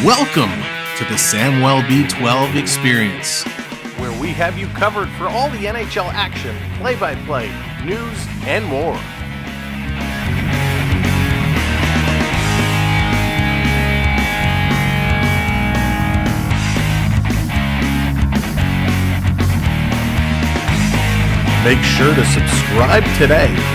Welcome to the Samwell B12 Experience, where we have you covered for all the NHL action, play-by-play, news, and more. Make sure to subscribe today.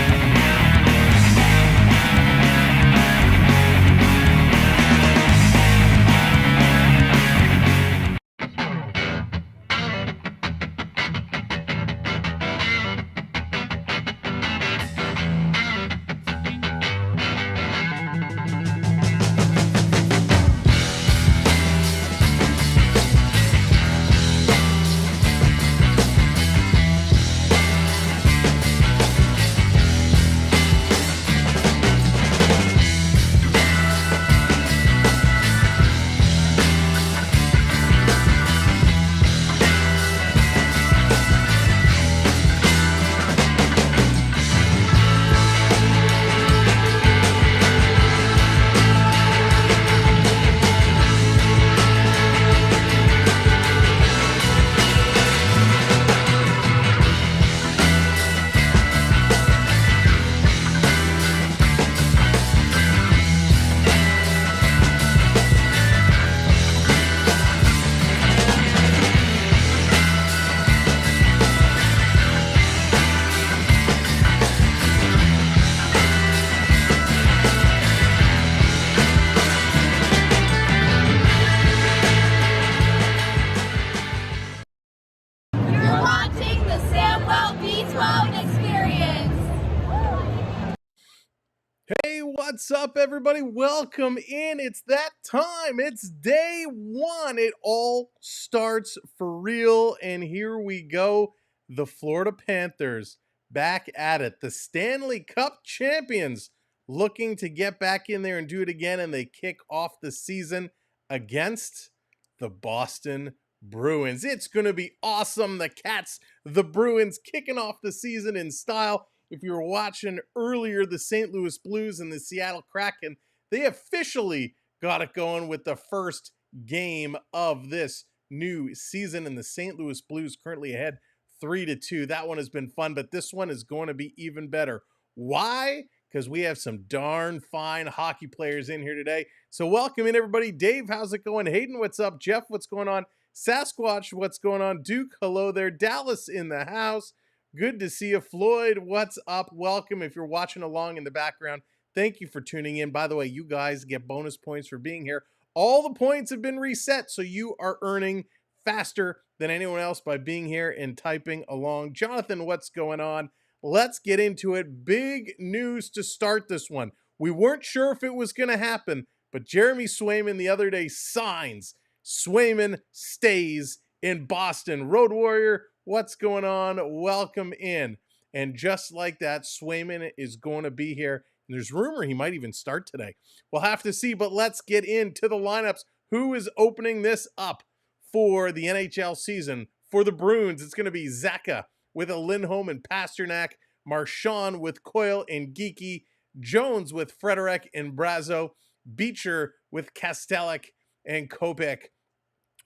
What's up, everybody? Welcome in. It's that time. It's day one. It all starts for real. And here we go. The Florida Panthers back at it. The Stanley Cup champions looking to get back in there and do it again. And they kick off the season against the Boston Bruins. It's going to be awesome. The Cats, the Bruins kicking off the season in style. If you were watching earlier, the St. Louis Blues and the Seattle Kraken, they officially got it going with the first game of this new season. And the St. Louis Blues currently ahead 3-2. That one has been fun, but this one is going to be even better. Why? Because we have some darn fine hockey players in here today. So welcome in, everybody. Dave, how's it going? Hayden, what's up? Jeff, what's going on? Sasquatch, what's going on? Duke, hello there. Dallas in the house. Good to see you. Floyd, what's up? Welcome. If you're watching along in the background, thank you for tuning in. By the way, you guys get bonus points for being here. All the points have been reset, so you are earning faster than anyone else by being here and typing along. Jonathan, what's going on? Let's get into it. Big news to start this one. We weren't sure if it was going to happen, but Jeremy Swayman the other day signs. Swayman stays in Boston. Road Warrior, what's going on? Welcome in. And just like that, Swayman is going to be here. And there's rumor he might even start today. We'll have to see, but let's get into the lineups. Who is opening this up for the NHL season? For the Bruins, it's going to be Zaka with a Lindholm and Pasternak, Marchand with Coyle and Geeky, Jones with Frederic and Brazo, Beecher with Kastelik and Kopech.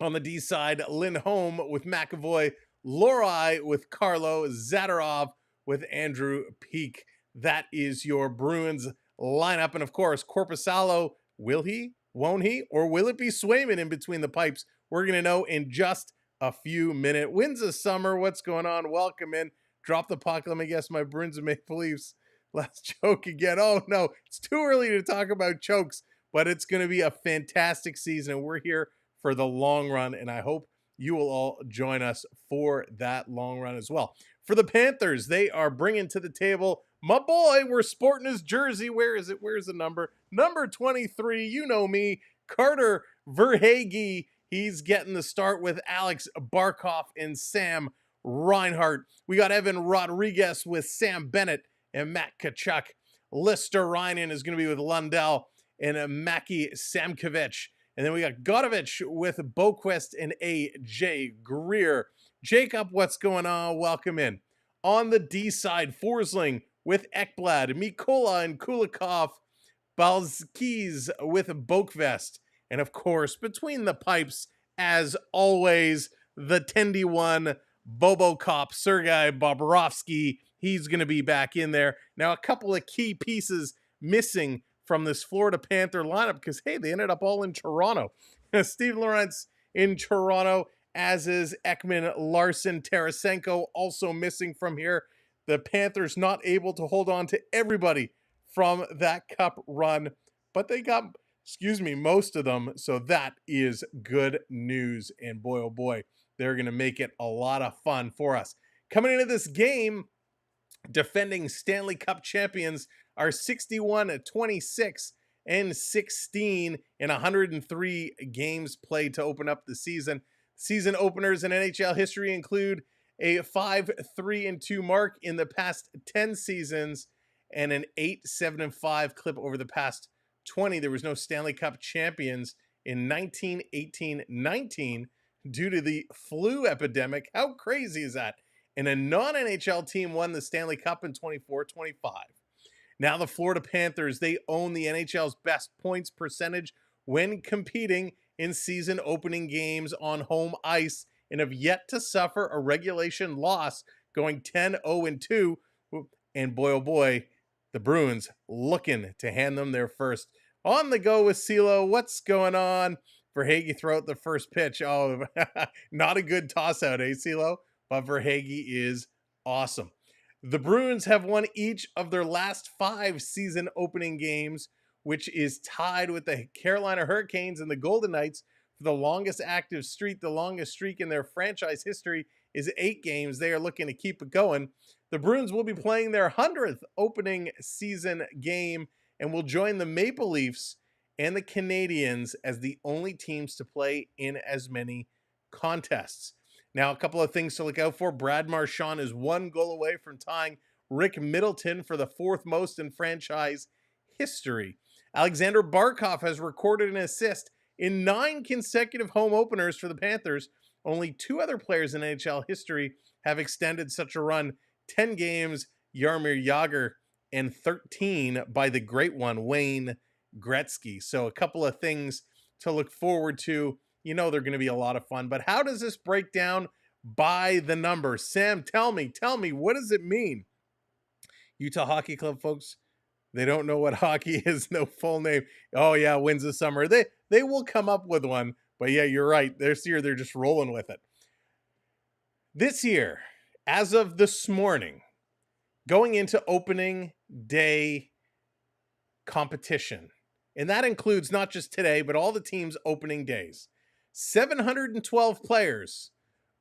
On the D side, Lindholm with McAvoy, Lohrei with Carlo, Zadorov with Andrew Peak. That is your Bruins lineup. And of course, Korpisalo, will he, won't he, or will it be Swayman in between the pipes? We're going to know in just a few minutes. Wins of summer, what's going on? Welcome in. Drop the puck. Let me guess my Bruins and Maple Leafs. Let's choke again. Oh no, it's too early to talk about chokes, but it's going to be a fantastic season. And we're here for the long run, and I hope you will all join us for that long run as well. For the Panthers, they are bringing to the table my boy. We're sporting his jersey. Where is it? Where's the number? Number 23. You know me, Carter Verhaeghe. He's getting the start with Alex Barkov and Sam Reinhart. We got Evan Rodriguez with Sam Bennett and Matt Tkachuk. Lister Reinen is going to be with Lundell and Maki Samkovich. And then we got Godovich with Boquist and A.J. Greer. Jacob, what's going on? Welcome in. On the D side, Forsling with Ekblad, Mikola and Kulikov, Balskis with Bokvest. And of course, between the pipes, as always, the Tendy one, Bobo Cop, Sergei Bobrovsky. He's going to be back in there. Now, a couple of key pieces missing from this Florida Panther lineup because, hey, they ended up all in Toronto. Steve Lawrence in Toronto, as is Ekman Larson. Tarasenko also missing from here. The Panthers not able to hold on to everybody from that cup run, but they got, most of them. So that is good news. And boy, oh boy, they're going to make it a lot of fun for us. Coming into this game, defending Stanley Cup champions are 61-26 and 16 in 103 games played to open up the season. Season openers in NHL history include a 5-3-2 mark in the past 10 seasons and an 8-7-5 clip over the past 20. There was no Stanley Cup champions in 1918-19 due to the flu epidemic. How crazy is that? And a non-NHL team won the Stanley Cup in 24-25. Now the Florida Panthers, they own the NHL's best points percentage when competing in season opening games on home ice and have yet to suffer a regulation loss, going 10-0-2. And boy, oh boy, the Bruins looking to hand them their first. On the go with CeeLo. What's going on? Verhaeghe throw out the first pitch. Oh, not a good toss out, eh, CeeLo? But Verhaeghe is awesome. The Bruins have won each of their last 5 season opening games, which is tied with the Carolina Hurricanes and the Golden Knights for the longest active streak. The longest streak in their franchise history is 8 games. They are looking to keep it going. The Bruins will be playing their 100th opening season game and will join the Maple Leafs and the Canadiens as the only teams to play in as many contests. Now, a couple of things to look out for. Brad Marchand is 1 goal away from tying Rick Middleton for the 4th most in franchise history. Alexander Barkov has recorded an assist in 9 consecutive home openers for the Panthers. Only 2 other players in NHL history have extended such a run. 10 games, Jaromir Jagr, and 13 by the great one, Wayne Gretzky. So a couple of things to look forward to. You know they're going to be a lot of fun. But how does this break down by the number. Sam, tell me, what does it mean? Utah Hockey Club folks, they don't know what hockey is, no full name. Oh yeah, wins this summer. They will come up with one, but yeah, you're right. This year they're just rolling with it. This year, as of this morning, going into opening day competition, and that includes not just today, but all the teams' opening days. 712 players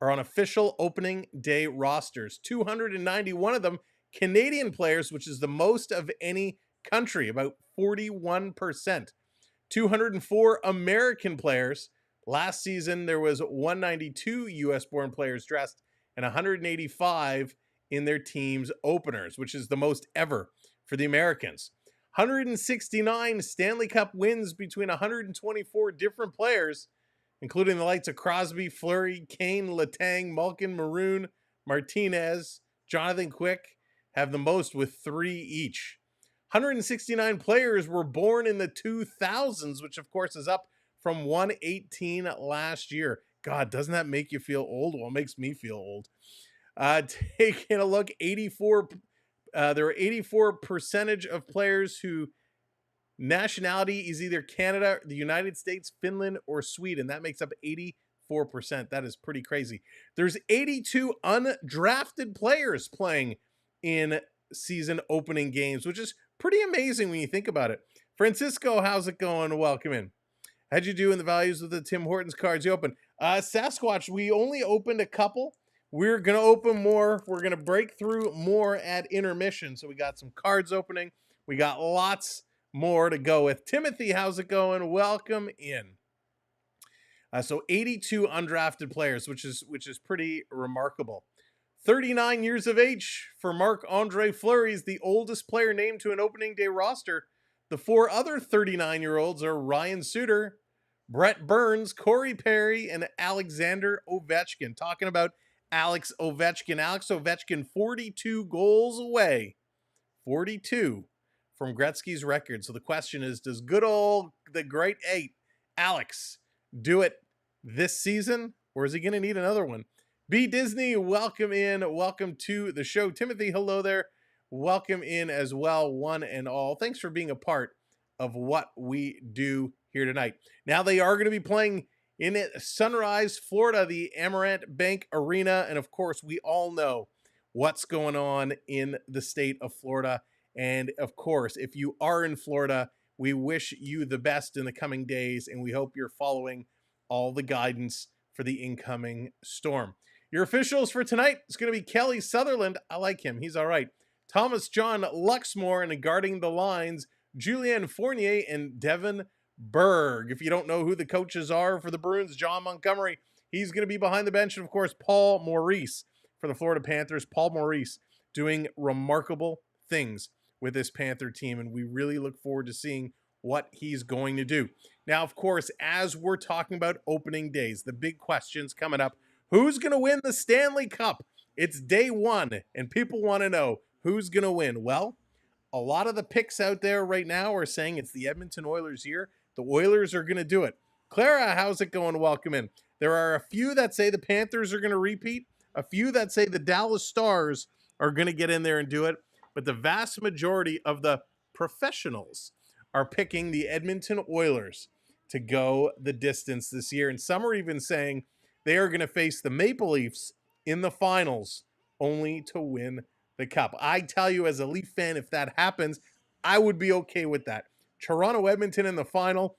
are on official opening day rosters. 291 of them Canadian players, which is the most of any country, about 41%. 204 American players. Last season, there was 192 U.S.-born players dressed and 185 in their team's openers, which is the most ever for the Americans. 169 Stanley Cup wins between 124 different players, including the likes of Crosby, Fleury, Kane, Letang, Malkin, Maroon, Martinez, Jonathan Quick, have the most with 3 each. 169 players were born in the 2000s, which of course is up from 118 last year. God, doesn't that make you feel old? Well, it makes me feel old. Taking a look, there were 84% of players who nationality is either Canada, the United States, Finland, or Sweden. That makes up 84%. That is pretty crazy. There's 82 undrafted players playing in season opening games, which is pretty amazing when you think about it. Francisco, how's it going? Welcome in. How'd you do in the values of the Tim Hortons cards you opened? Sasquatch, we only opened a couple. We're going to open more. We're going to break through more at intermission. So we got some cards opening. We got lots more to go with. Timothy, how's it going? Welcome in. So 82 undrafted players, which is pretty remarkable. 39 years of age for Marc-Andre Fleury is the oldest player named to an opening day roster. The 4 other 39-year-olds are Ryan Suter, Brett Burns, Corey Perry, and Alexander Ovechkin. Talking about Alex Ovechkin, 42 goals away. 42 from Gretzky's record. So the question is, does good old the great 8, Alex, do it this season? Or is he going to need another one? B. Disney, welcome in. Welcome to the show. Timothy, hello there. Welcome in as well, one and all. Thanks for being a part of what we do here tonight. Now they are going to be playing in Sunrise, Florida, the Amarant Bank Arena. And of course, we all know what's going on in the state of Florida. And of course, if you are in Florida, we wish you the best in the coming days. And we hope you're following all the guidance for the incoming storm. Your officials for tonight is going to be Kelly Sutherland. I like him. He's all right. Thomas John Luxmore, and guarding the lines, Julien Fournier and Devin Berg. If you don't know who the coaches are for the Bruins, John Montgomery, he's going to be behind the bench. And of course, Paul Maurice for the Florida Panthers. Paul Maurice doing remarkable things with this Panther team, and we really look forward to seeing what he's going to do. Now, of course, as we're talking about opening days, the big questions coming up: who's going to win the Stanley Cup? It's day 1, and people want to know who's going to win. Well, a lot of the picks out there right now are saying it's the Edmonton Oilers here. The Oilers are going to do it. Clara, how's it going? Welcome in. There are a few that say the Panthers are going to repeat, a few that say the Dallas Stars are going to get in there and do it, but the vast majority of the professionals are picking the Edmonton Oilers to go the distance this year. And some are even saying they are going to face the Maple Leafs in the finals only to win the Cup. I tell you, as a Leaf fan, if that happens, I would be okay with that. Toronto, Edmonton in the final,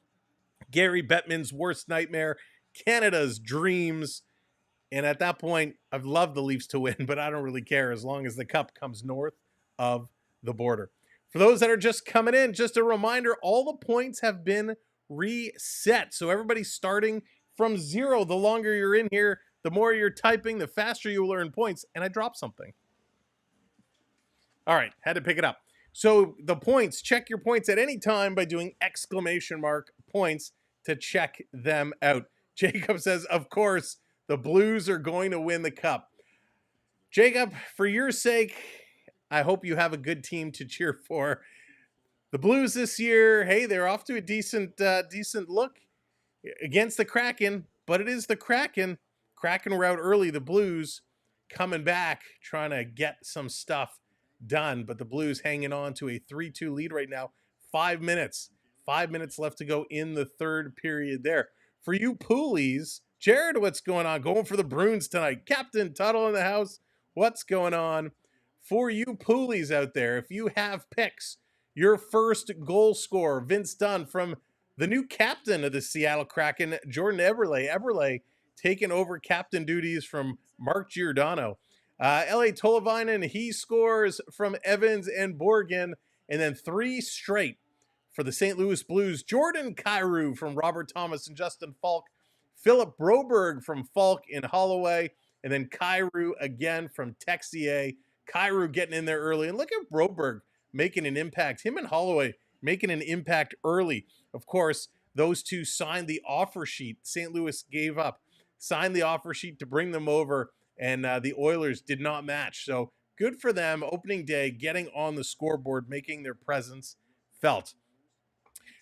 Gary Bettman's worst nightmare, Canada's dreams. And at that point, I'd love the Leafs to win, but I don't really care as long as the Cup comes north of the border. For those that are just coming in, just a reminder, all the points have been reset. So everybody's starting from 0. The longer you're in here, the more you're typing, the faster you will earn points. And I dropped something. All right, had to pick it up. So the points, check your points at any time by doing !points to check them out. Jacob says, of course, the Blues are going to win the Cup. Jacob, for your sake, I hope you have a good team to cheer for. The Blues this year, hey, they're off to a decent look against the Kraken, but it is the Kraken. Kraken were out early. The Blues coming back, trying to get some stuff done, but the Blues hanging on to a 3-2 lead right now. 5 minutes. 5 minutes left to go in the third period there. For you Poolies, Jared, what's going on? Going for the Bruins tonight. Captain Tuttle in the house. What's going on? For you Poolies out there, if you have picks, your first goal scorer, Vince Dunn, from the new captain of the Seattle Kraken, Jordan Eberle. Eberle taking over captain duties from Mark Giordano. L.A. Tolvainen, he scores from Evans and Borgen, and then 3 straight for the St. Louis Blues. Jordan Kyrou from Robert Thomas and Justin Falk. Philip Broberg from Falk and Holloway, and then Kyrou again from Texier. Kyrou getting in there early, and look at Broberg making an impact. Him and Holloway making an impact early. Of course, those two signed the offer sheet. St. Louis gave up, signed the offer sheet to bring them over, and the Oilers did not match. So good for them. Opening day, getting on the scoreboard, making their presence felt.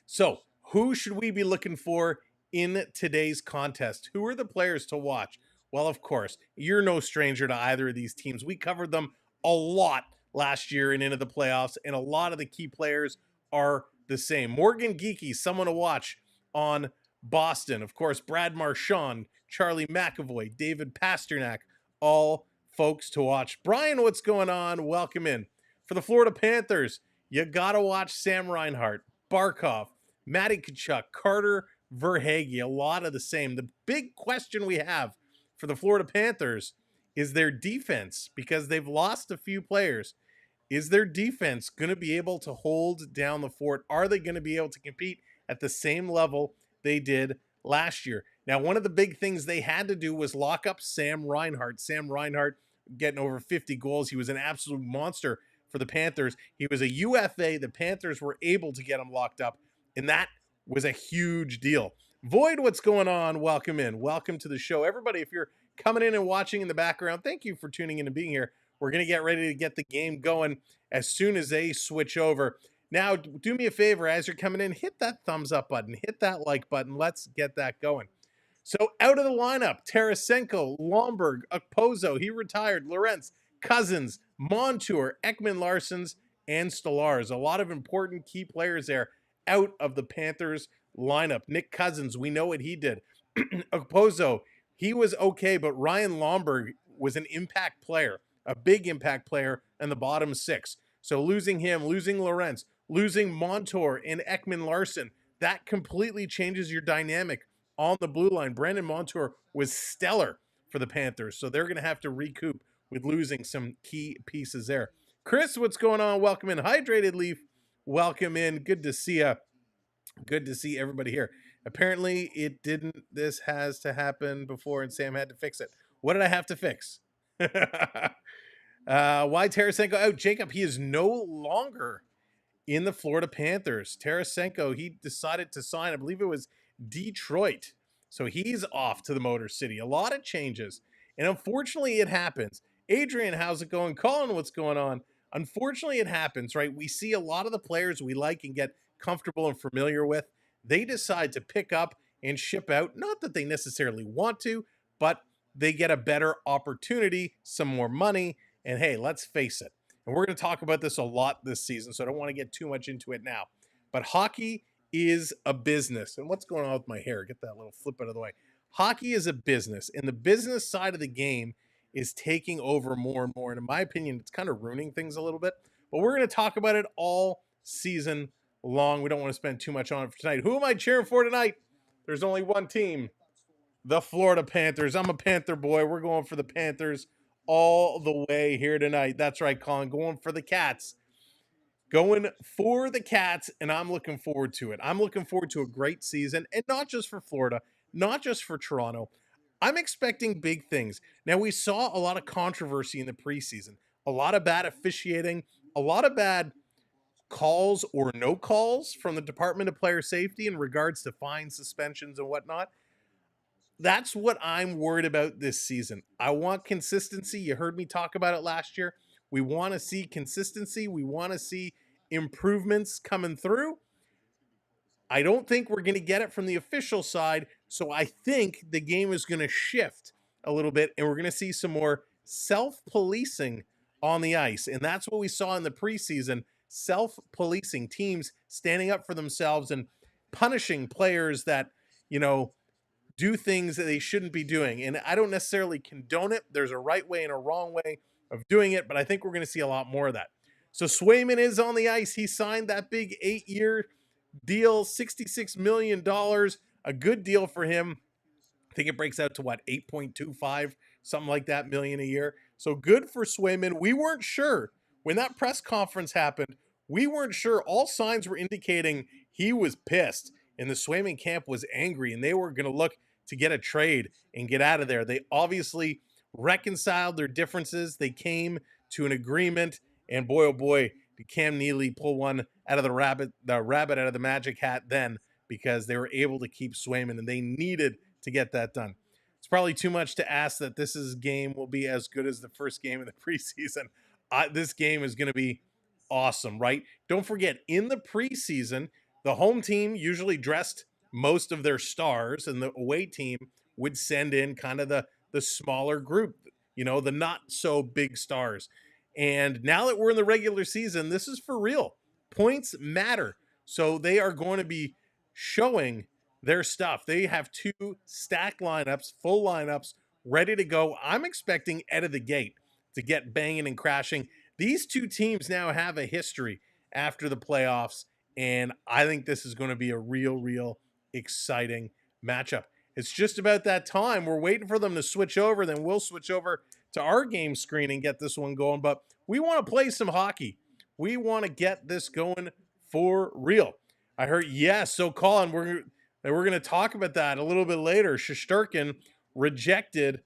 So who should we be looking for in today's contest? Who are the players to watch? Well, of course, you're no stranger to either of these teams. We covered them a lot last year and into the playoffs, and a lot of the key players are the same. Morgan Geekie, someone to watch on Boston. Of course, Brad Marchand, Charlie McAvoy, David Pasternak, all folks to watch. Brian, what's going on? Welcome in. For the Florida Panthers, you got to watch Sam Reinhart, Barkov, Matty Tkachuk, Carter Verhaeghe, a lot of the same. The big question we have for the Florida Panthers is their defense, because they've lost a few players. Is their defense going to be able to hold down the fort? Are they going to be able to compete at the same level they did last year? Now, one of the big things they had to do was lock up Sam Reinhart. Sam Reinhart getting over 50 goals. He was an absolute monster for the Panthers. He was a UFA. The Panthers were able to get him locked up, and that was a huge deal. Void, what's going on? Welcome in. Welcome to the show. Everybody, if you're coming in and watching in the background, thank you for tuning in and being here. We're going to get ready to get the game going as soon as they switch over. Now, do me a favor, as you're coming in, hit that thumbs up button, hit that like button. Let's get that going. So out of the lineup, Tarasenko, Lomberg, Okposo, he retired, Lorentz, Cousins, Montour, Ekman Larsons, and Stolarz. A lot of important key players there out of the Panthers lineup. Nick Cousins, we know what he did. Okposo, he was okay, but Ryan Lomberg was an impact player, a big impact player in the bottom 6. So losing him, losing Lorentz, losing Montour and Ekman Larsson, that completely changes your dynamic on the blue line. Brandon Montour was stellar for the Panthers, so they're going to have to recoup with losing some key pieces there. Chris, what's going on? Welcome in. Hydrated Leaf, welcome in. Good to see you. Good to see everybody here. Apparently, it didn't. This has to happen before, and Sam had to fix it. What did I have to fix? Why Tarasenko out? Jacob, he is no longer in the Florida Panthers. Tarasenko, he decided to sign, I believe it was Detroit. So he's off to the Motor City. A lot of changes. And unfortunately, it happens. Adrian, how's it going? Colin, what's going on? Unfortunately, it happens, right? We see a lot of the players we like and get comfortable and familiar with. They decide to pick up and ship out. Not that they necessarily want to, but they get a better opportunity, some more money. And hey, let's face it. And we're going to talk about this a lot this season, so I don't want to get too much into it now. But hockey is a business. And what's going on with my hair? Get that little flip out of the way. Hockey is a business, and the business side of the game is taking over more and more. And in my opinion, it's kind of ruining things a little bit. But we're going to talk about it all season long. We don't want to spend too much on it for tonight. Who am I cheering for tonight? There's only one team, the Florida Panthers. I'm a Panther boy. We're going for the Panthers all the way here tonight. That's right, Colin. Going for the Cats. Going for the Cats, and I'm looking forward to it. I'm looking forward to a great season, and not just for Florida, not just for Toronto. I'm expecting big things. Now, we saw a lot of controversy in the preseason, a lot of bad officiating, a lot of bad calls or no calls from the Department of Player Safety in regards to fines, suspensions, and whatnot. That's what I'm worried about this season. I want consistency. You heard me talk about it last year. We want to see consistency. We want to see improvements coming through. I don't think we're going to get it from the official side, so I think the game is going to shift a little bit, and we're going to see some more self-policing on the ice. And that's what we saw in the preseason, self-policing, teams standing up for themselves and punishing players that, do things that they shouldn't be doing. And I don't necessarily condone it. There's a right way and a wrong way of doing it, but I think we're going to see a lot more of that. So Swayman is on the ice. He signed that big 8-year deal, $66 million, a good deal for him. I think it breaks out to 8.25, something like that, million a year. So good for Swayman. We weren't sure when that press conference happened. We weren't sure. All signs were indicating he was pissed, and the Swayman camp was angry, and they were going to look to get a trade and get out of there. They obviously reconciled their differences. They came to an agreement, and boy, oh boy, did Cam Neely pull one out of the rabbit out of the magic hat then, because they were able to keep Swayman, and they needed to get that done. It's probably too much to ask that game will be as good as the first game of the preseason. This game is going to be awesome, right? Don't forget, in the preseason, the home team usually dressed most of their stars, and the away team would send in kind of the smaller group, the not so big stars. And now that we're in the regular season, this is for real. Points matter. So they are going to be showing their stuff. They have 2 stacked lineups, full lineups, ready to go. I'm expecting out of the gate to get banging and crashing. These 2 teams now have a history after the playoffs, and I think this is going to be a real exciting matchup. It's just about that time. We're waiting for them to switch over, then we'll switch over to our game screen and get this one going. But we want to play some hockey. We want to get this going for real. I heard, yes. So Colin, we're going to talk about that a little bit later. Shesterkin rejected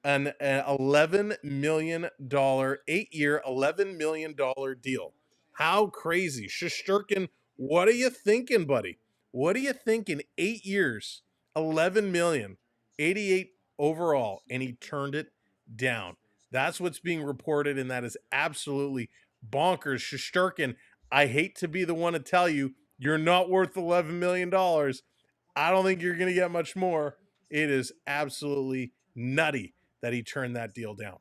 an $11 million, 8-year, $11 million deal. How crazy. Shesterkin, what are you thinking, buddy? What are you thinking? 8 years, 11 million, 88 overall, and he turned it down. That's what's being reported, and that is absolutely bonkers. Shesterkin, I hate to be the one to tell you, you're not worth $11 million. I don't think you're going to get much more. It is absolutely nutty that he turned that deal down.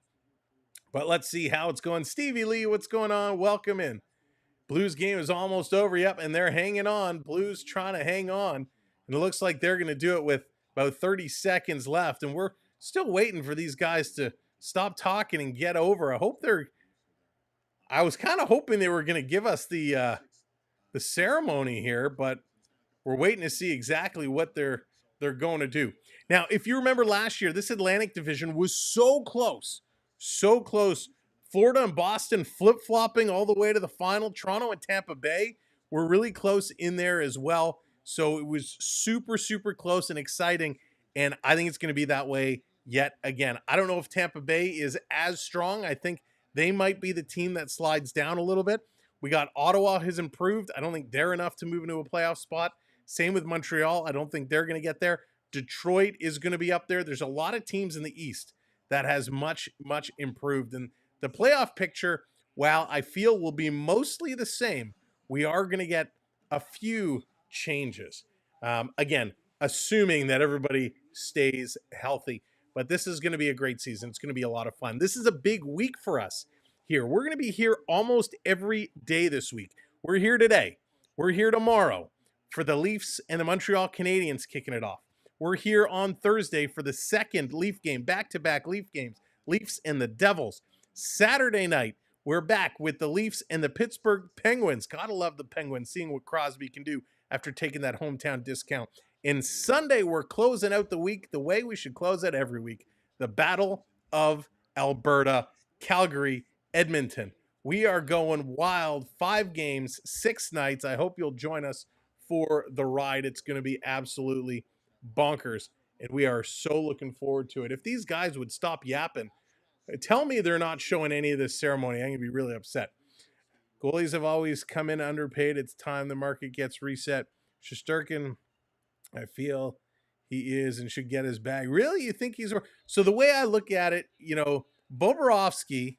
But let's see how it's going. Stevie Lee, what's going on? Welcome in. Blues game is almost over. Yep, and they're hanging on. Blues trying to hang on. And it looks like they're going to do it with about 30 seconds left. And we're still waiting for these guys to stop talking and get over. I was kind of hoping they were going to give us the ceremony here, but we're waiting to see exactly what they're going to do. Now, if you remember last year, this Atlantic division was so close. Florida and Boston flip-flopping all the way to the final. Toronto and Tampa Bay were really close in there as well. So it was super close and exciting. And I think it's going to be that way yet again. I don't know if Tampa Bay is as strong. I think they might be the team that slides down a little bit. We got Ottawa has improved. I don't think they're enough to move into a playoff spot. Same with Montreal. I don't think they're going to get there. Detroit is going to be up there. There's a lot of teams in the East that has much improved. And the playoff picture, while I feel will be mostly the same, we are going to get a few changes. Again, assuming that everybody stays healthy. But this is going to be a great season. It's going to be a lot of fun. This is a big week for us here. We're going to be here almost every day this week. We're here today. We're here tomorrow for the Leafs and the Montreal Canadiens kicking it off. We're here on Thursday for the second Leaf game, back-to-back Leaf games, Leafs and the Devils. Saturday night, we're back with the Leafs and the Pittsburgh Penguins. Gotta love the Penguins, seeing what Crosby can do after taking that hometown discount. And Sunday, we're closing out the week the way we should close it every week. The Battle of Alberta, Calgary, Edmonton. We are going wild. 5 games, 6 nights. I hope you'll join us for the ride. It's going to be absolutely bonkers, and we are so looking forward to it. If these guys would stop yapping, tell me they're not showing any of this ceremony, I'm going to be really upset. Goalies have always come in underpaid. It's time the market gets reset. Shesterkin, I feel he is and should get his bag. Really? You think he's... So the way I look at it, Bobrovsky,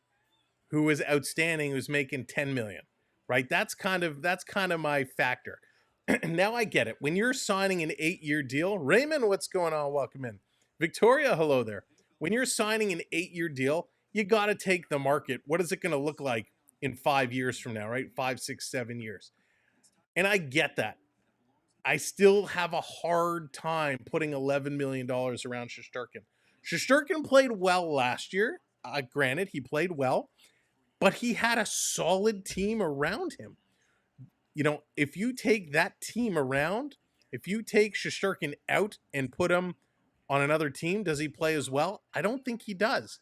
who was outstanding, was making $10 million, right? That's kind of my factor. Now I get it. When you're signing an 8-year deal, Raymond, what's going on? Welcome in. Victoria, hello there. when you're signing an 8-year deal, you got to take the market. What is it going to look like in 5 years from now, right? 5, 6, 7 years. And I get that. I still have a hard time putting $11 million around Shesterkin. Shesterkin played well last year. Granted, he played well, but he had a solid team around him. If you take that team around, if you take Shesterkin out and put him on another team, does he play as well? I don't think he does.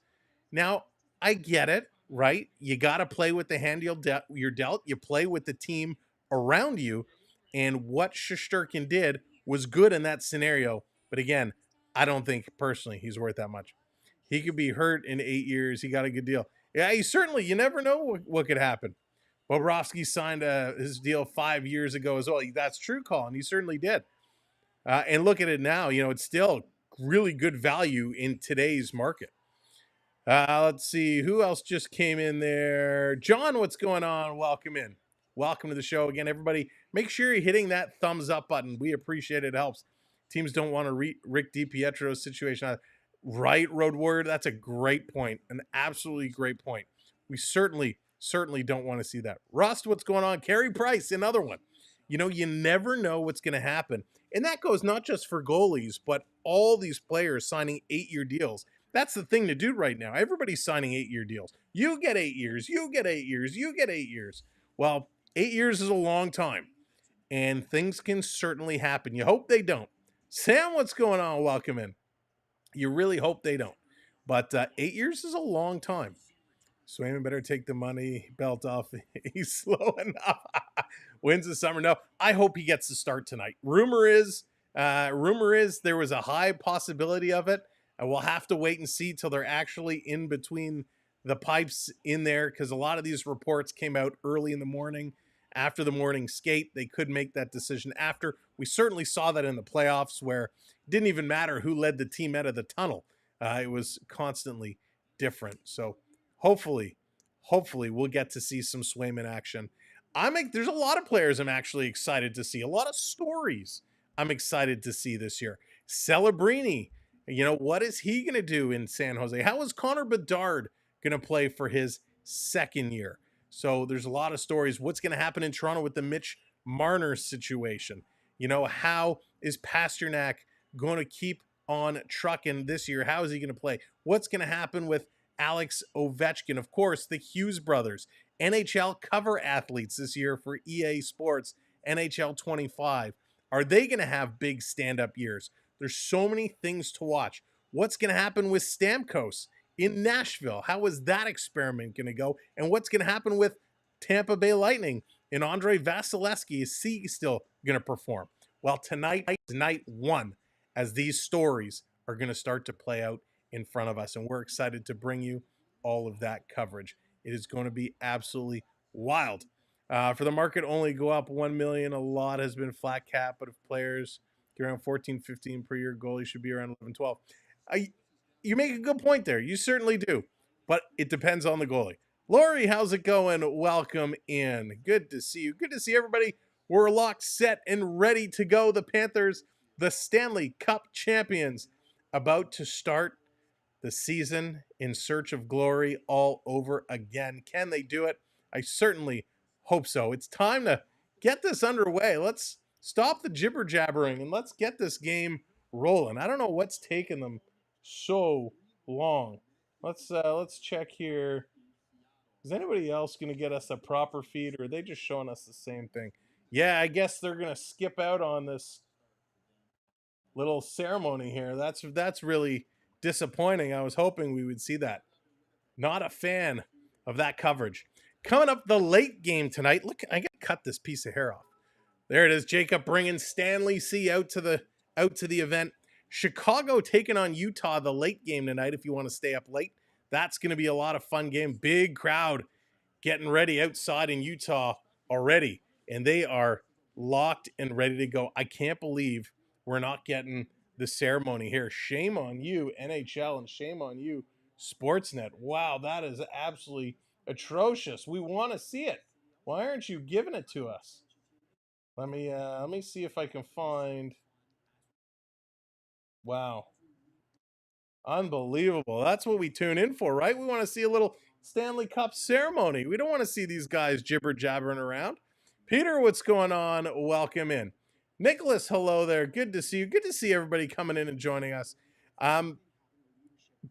Now, I get it, right? You got to play with the hand you're dealt. You play with the team around you. And what Shesterkin did was good in that scenario. But again, I don't think personally he's worth that much. He could be hurt in 8 years. He got a good deal. Yeah, you never know what could happen. Bobrovsky signed his deal 5 years ago as well. That's true, Colin. He certainly did. And look at it now. It's still really good value in today's market. Let's see who else just came in there. John, what's going on? Welcome in. Welcome to the show again, everybody. Make sure you're hitting that thumbs up button. We appreciate it. It helps. Teams don't want to Rick DiPietro's situation. Right, Road Warrior. That's a great point. An absolutely great point. We certainly don't want to see that. Rust, what's going on? Carey Price, another one. You never know what's going to happen. And that goes not just for goalies, but all these players signing 8-year deals. That's the thing to do right now. Everybody's signing 8-year deals. You get 8 years, you get 8 years, you get 8 years. Well, 8 years is a long time, and things can certainly happen. You hope they don't. Sam, what's going on? Welcome in. You really hope they don't. But 8 years is a long time. Swayman better take the money belt off. He's slow enough. Wins the summer. No, I hope he gets to start tonight. Rumor is there was a high possibility of it. And we'll have to wait and see till they're actually in between the pipes in there, because a lot of these reports came out early in the morning after the morning skate. They could make that decision after. We certainly saw that in the playoffs, where it didn't even matter who led the team out of the tunnel. It was constantly different. So hopefully we'll get to see some Swayman action. There's a lot of players I'm actually excited to see. A lot of stories I'm excited to see this year. Celebrini, what is he going to do in San Jose? How is Connor Bedard going to play for his second year? So there's a lot of stories. What's going to happen in Toronto with the Mitch Marner situation? How is Pasternak going to keep on trucking this year? How is he going to play? What's going to happen with Alex Ovechkin? Of course, the Hughes brothers, NHL cover athletes this year for EA Sports, NHL 25. Are they going to have big stand-up years? There's so many things to watch. What's going to happen with Stamkos in Nashville? How is that experiment going to go? And what's going to happen with Tampa Bay Lightning and Andrei Vasilevsky? Is he still going to perform? Well, tonight is night one, as these stories are going to start to play out in front of us. And we're excited to bring you all of that coverage. It is going to be absolutely wild. For the market only go up 1 million, a lot has been flat cap, but if players get around 14, 15 per year, goalie should be around 11, 12. You make a good point there. You certainly do, but it depends on the goalie. Lori, how's it going? Welcome in. Good to see you. Good to see everybody. We're locked, set, and ready to go. The Panthers, the Stanley Cup champions, about to start the season in search of glory all over again. Can they do it? I certainly hope so. It's time to get this underway. Let's stop the jibber jabbering and let's get this game rolling. I don't know what's taking them so long. Let's check here. Is anybody else going to get us a proper feed, or are they just showing us the same thing? Yeah, I guess they're going to skip out on this little ceremony here. That's really disappointing. I was hoping we would see that. Not a fan of that coverage. Coming up the late game tonight. Look, I got to cut this piece of hair off. There it is. Jacob bringing Stanley C out to the event. Chicago taking on Utah the late game tonight. If you want to stay up late, that's going to be a lot of fun game. Big crowd getting ready outside in Utah already, and they are locked and ready to go. I can't believe we're not getting the ceremony here. Shame on you, NHL, and shame on you, Sportsnet. Wow, that is absolutely atrocious. We want to see it. Why aren't you giving it to us? Let me see if I can find. Wow. Unbelievable. That's what we tune in for, right? We want to see a little Stanley Cup ceremony. We don't want to see these guys jibber jabbering around. Peter, what's going on? Welcome in. Nicholas, hello there. Good to see you. Good to see everybody coming in and joining us. Um,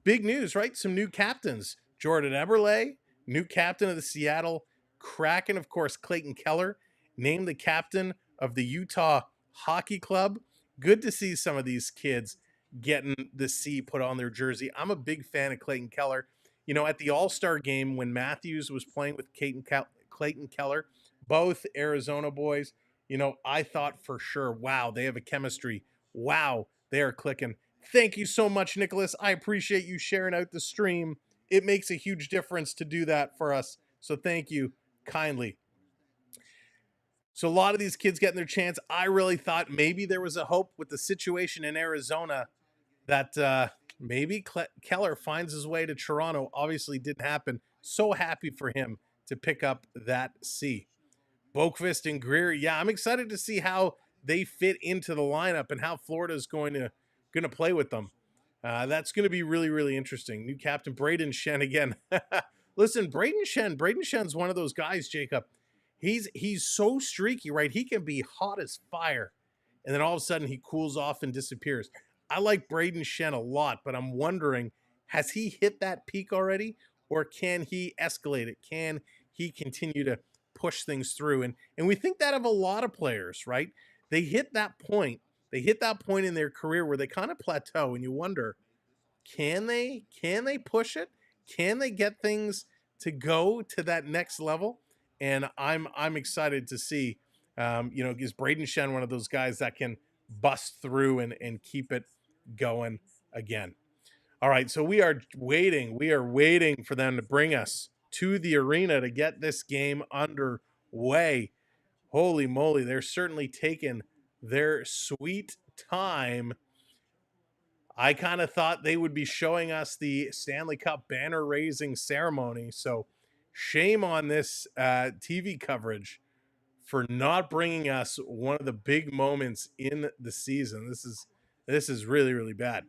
Big news, right? Some new captains. Jordan Eberle, new captain of the Seattle Kraken. Of course, Clayton Keller, named the captain of the Utah Hockey Club. Good to see some of these kids getting the C put on their jersey. I'm a big fan of Clayton Keller. You know, at the All-Star game when Matthews was playing with Clayton Keller, both Arizona boys, you know, I thought for sure, wow, they have a chemistry. Wow, they are clicking. Thank you so much, Nicholas. I appreciate you sharing out the stream. It makes a huge difference to do that for us. So thank you kindly. So a lot of these kids getting their chance. I really thought maybe there was a hope with the situation in Arizona that maybe Keller finds his way to Toronto. Obviously didn't happen. So happy for him to pick up that C. Boqvist and Greer. Yeah, I'm excited to see how they fit into the lineup and how Florida is going to play with them. That's going to be really, really interesting. New captain Braden Shen again. Listen, Braden Shen's one of those guys, Jacob. He's so streaky, right? He can be hot as fire, and then all of a sudden he cools off and disappears. I like Braden Shen a lot, but I'm wondering, has he hit that peak already, or can he escalate it? Can he continue to push things through? And we think that of a lot of players, right? They hit that point. They hit that point in their career where they kind of plateau, and you wonder, can they push it? Can they get things to go to that next level? And I'm excited to see. You know, is Braden Shen one of those guys that can bust through and keep it going again? All right, so we are waiting. We are waiting for them to bring us to the arena to get this game underway. Holy moly, they're certainly taking their sweet time. I kind of thought they would be showing us the Stanley Cup banner raising ceremony. So shame on this TV coverage for not bringing us one of the big moments in the season. This is really, really bad.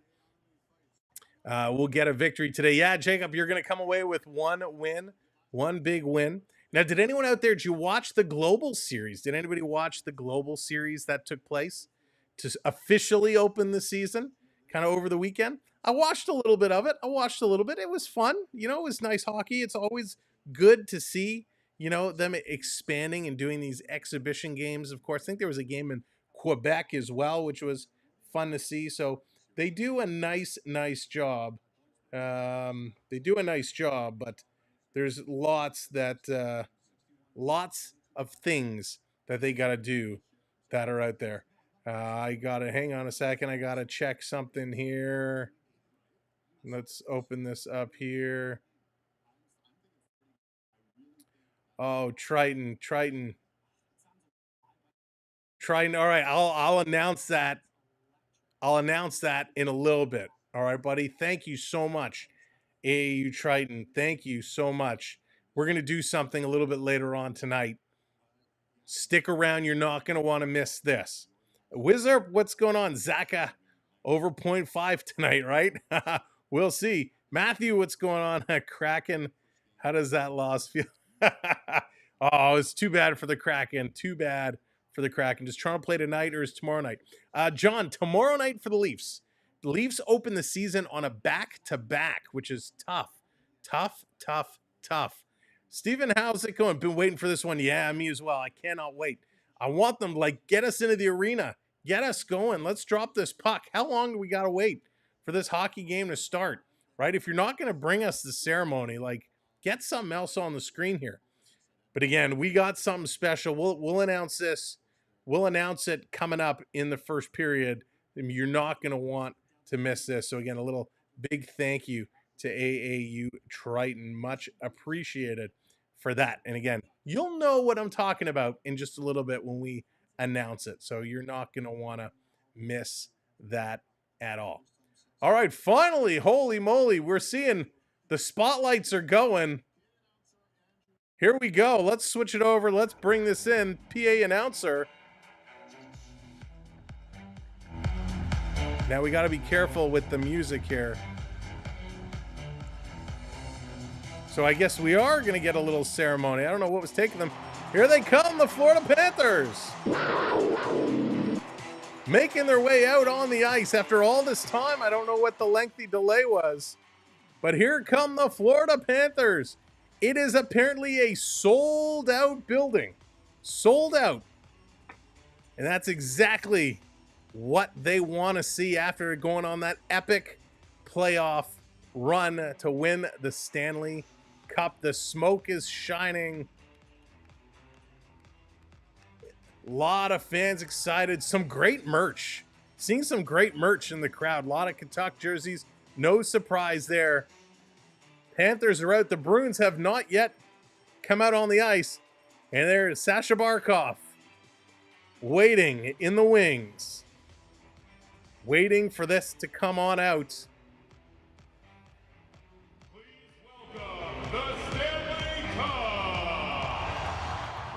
We'll get a victory today. Yeah, Jacob, you're going to come away with one win, one big win. Now, did anyone out there, did you watch the Global Series? Did anybody watch the Global Series that took place to officially open the season kind of over the weekend? I watched a little bit of it. It was fun. You know, it was nice hockey. It's always good to see, you know, them expanding and doing these exhibition games. Of course, I think there was a game in Quebec as well, which was fun to see. So they do a nice job. They do a nice job, but there's lots of things that they got to do that are out there. I got to hang on a second. I got to check something here. Let's open this up here. Oh, Triton. All right, I'll announce that. I'll announce that in a little bit. All right, buddy. Thank you so much, AAU Triton. Thank you so much. We're going to do something a little bit later on tonight. Stick around. You're not going to want to miss this. Wizard, what's going on? Zaka over 0.5 tonight, right? We'll see. Matthew, what's going on? Kraken, how does that loss feel? Oh, it's too bad for the Kraken. Too bad for the Kraken. Does Toronto play tonight or is tomorrow night? John, tomorrow night for the Leafs. The Leafs open the season on a back-to-back, which is tough. Tough. Steven, how's it going? Been waiting for this one. Yeah, me as well. I cannot wait. I want them to get us into the arena. Get us going. Let's drop this puck. How long do we got to wait for this hockey game to start? Right? If you're not going to bring us the ceremony, get something else on the screen here. But again, we got something special. We'll announce this. We'll announce it coming up in the first period. You're not going to want to miss this. So again, a little big thank you to AAU Triton. Much appreciated for that. And again, you'll know what I'm talking about in just a little bit when we announce it. So you're not going to want to miss that at all. All right, finally, holy moly, we're seeing the spotlights are going. Here we go. Let's switch it over. Let's bring this in. PA announcer. Now we got to be careful with the music here. So I guess we are going to get a little ceremony. I don't know what was taking them. Here they come, the Florida Panthers. Making their way out on the ice after all this time. I don't know what the lengthy delay was. But here come the Florida Panthers. It is apparently a sold out building. Sold out. And that's exactly what they want to see after going on that epic playoff run to win the Stanley Cup. The smoke is shining. A lot of fans excited. Some great merch. Seeing some great merch in the crowd. A lot of Kentucky jerseys. No surprise there. Panthers are out. The Bruins have not yet come out on the ice. And there's Sasha Barkov waiting in the wings. Waiting for this to come on out.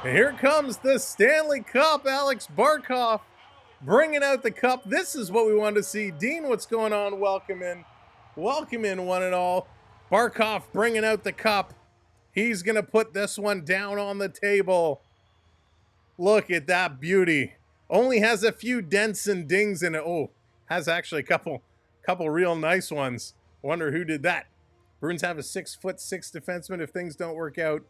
And here comes the Stanley Cup. Alex Barkov bringing out the cup. This is what we wanted to see. Dean, what's going on? Welcome in. Welcome in, one and all. Barkov bringing out the cup. He's going to put this one down on the table. Look at that beauty. Only has a few dents and dings in it. Oh, has actually a couple real nice ones. Wonder who did that. Bruins have a 6'6" defenseman. If things don't work out,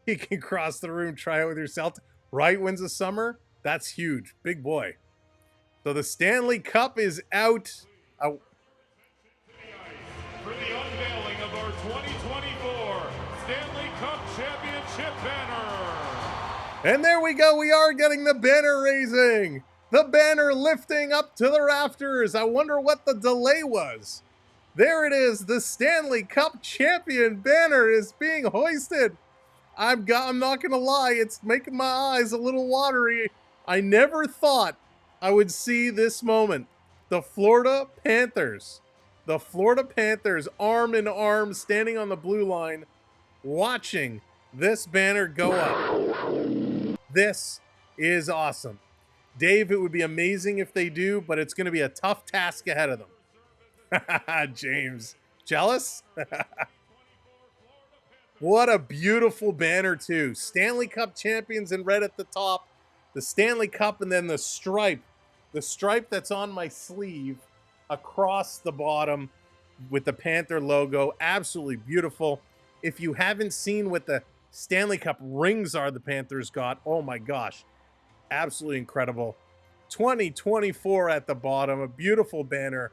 he can cross the room, try out with your Celtic. Wright wins the summer. That's huge. Big boy. So the Stanley Cup is out. For the unveiling of our 2024 Stanley Cup Championship banner. And there we go. We are getting the banner raising. The banner lifting up to the rafters. I wonder what the delay was. There it is. The Stanley Cup champion banner is being hoisted. I'm not going to lie. It's making my eyes a little watery. I never thought I would see this moment. The Florida Panthers. The Florida Panthers arm in arm standing on the blue line watching this banner go up. This is awesome. Dave, it would be amazing if they do, but it's going to be a tough task ahead of them. James, jealous? What a beautiful banner, too. Stanley Cup champions in red at the top. The Stanley Cup and then the stripe. The stripe that's on my sleeve across the bottom with the Panther logo. Absolutely beautiful. If you haven't seen what the Stanley Cup rings are the Panthers got, oh my gosh. Absolutely incredible. 2024 at the bottom. A beautiful banner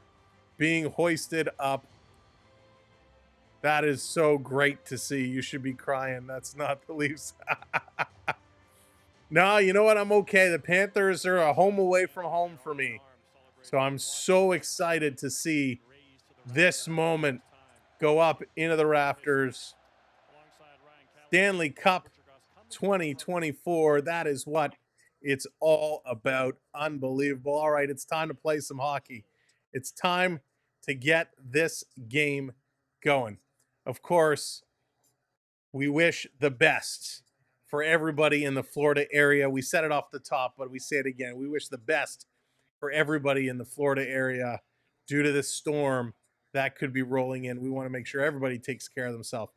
being hoisted up. That is so great to see. You should be crying. That's not the Leafs. No, you know what? I'm okay. The Panthers are a home away from home for me. So I'm so excited to see this moment go up into the rafters. Stanley Cup 2024. That is what it's all about. Unbelievable. All right, it's time to play some hockey. It's time to get this game going. Of course, we wish the best for everybody in the Florida area. We said it off the top, but we say it again. We wish the best for everybody in the Florida area due to this storm that could be rolling in. We want to make sure everybody takes care of themselves.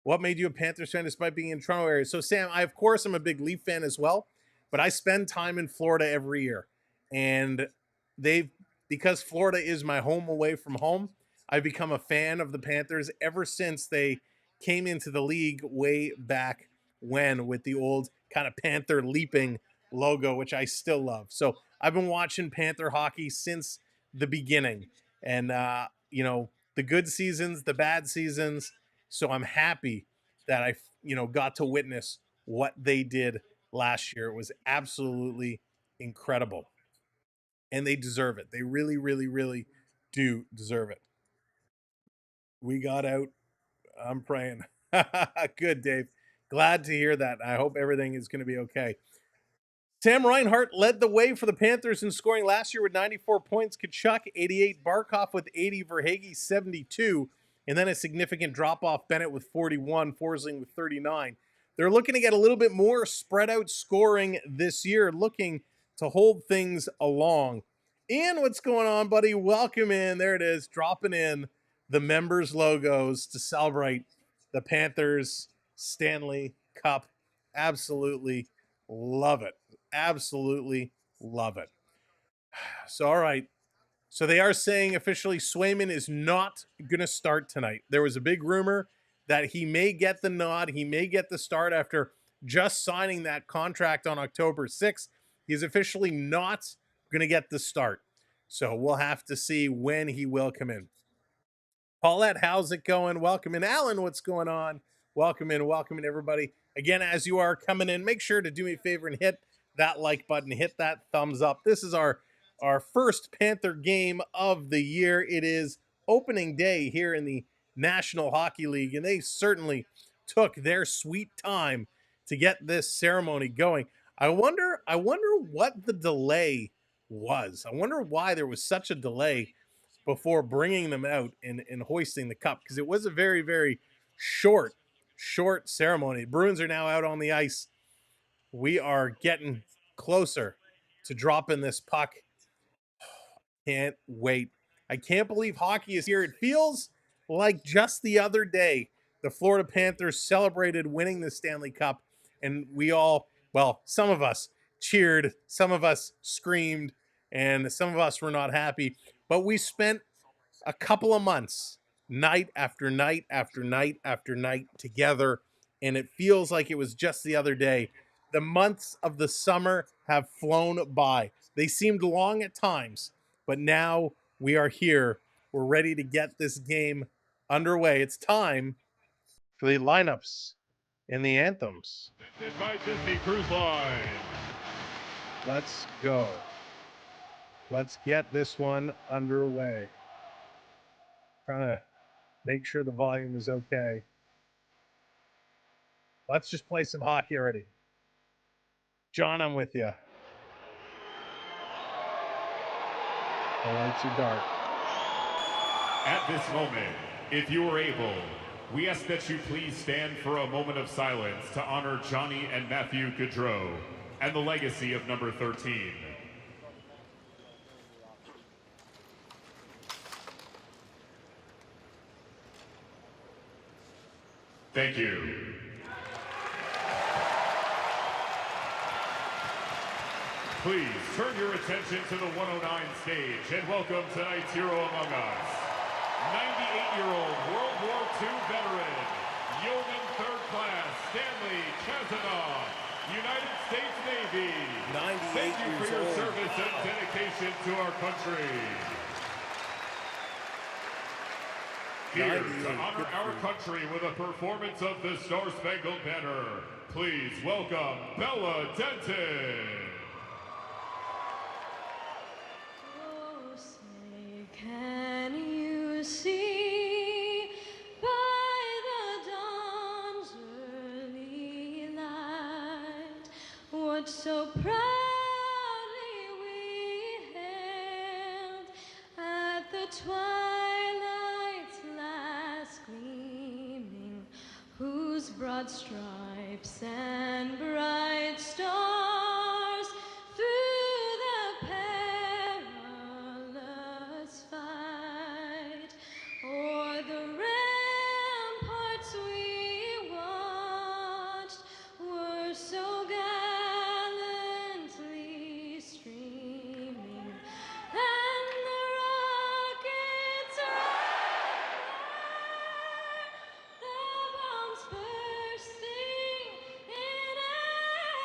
What made you a Panthers fan despite being in Toronto area? So, Sam, I, of course, I'm a big Leaf fan as well, but I spend time in Florida every year. And because Florida is my home away from home, I've become a fan of the Panthers ever since they came into the league way back when with the old kind of Panther leaping logo, which I still love. So I've been watching Panther hockey since the beginning. And, the good seasons, the bad seasons. So I'm happy that I, got to witness what they did last year. It was absolutely incredible. And they deserve it. They really, really, really do deserve it. We got out. I'm praying. Good, Dave. Glad to hear that. I hope everything is going to be okay. Sam Reinhart led the way for the Panthers in scoring last year with 94 points. Kachuk, 88. Barkov with 80. Verhaeghe, 72. And then a significant drop-off. Bennett with 41. Forsling with 39. They're looking to get a little bit more spread-out scoring this year, looking to hold things along. Ian, what's going on, buddy? Welcome in. There it is, dropping in the members' logos to celebrate the Panthers Stanley Cup. Absolutely love it. Absolutely love it. So, all right. So they are saying officially Swayman is not going to start tonight. There was a big rumor that he may get the nod. He may get the start after just signing that contract on October 6th. He's officially not going to get the start. So we'll have to see when he will come in. Paulette, how's it going? Welcome in. Alan, what's going on? Welcome in, everybody. Again, as you are coming in, make sure to do me a favor and hit that like button, hit that thumbs up. This is our first Panther game of the year. It is opening day here in the National Hockey League, and they certainly took their sweet time to get this ceremony going. I wonder what the delay was. I wonder why there was such a delay before bringing them out and hoisting the cup, because it was a very, very short ceremony. Bruins are now out on the ice. We are getting closer to dropping this puck. Can't wait. I can't believe hockey is here. It feels like just the other day the Florida Panthers celebrated winning the Stanley Cup, and we all, well, some of us cheered, some of us screamed, and some of us were not happy. But we spent a couple of months, night after night after night after night together, and it feels like it was just the other day. The months of the summer have flown by. They seemed long at times, but now we are here. We're ready to get this game underway. It's time for the lineups and the anthems. By Disney Cruise Line. Let's go. Let's get this one underway. Trying to make sure the volume is okay. Let's just play some hockey already. John, I'm with you. The lights are dark. At this moment, if you are able, we ask that you please stand for a moment of silence to honor Johnny and Matthew Gaudreau and the legacy of number 13. Thank you. Please turn your attention to the 109 stage and welcome tonight's hero among us. 98-year-old World War II veteran, Yeoman Third Class Stanley Chazanov, United States Navy. 98 Thank you for years your old. service and dedication to our country. Here to 98, honor good our for you. country with a performance of the Star-Spangled Banner, please welcome Bella Denton. Oh, say, can you see by the dawn's early light what so proudly we hailed at the twilight's last gleaming, whose broad stripes and bright stars through the perilous fight o'er the ramparts we watched were so gallantly streaming, and the rockets the bombs bursting in air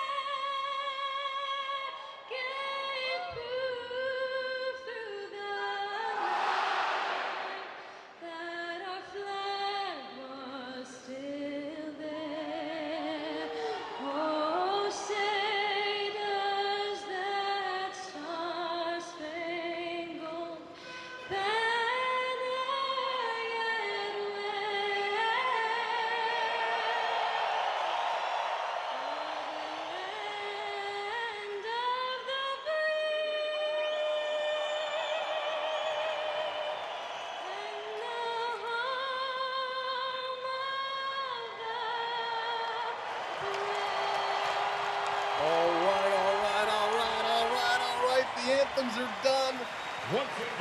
gave proof through the night that our flag was still there. Oh, say does that star-spangled banner yet wave o'er the land of the free and the home of the brave? All right. The anthems are done.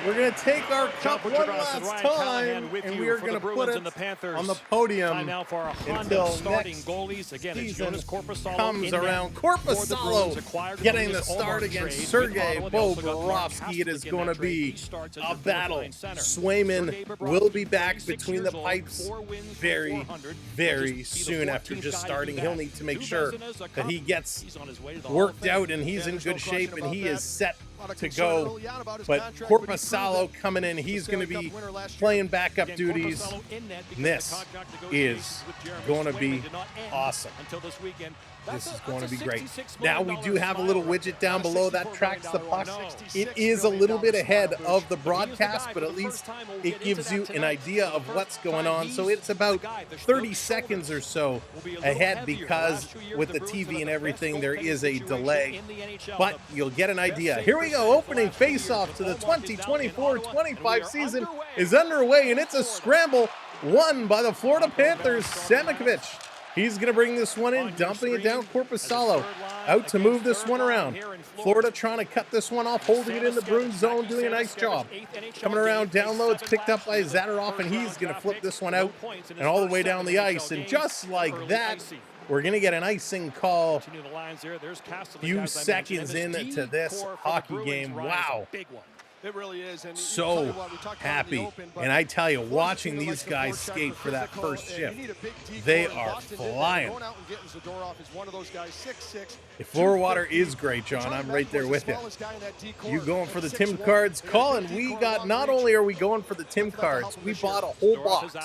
We're going to take our cup one last time, and we are going to put it on the podium until next season comes around. Korpisalo getting the start against Sergei Bobrovsky. It is going to be a battle. Swayman will be back between the pipes very, very soon after just starting. He'll need to make sure that he gets worked out and he's in good shape and he is set to go. But Korpisalo coming in, he's going to be playing backup duties. And this is going to be awesome. This is going to be great. Now we do have a little widget down below that tracks the puck. It is a little bit ahead of the broadcast, but at least it gives you an idea of what's going on. So it's about 30 seconds or so ahead because with the TV and everything, there is a delay. But you'll get an idea. Here we go. Opening face-off to the 2024-25 season is underway, and it's a scramble won by the Florida Panthers. Samakovich. He's going to bring this one in, dumping it down. Korpisalo out to move this one around. Florida trying to cut this one off, holding it in the Bruins zone, doing a nice job. Coming around down low, it's picked up by Zadorov, and he's going to flip this one out and all the way down the ice. And just like that, we're going to get an icing call a few seconds into this hockey game. Wow. It really is. And so happy. And I tell you, watching these guys skate for that first shift, they are flying. If floor water is great, John, I'm right there with you. You going for the Tim cards? Colin, we got, not only are we going for the Tim cards, we bought a whole box.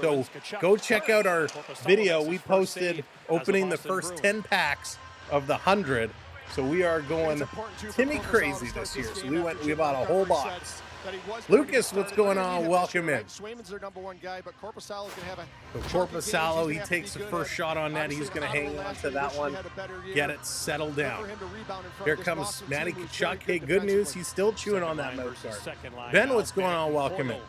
So go check out our video. We posted opening the first 10 packs of the 100. So we are going Timmy crazy this year. So we bought a whole box. Lucas, what's going on? Welcome in. So Korpisalo, he takes the first shot on net. He's going to hang on to that one, get it settled down. Here comes Matty Tkachuk. Hey, good news. He's still chewing on that mouth guard. Ben, what's going on? Welcome in.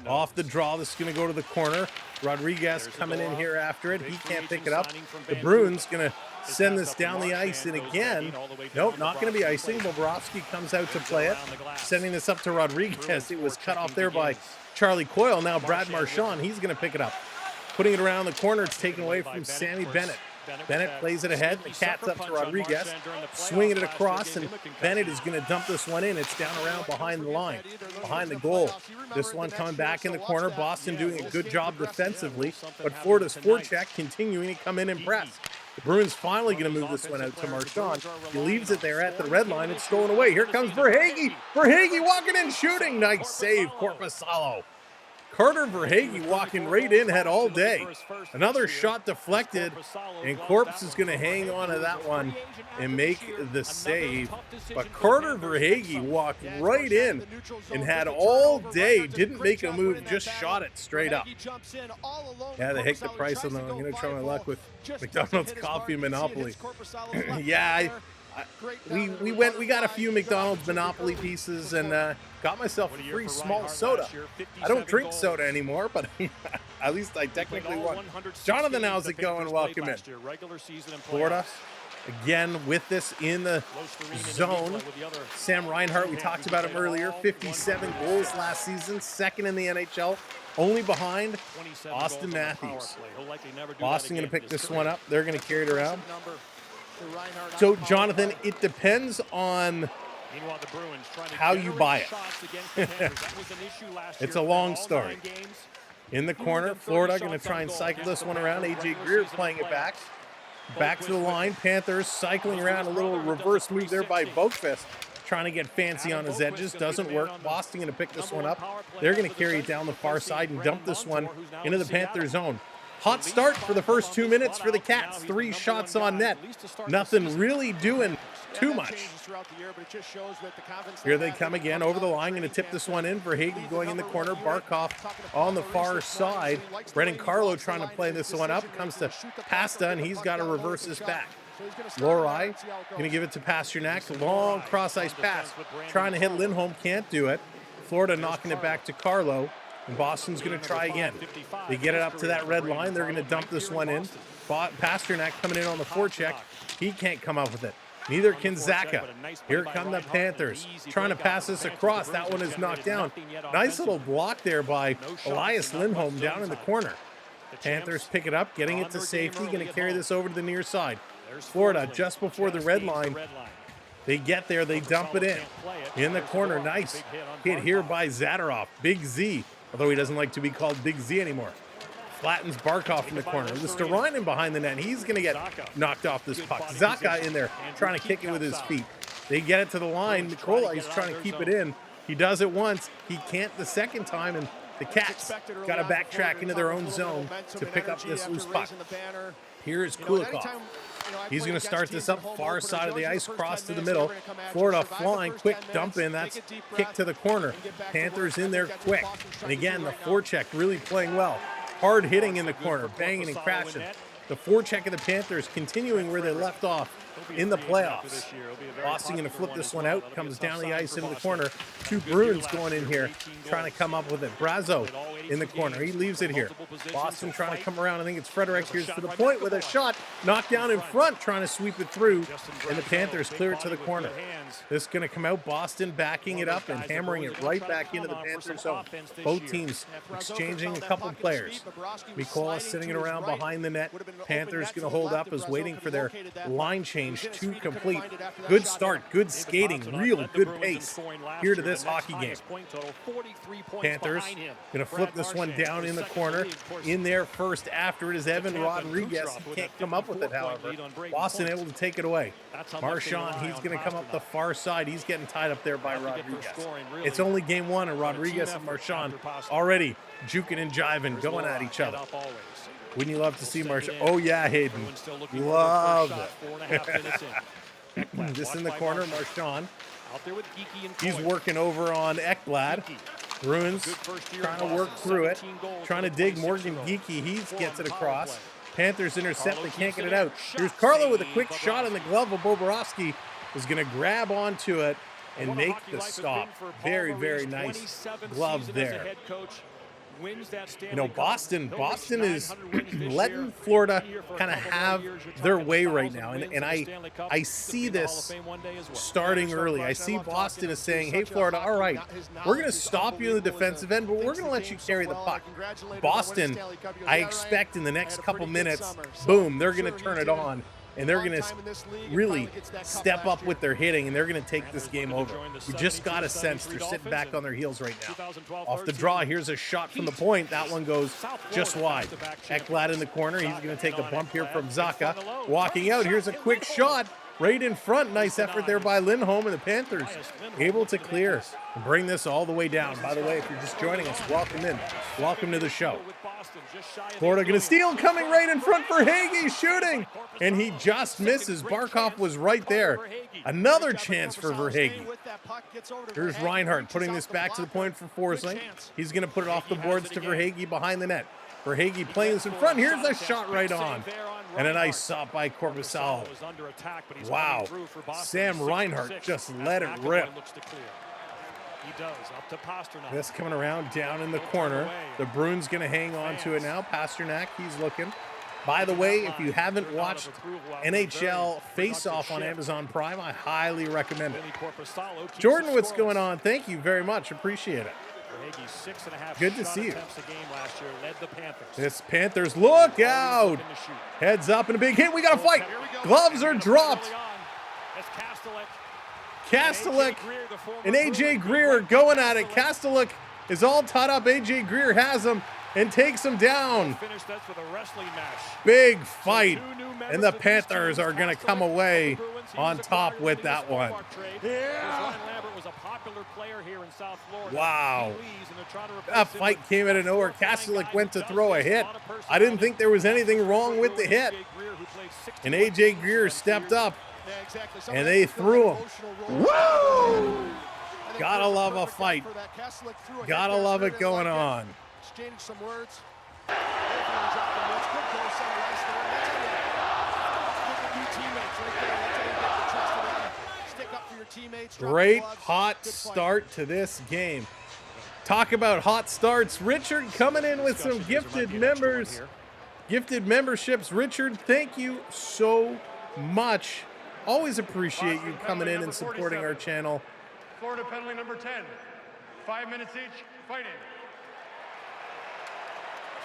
Off the draw, this is going to go to the corner. Rodriguez coming in here after it. He can't pick it up. The Bruins going to send this down the ice, and again, nope, not going to be icing. Bobrovsky comes out to play it, sending this up to Rodriguez. It was cut off there by Charlie Coyle. Now Brad Marchand, he's going to pick it up. Putting it around the corner, it's taken away from Sammy Bennett. Bennett plays it ahead. The cat's up to Rodriguez, swinging it across, and Bennett is going to dump this one in. It's down around behind the line, behind the goal. This one coming back in the corner. Boston doing a good job defensively, but Florida's forecheck continuing to come in and press. The Bruins finally going to move this one out to Marchand. He leaves it there at the red line. It's stolen away. Here comes Verhaeghe. Verhaeghe walking in, shooting. Nice save, Korpisalo. Carter Verhaeghe walking right in, had all day. Another shot deflected, and Corps is going to hang on to that one and make the save. But Carter Verhaeghe walked right in and had all day, didn't make a move, just shot it straight up. Yeah, they hiked the price on them. I'm going to try my luck with McDonald's Coffee Monopoly. Yeah, we got a few McDonald's Monopoly pieces and got myself a free small soda. I don't drink soda anymore, but at least I technically won. Jonathan, how's it going? Welcome in. Florida, again, with this in the zone. Sam Reinhart, we talked about him earlier, 57 goals last season, second in the NHL, only behind Austin Matthews. Boston going to pick this one up. They're going to carry it around. So, Jonathan, it depends on how you buy it. It's a long story. In the corner, Florida going to try and cycle this one around. A.J. Greer playing it back. Back to the line. Panthers cycling around, a little reverse move there by Boakfist. Trying to get fancy on his edges. Doesn't work. Boston going to pick this one up. They're going to carry it down the far side and dump this one into the Panther zone. Hot start for the first 2 minutes for the Cats. 3 shots on net. Nothing really doing too much. Here they come again over the line. Going to tip this one in. Verhaeghe going in the corner. Barkov on the far side. Brendan Carlo trying to play this one up. Comes to Pasta, and he's got to reverse this back. Lorai going to give it to Pasternak. Long cross-ice pass. Trying to hit Lindholm. Can't do it. Florida knocking it back to Carlo. And Boston's going to try again. They get it up to that red line. They're going to dump this one in. Pasternak coming in on the forecheck. He can't come up with it. Neither can Zaka. Here come the Panthers, trying to pass this across. That one is knocked down. Nice little block there by Elias Lindholm down in the corner. Panthers pick it up, getting it to safety, going to carry this over to the near side. Florida just before the red line. They get there, they dump it in the corner. Nice hit here by Zadorov. Big Z, although he doesn't like to be called Big Z anymore. Flattens Barkov in the corner. Listerainen behind the net. He's going to get knocked off this puck. Zaka in there trying to kick it with his feet. They get it to the line. Nikola is trying to keep it in. He does it once. He can't the second time, and the Cats got to backtrack into their own zone to pick up this loose puck. Here is Kulikov. He's going to start this up far side of the ice, cross to the middle. Florida flying, quick dump in. That's kick to the corner. Panthers in there quick. And again, the forecheck really playing well. Hard hitting in the corner, banging and crashing. The forecheck of the Panthers continuing where they left off in the playoffs. Boston going to flip this one out, comes down the ice into the corner. Two Bruins going in here, trying to come up with it. Brazo in the corner, he leaves it here. Boston trying to come around, I think it's Frederick. Here's to the point with a shot, knocked down in front, trying to sweep it through, and the Panthers clear it to the corner. This is going to come out, Boston backing it up and hammering it right back into the Panthers zone. Both teams exchanging a couple players. Mikola sitting it around behind the net. Panthers going to hold up as waiting for their line change to complete. Good start, good skating, real good pace here to this hockey game. Panthers going to flip this one down in the corner. In there first after it is Evan Rodriguez. He can't come up with it, however. Boston able to take it away. Marchand, he's going to come up the far side. He's getting tied up there by Rodriguez. It's only game one, and Rodriguez and Marchand already juking and jiving, going at each other. Wouldn't you love to see Marchand? Oh, yeah, Hayden. Love it. Just in the corner, Marchand. He's working over on Ekblad. Bruins trying to work through it. Trying to dig Morgan Geekie. He gets it across. Panthers intercept. They can't get it out. Here's Carlo with a quick shot in the glove of Bobrovsky. Is going to grab onto it and make the stop. Very, very nice glove there. You know, Boston is letting Florida kind of have their way right now. And I see this starting early. I see Boston is saying, hey, Florida, all right, we're going to stop you in the defensive end, but we're going to let you carry the puck. Boston, I expect in the next couple minutes, boom, they're going to turn it on. And they're going to really step up with their hitting, and they're going to take this game over. You just got a sense they're sitting back on their heels right now. Off the draw, here's a shot from the point. That one goes just wide. Ekblad in the corner. He's going to take a bump here from Zaka. Walking out, here's a quick shot right in front. Nice effort there by Lindholm, and the Panthers able to clear and bring this all the way down. By the way, if you're just joining us, welcome in. Welcome to the show. Florida going to steal, coming right in front for Hagee, shooting, and he just misses. Barkov was right there. Another chance for Verhaeghe. Here's Reinhart putting this back to the point for Forsling. He's going to put it off the boards to Verhaeghe behind the net. Verhaeghe playing this in front. Here's a shot right on. And a nice stop by Korpisalo. Wow. Sam Reinhart just let it rip. This coming around down in the corner. The Bruins going to hang on to it now. Pasternak, he's looking. By the way, if you haven't watched NHL Face-Off on Amazon Prime, I highly recommend it. Jordan, what's going on? Thank you very much. Appreciate it. Good to see you. This Panthers, look out! Heads up and a big hit. We got to fight. Gloves are dropped. Kastelik and A.J. Greer going at it. Kastelik is all tied up. A.J. Greer has him and takes him down. Big fight. And the Panthers are going to come away on top with that one. Wow. That fight came out of nowhere. Kastelik went to throw a hit. I didn't think there was anything wrong with the hit. And A.J. Greer stepped up. And they threw him. Woo! Gotta love a fight. Gotta love it going on. Great hot start to this game. Talk about hot starts. Richard coming in with some gifted members. Gifted memberships. Richard, thank you so much. Always appreciate you coming in and supporting our channel. Florida penalty number 10. 5 minutes each, fighting.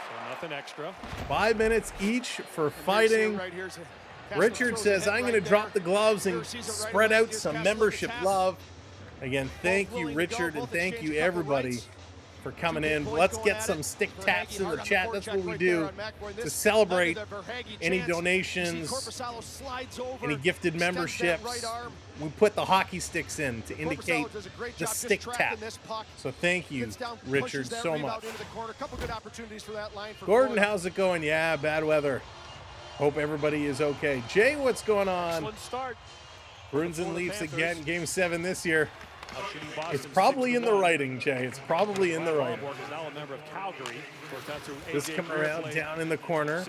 So nothing extra. 5 minutes each for fighting. Right here's Richard says, I'm going to drop the gloves and spread out some membership love. Again, thank you, Richard, and thank you, everybody, for coming in. Let's get some stick taps in the chat. That's what we do to celebrate any donations, any gifted memberships. We put the hockey sticks in to indicate the stick tap. So thank you, Richard, so much. Gordon, how's it going? Yeah, bad weather. Hope everybody is okay. Jay, what's going on? Bruins and Leafs again, Game 7 this year. It's probably in the writing, Jay. It's probably in the writing. This coming around down in the corner.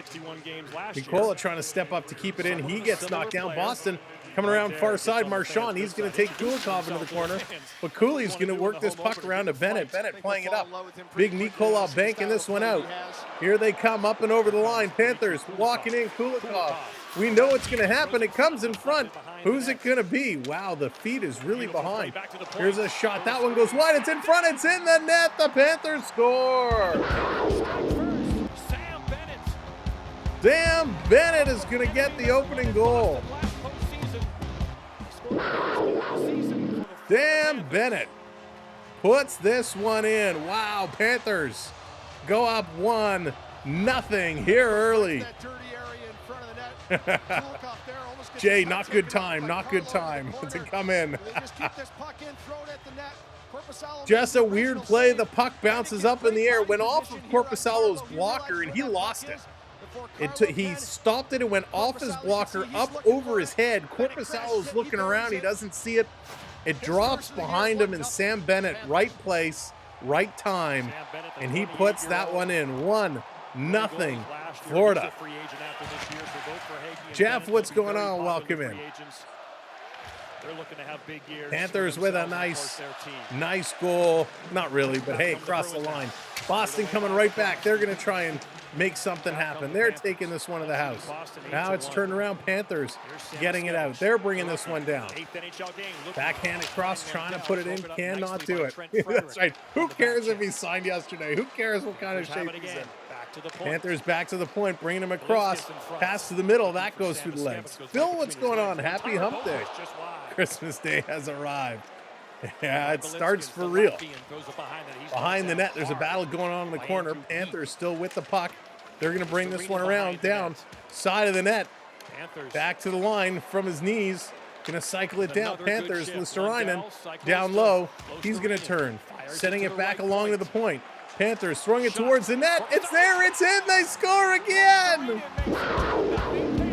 Nicola trying to step up to keep it in. He gets knocked down. Boston coming around far side. Marchand, he's going to take Kulikov into the corner. But Cooley's going to work this puck around to Bennett. Bennett playing it up. Big Nicola banking this one out. Here they come up and over the line. Panthers walking in. Kulikov. We know it's going to happen. It comes in front. Who's it going to be? Wow, the feet is really behind. Here's a shot. That one goes wide. It's in front. It's in the net. The Panthers score. Sam Bennett is going to get the opening goal. Sam Bennett puts this one in. Wow, Panthers go up 1-0 here early. Jay, not good time to come in. Just a weird play. The puck bounces up in the air, went off of Korpisalo's blocker, and he lost it. He stopped it and went off his blocker, up over his head. Korpisalo's looking around. He doesn't see it. It drops behind him, and Sam Bennett, right place, right time, and he puts that one in. 1-0, Florida. Jeff, what's going on? Welcome in. Panthers with a nice goal. Not really, but hey, across the line. Boston coming right back. They're going to try and make something happen. They're taking this one to the house. Now it's turned around. Panthers getting it out. They're bringing this one down. Backhand across, trying to put it in. Cannot do it. That's right. Who cares if he signed yesterday? Who cares what kind of shape he's in? Panthers back to the point, bringing him across. Pass to the middle. That goes through the legs. Phil, what's going on? Happy Hump Day. Christmas Day has arrived. Yeah, it starts for real. Behind the net, there's a battle going on in the corner. Panthers still with the puck. They're going to bring this one around, down, side of the net. Back to the line from his knees. Going to cycle it down. Panthers, Listerainen down low. He's going to turn, setting it back along to the point. Panthers throwing it towards the net. It's there. It's in. They score again.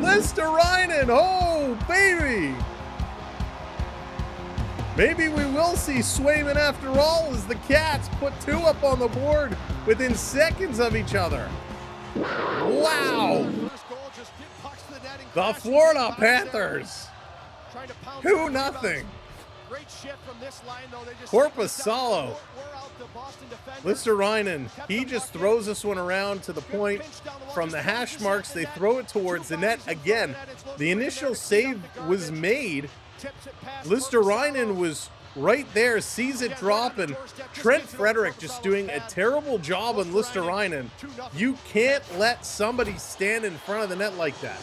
Listerainen. Oh, baby. Maybe we will see Swayman after all, as the Cats put 2 up on the board within seconds of each other. Wow. The Florida Panthers. 2-0. Korpisalo. Listerainen, he just throws this one around to the point. From the hash marks, they throw it towards the net. Again, the initial save was made. Listerainen was right there, sees it drop, and Trent Frederick just doing a terrible job on Listerainen. You can't let somebody stand in front of the net like that.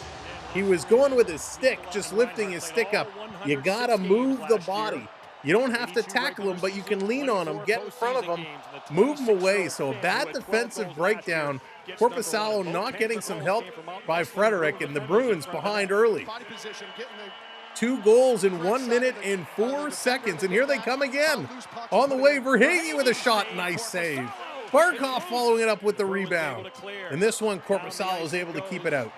He was going with his stick, just lifting his stick up. You gotta move the body. You don't have to tackle him, but you can lean on him, get in front of him, move him away. So a bad defensive breakdown. Korpisalo not getting some help by Frederick, and the Bruins behind early. 2 goals in 1 minute and 4 seconds, and here they come again. On the way, Verhaeghe with a shot, nice save. Barkov following it up with the rebound. And this one, Korpisalo is able to keep it out.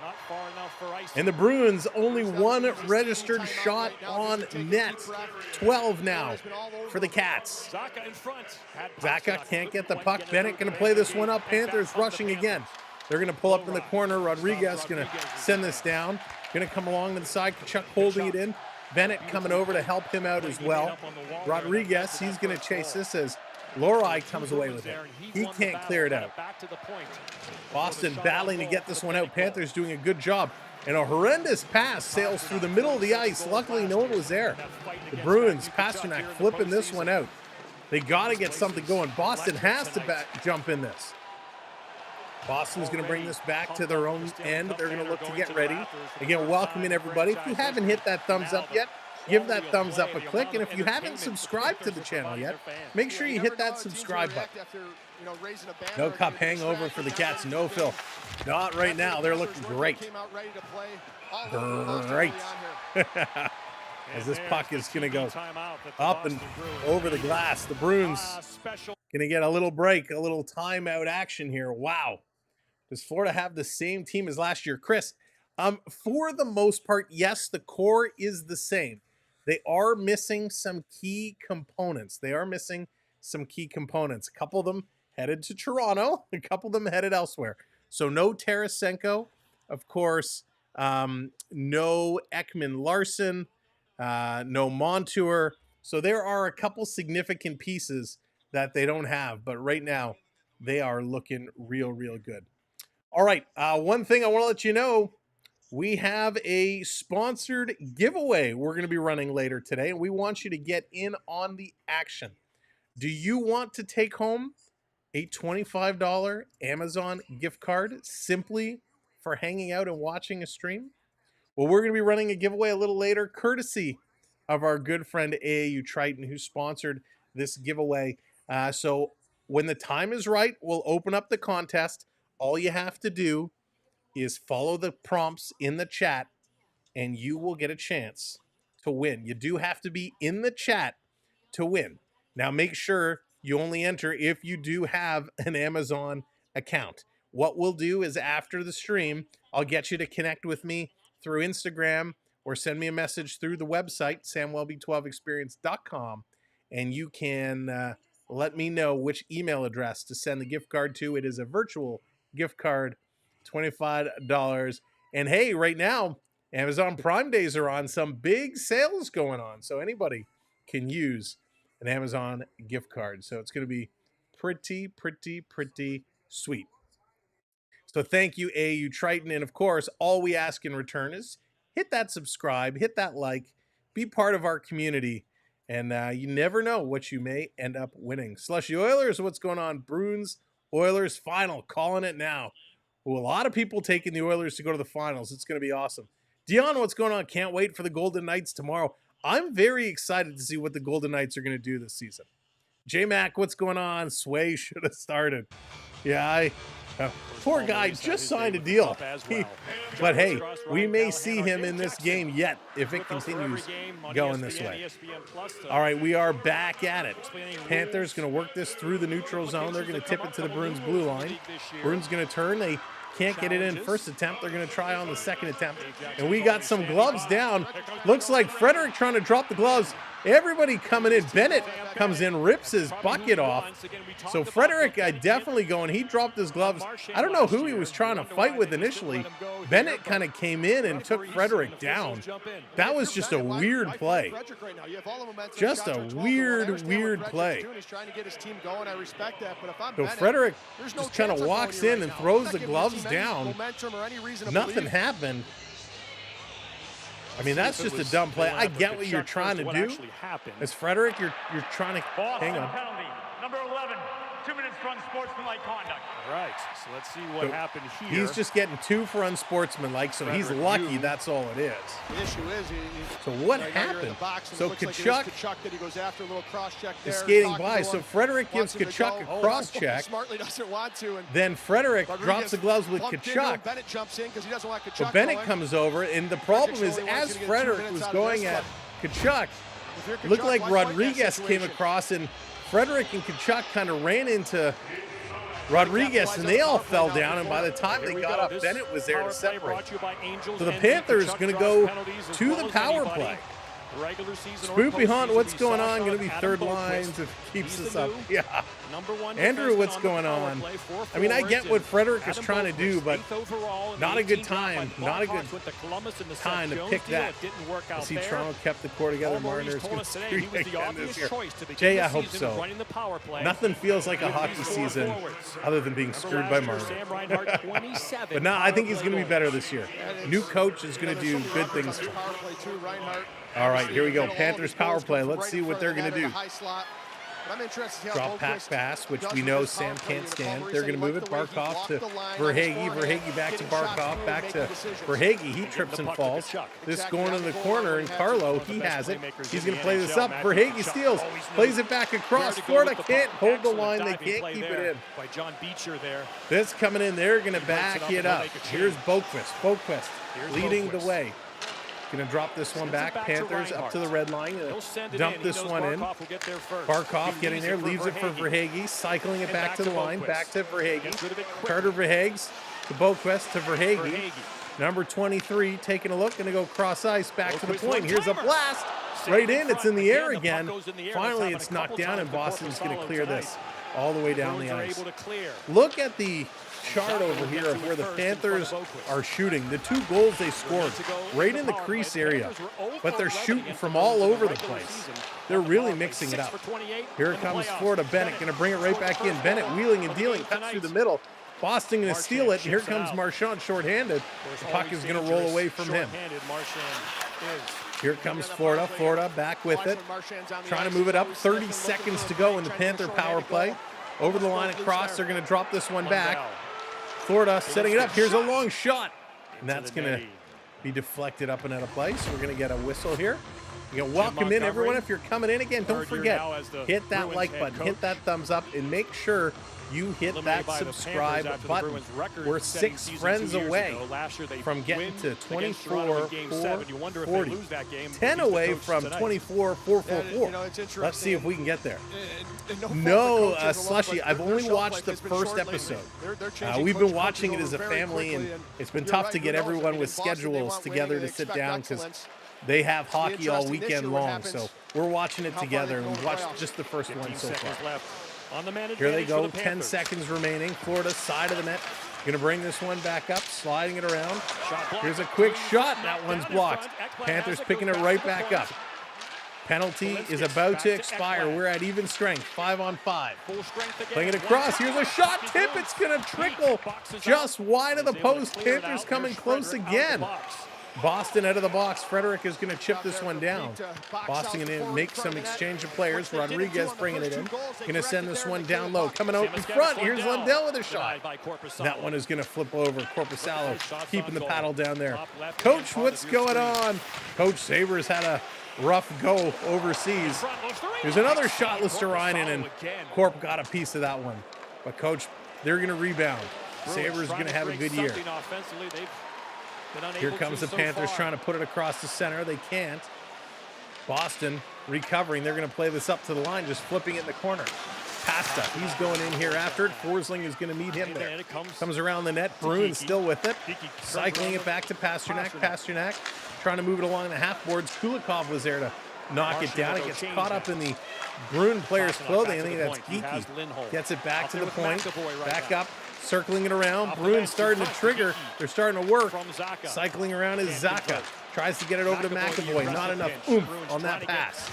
And the Bruins only 1 registered shot on net. 12 now for the Cats. Zaka can't get the puck. Bennett going to play this one up. Panthers rushing again. They're going to pull up in the corner. Rodriguez going to send this down. Going to come along to the side. Kachuk holding it in. Bennett coming over to help him out as well. Rodriguez, he's going to chase this as Lohrei comes away with it. He can't clear it out. Boston battling to get this one out. Panthers doing a good job. And a horrendous pass sails through the middle of the ice. Luckily, no one was there. The Bruins, Pasternak flipping this one out. They got to get something going. Boston has to jump in this. Boston's going to bring this back to their own end. They're going to look to get ready. Again, welcoming everybody. If you haven't hit that thumbs up yet, give that thumbs up a click. And if you haven't subscribed to the channel yet, make sure you hit that subscribe button. No cup hangover for the Cats. No, Phil. Not right now. They're looking great. Great. As this puck is going to go up and over the glass. The Bruins going to get a little break, a little timeout action here. Wow. Does Florida have the same team as last year? Chris, for the most part, yes, the core is the same. They are missing some key components. A couple of them headed to Toronto. A couple of them headed elsewhere. So no Tarasenko, of course. No Ekman-Larsson. No Montour. So there are a couple significant pieces that they don't have. But right now, they are looking real, real good. All right, one thing I want to let you know, we have a sponsored giveaway we're going to be running later today, and we want you to get in on the action. Do you want to take home a $25 Amazon gift card simply for hanging out and watching a stream? Well, we're going to be running a giveaway a little later, courtesy of our good friend AAU Triton, who sponsored this giveaway. So when the time is right, we'll open up the contest. All you have to do is follow the prompts in the chat, and you will get a chance to win. You do have to be in the chat to win. Now, make sure you only enter if you do have an Amazon account. What we'll do is after the stream, I'll get you to connect with me through Instagram or send me a message through the website, samwellbe12experience.com, and you can let me know which email address to send the gift card to. It is a virtual gift card, $25. And hey, right now, Amazon Prime Days are on. Some big sales going on. So anybody can use an Amazon gift card. So it's going to be pretty sweet. So thank you, AAU Triton. And of course, all we ask in return is hit that subscribe, hit that like, be part of our community. And you never know what you may end up winning. Slushy Oilers, what's going on? Bruins, Oilers final, calling it now. Well, a lot of people taking the Oilers to go to the finals. It's going to be awesome. Dion, what's going on? Can't wait for the Golden Knights tomorrow. I'm very excited to see what the Golden Knights are going to do this season. J-Mac, what's going on? Sway should have started. Yeah, poor guy just signed a deal. But hey, we may see him in this game yet if it continues going this way. All right, we are back at it. Panthers going to work this through the neutral zone. They're going to tip it to the Bruins blue line. Bruins going to turn. They can't get it in first attempt. They're going to try on the second attempt. And we got some gloves down. Looks like Frederick trying to drop the gloves. Everybody coming in. Bennett comes in, rips his bucket off. So Frederick definitely going. He dropped his gloves. I don't know who he was trying to fight with initially. Bennett kind of came in and took Frederick down. That was just a weird play. Just a weird play. So Frederick just kind of walks in and throws the gloves down. Nothing happened. I mean, that's just a dumb play. I get what you're trying to do. As Frederick, you're trying to hang on. Penalty, number 11, 2 minutes for unsportsmanlike conduct. All right, so let's see what happened here. He's just getting 2 for unsportsmanlike, so he's lucky that's all it is. The issue is, so what happened? So Kachuk is skating by. So Frederick gives Kachuk a cross check. Smartly doesn't want to. And then Frederick drops the gloves with Kachuk. Bennett jumps in because he doesn't want Kachuk. But Bennett comes over, and the problem is, as Frederick was going at Kachuk, it looked like Rodriguez came across, and Frederick and Kachuk kind of ran into Rodriguez, and they all fell down, and by the time they got up, Bennett was there to separate. So the Panthers going to go to the power play. Regular season or Spoopy Hunt, postseason, what's we going saw on? Going to Sean be Adam third Boquist. lines if he keeps He's us the up. new Yeah. #1 Andrew, defenseman what's on the going power on? play for I mean, I forwards, get what and Frederick is Adam trying to do, Boquist, but 8th overall in not the a good 18 draft time. by Not a Blackhawks good with the Columbus and the time Seth to Jones pick deal. that. It didn't work I out see there. Toronto kept the core together. Paul Maurice Mariners told going us to today screw he was the again obvious this year. choice to begin Jay, the I hope season so. running the power play. Nothing feels like a with hockey these four season forwards. other than being Remember screwed by last year, Marner. Sam Reinhart, 27 But no, I power think he's play going to be goals. better this year. New coach is going to do good things for him. Power play too, Reinhart. All right, here we go. All these Panthers goals power come play. from Let's right see in what front they're of the going to net in do. the high slot. But I'm interested to see how Drop pack Boquist pass, which does we with know his Sam power play can't unit. stand. Paul They're Maurice going to move it. liked the way he Barkov walked to the line on his Verhage. forehand, Verhage back to getting shots Barkov. through, Back making to decisions. Verhage. He trips the and puck to falls. Kachuk. This Exactly. going Got in the the goal corner, line, and he had Carlo, one of the he best has it. playmakers He's in going the to play this NHL, up. Matthew Verhage Kachuk. steals. Always knew Plays it back across. where to go Florida with the can't puck. hold the Excellent line. They diving can't play keep there it in. by John Beecher there. This coming in, they're going to He breaks back it up it and they'll up. make a change. Here's Boquist. Boquist Here's leading Boquist. the way. Going to drop this one Sends it back. back to Panthers up to the red line. He'll send it Dump in. this He knows one in. Barkov will get there first. Barkov He getting there, leaves it for Verhage. Verhage, cycling it And back to the line, Boquist. back to Verhage. Gets rid of it quickly. Carter Verhage to Boquist to Verhage. Verhage. Number 23 taking a look, going to go cross ice back to the Boquist point. Here's a one-timer. blast Saved right in in. It's front. in the air Again, the puck again. goes in the air. Finally, That's it's happened a knocked couple down, and times Boston's for going to Corpus clear tonight. this all the way down Bruins the are ice. able to clear. Look at the chart over here of where the Panthers are shooting. The 2 goals they scored right in the crease area, but they're shooting from all over the place. They're really mixing it up. Here comes Florida. Bennett going to bring it right back in. Bennett wheeling and dealing, cuts through the middle. Boston going to steal it, and here comes Marchand shorthanded. The puck is going to roll away from him. Here comes Florida. Florida back with it, trying to move it up. 30 seconds to go in the Panther power play. Over the line across, they're going to drop this one back. Florida setting it up. Here's a long shot, and that's going to be deflected up and out of place. We're going to get a whistle here. You can welcome in everyone. If you're coming in again, don't forget, hit that like button, hit that thumbs up, and make sure you hit that subscribe button. We're 6 friends away from getting to 24,440. 10 away from 24,444. Let's see if we can get there. No, Slushy, I've only watched the first episode. We've been watching it as a family, and it's been tough to get everyone with schedules together to sit down because they have hockey all weekend long. So we're watching it together, and we've watched just the first one so far. Here they go, 10 seconds remaining. Florida side of the net. Going to bring this one back up, sliding it around. Here's a quick shot. That one's blocked. Panthers picking it right back up. Penalty is about to expire. We're at even strength, 5-on-5. Playing it across. Here's a shot tip. It's going to trickle just wide of the post. Panthers coming close again. Boston out of the box. Frederick is going to chip this one down. Boston going to make some exchange of players. Rodriguez bringing it in. Going to send this one down low. Coming out in front. Here's Lundell with a shot. That one is going to flip over. Corpusalo keeping the paddle down there. Coach, what's going on? Coach Sabres had a rough go overseas. There's another shot, Listerainen, and Corp got a piece of that one. But Coach, they're going to rebound. Sabres are going to have a good year. Here comes the Panthers trying to put it across the center. They can't. Boston recovering. They're going to play this up to the line, just flipping it in the corner. Pasta, he's going in here after it. Forsling is going to meet him there. Comes around the net. Bruins still with it. Cycling it back to Pasternak. Pasternak trying to move it along the half boards. Kulikov was there to knock it down. It gets caught up in the Bruin player's clothing. I think that's geeky. Gets it back to the point. Back up. Circling it around. Bruins starting to trigger. They're starting to work. Cycling around is Zaka. Tries to get it over to McAvoy. Not enough oomph on that pass.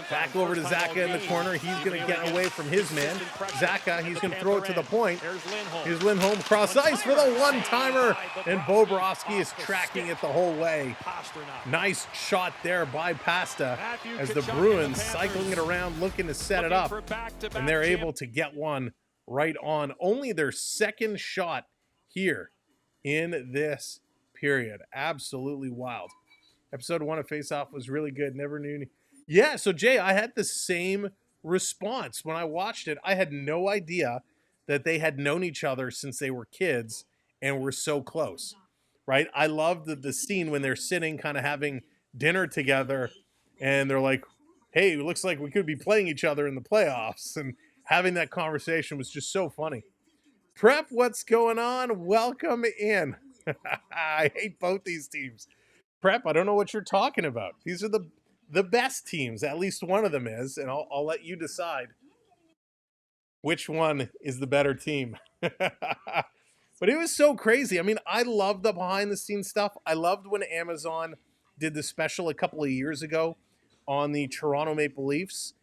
Back over to Zaka in the corner. He's going to get away from his man. Zaka, he's going to throw it to the point. Here's Lindholm cross ice for the one-timer. And Bobrovsky is tracking it the whole way. Nice shot there by Pasta as the Bruins cycling it around, looking to set it up. And they're able to get one right on. Only their second shot here in this period. Absolutely wild. Episode 1 of Face Off was really good. Never knew. Yeah, so Jay, I had the same response when I watched it. I had no idea that they had known each other since they were kids and were so close, right? I loved the scene when they're sitting kind of having dinner together and they're like, hey, it looks like we could be playing each other in the playoffs. And having that conversation was just so funny. Prep, what's going on? Welcome in. I hate both these teams. Prep, I don't know what you're talking about. These are the best teams. At least one of them is, and I'll let you decide which one is the better team. But it was so crazy. I mean, I love the behind the scenes stuff. I loved when Amazon did the special a couple of years ago on the Toronto Maple Leafs.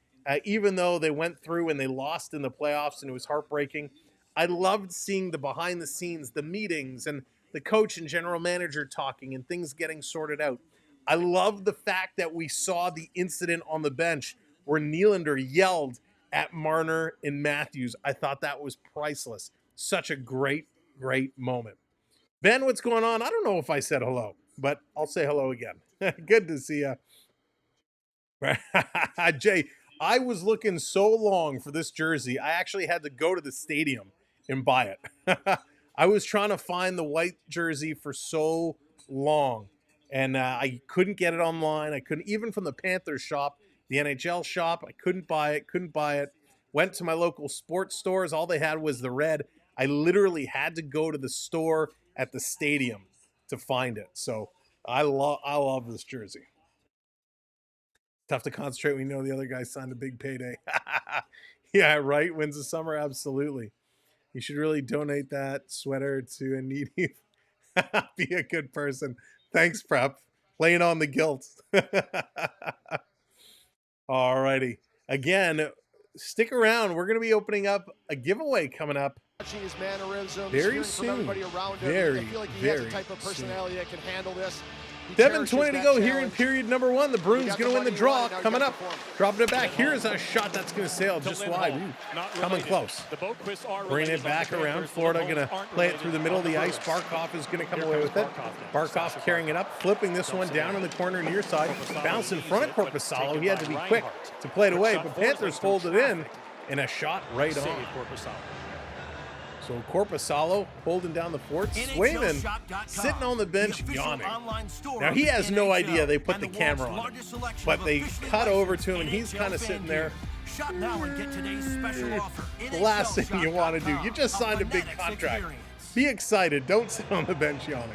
Even though they went through and they lost in the playoffs and it was heartbreaking, I loved seeing the behind the scenes, the meetings, and the coach and general manager talking and things getting sorted out. I love the fact that we saw the incident on the bench where Nylander yelled at Marner and Matthews. I thought that was priceless. Such a great moment. Ben, what's going on? I don't know if I said hello, but I'll say hello again. Good to see you. Jay, I was looking so long for this jersey. I actually had to go to the stadium and buy it. I was trying to find the white jersey for so long, and I couldn't get it online. I couldn't, even from the Panthers shop, the NHL shop. I couldn't buy it. Went to my local sports stores. All they had was the red. I literally had to go to the store at the stadium to find it. So I love this jersey. Tough to concentrate when you know the other guy signed a big payday. Yeah, right? Wins the summer? Absolutely. You should really donate that sweater to a needy. Be a good person. Thanks, Prep. Playing on the guilt. All righty. Again, stick around. We're going to be opening up a giveaway coming up His mannerisms, very soon. everybody around him. I feel like he has the type of personality that can handle this. 7:20 to go here in period number one. The Bruins going to win the draw. Coming up, dropping it back. Here's a shot that's going to sail just wide. Coming close. Bringing it back around. Florida going to play it through the middle of the ice. Barkov is going to come away with it. Barkov carrying it up, flipping this one down in the corner near side. Bounce in front of Korpisalo. He had to be quick to play it away, but Panthers hold it in, and a shot right on. So Korpisalo holding down the fort. Swayman sitting on the bench yawning. Now he has no idea they put the camera on him, but they cut over to him and he's kind of sitting there. The last thing you want to do. You just signed a big contract. Be excited. Don't sit on the bench yawning.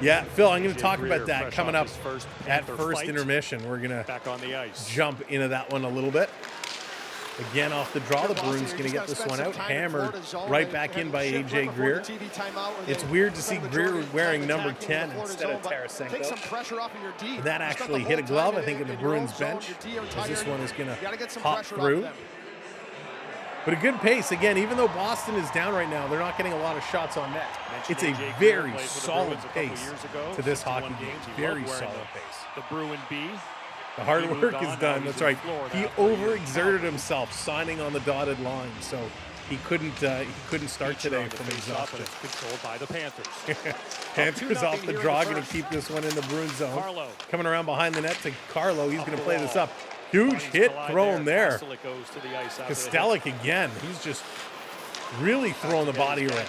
Yeah, Phil, I'm going to talk about that coming up at first intermission. We're going to jump into that one a little bit. Again, off the draw, the Bruins going to get this one out. Hammered right back in by A.J. Greer. It's weird to see Greer wearing number 10 instead of Tarasenko. That actually hit a glove, I think, in the Bruins bench, as this one is going to hop through. But a good pace. Again, even though Boston is down right now, they're not getting a lot of shots on net. It's a very solid pace to this hockey game. Very solid pace. The Bruin B. The hard work is done. That's right. He overexerted himself signing on the dotted line, so he couldn't start today from exhaustion. Controlled by the Panthers. Panthers off the draw, going to keep this one in the Bruins zone. Coming around behind the net to Carlo. He's going to play this up. Huge hit thrown there. Kostelic again. He's just really throwing the body around.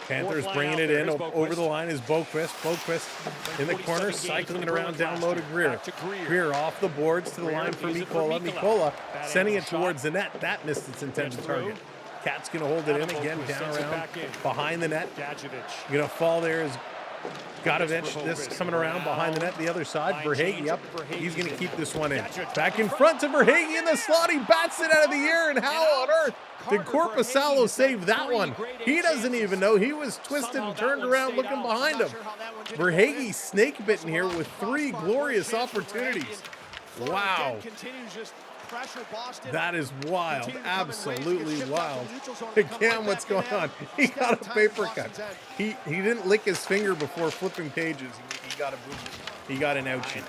Panthers bringing it in. Over the line is Boqvist. Boqvist in the corner, cycling it around down low to Greer. Greer off the boards to the line for Mikola. Mikola sending it towards the net. That missed its intended target. Cat's going to hold it in again, down around behind the net. Going to fall there is Gadovich. This coming around behind the net, the other side. Verhaeghe up. He's going to keep this one in. Back in front to Verhaeghe in the slot. He bats it out of the air, and how on earth did Korpisalo save that one? He doesn't even know. He was twisted and turned around looking behind him. Verhaeghe snake bitten here with 3 glorious opportunities. Wow. That is wild. Absolutely wild. Cam, what's going on? He got a paper cut. He didn't lick his finger before flipping pages. He got a boot. He got an ouchie.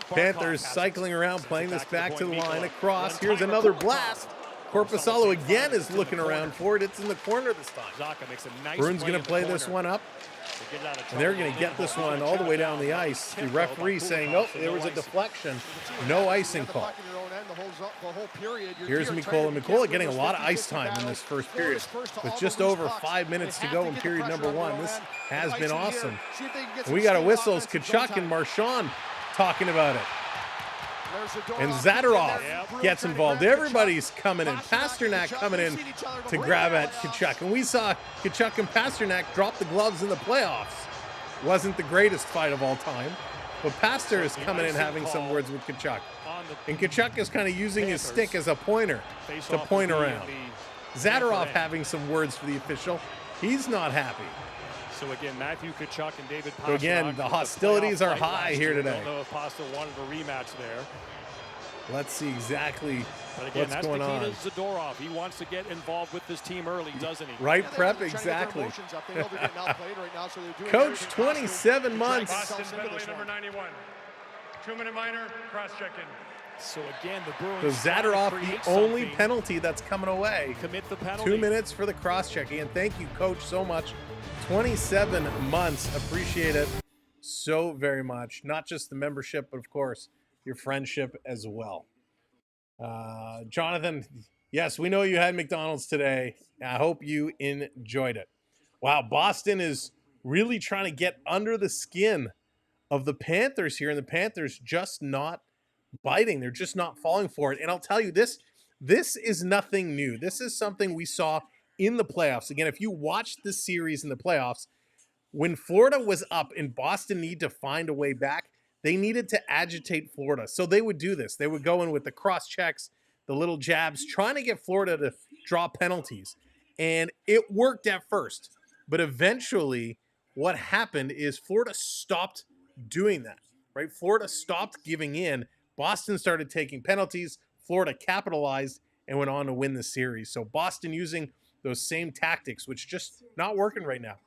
Panthers cycling around, playing this back to the line, across. Here's another blast. Korpisalo again is looking around for it. It's in the corner this time. Bruins going to play this one up. And they're going to get this one all the way down the ice. The referee saying, oh, there was a deflection. No icing call. Here's Mikola. Mikola getting a lot of ice time in this first period. With just over 5 minutes to go in period number 1. This has been awesome. And we got a whistle. It's Tkachuk and Marchand talking about it. And Zadorov gets involved. Everybody's coming in. Pasternak coming in to grab at Tkachuk. And we saw Tkachuk and Pasternak drop the gloves in the playoffs. Wasn't the greatest fight of all time. But Pastor is coming in having some words with Tkachuk. And Tkachuk is kind of using his stick as a pointer to point around. Zadorov having some words for the official. He's not happy. So again, Matthew Tkachuk and David Pasternak. So again, the hostilities are high here today. I don't know if Pasta wanted a rematch there. Let's see exactly Again, what's going on. Zadorov. He wants to get involved with this team early, doesn't he? Right prep, exactly. Coach, 27 months. Boston penalty number 91. 2-minute minor, cross-checking. So again, the Bruins. So Zadorov, the only penalty that's coming away. Commit the penalty. 2 minutes for the cross-checking. And thank you, Coach, so much. 27 months. Appreciate it so very much. Not just the membership, but of course, your friendship as well. Jonathan, yes, we know you had McDonald's today. I hope you enjoyed it. Wow, Boston is really trying to get under the skin of the Panthers here, and the Panthers just not biting. They're just not falling for it. And I'll tell you, this is nothing new. This is something we saw in the playoffs. Again, if you watched the series in the playoffs, when Florida was up and Boston needed to find a way back, they needed to agitate Florida. So they would do this. They would go in with the cross checks, the little jabs, trying to get Florida to draw penalties. And it worked at first. But eventually, what happened is Florida stopped doing that, right? Florida stopped giving in. Boston started taking penalties. Florida capitalized and went on to win the series. So Boston using those same tactics, which just not working right now.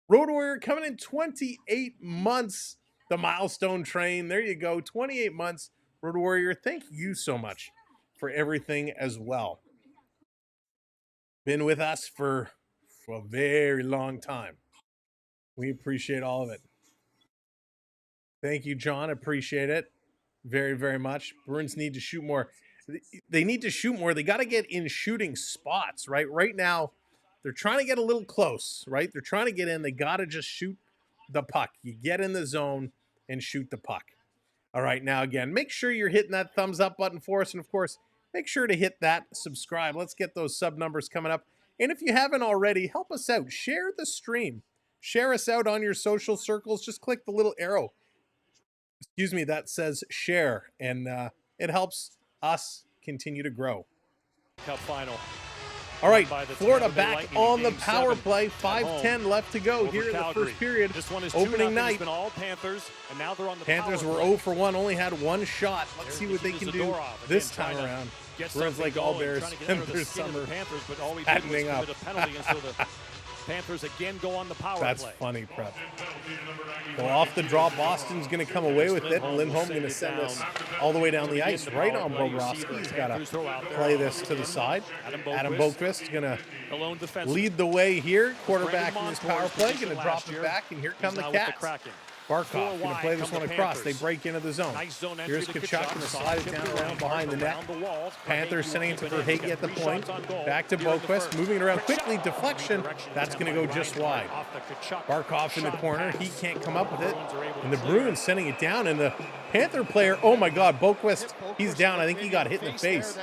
Road Warrior coming in 28 months. The milestone train. There you go. 28 months. Road Warrior, thank you so much for everything as well. Been with us for a very long time. We appreciate all of it. Thank you, John. Appreciate it very, very much. Bruins need to shoot more. They need to shoot more. They got to get in shooting spots, right? Right now, they're trying to get a little close, right? They're trying to get in. They got to just shoot the puck. You get in the zone and shoot the puck. All right, now again, make sure you're hitting that thumbs up button for us. And, of course, make sure to hit that subscribe. Let's get those sub numbers coming up. And if you haven't already, help us out. Share the stream. Share us out on your social circles. Just click the little arrow, that says share. And it helps us continue to grow. Cup final. All right, Florida back on the power play. 5:10 left to go here in the first period. This one is opening night. Been all Panthers, and now they're on the Panthers were 0 for 1, only had one shot. Let's see what they can do this time around. Runs like all Bears and their summer fattening up. Panthers again go on the power That's play. funny, Prep. So off the draw, Boston's going to come away with it. And Lindholm going to send this all the way down the ice, right on Bobrovsky. He's got to play this to the side. Adam Boqvist going to lead the way here. Quarterback in this power play, going to drop it back, and here come the Cats. Barkov going to play this one across. They break into the zone. Here's Tkachuk going to slide it down around behind the net. Panthers sending it to Verhaeghe at the point. Back to Boqvist, moving it around quickly. Deflection. That's going to go just wide. Barkov in the corner. He can't come up with it. And the Bruins sending it down. And the Panther player, oh my God, Boqvist, he's down. I think he got hit in the face.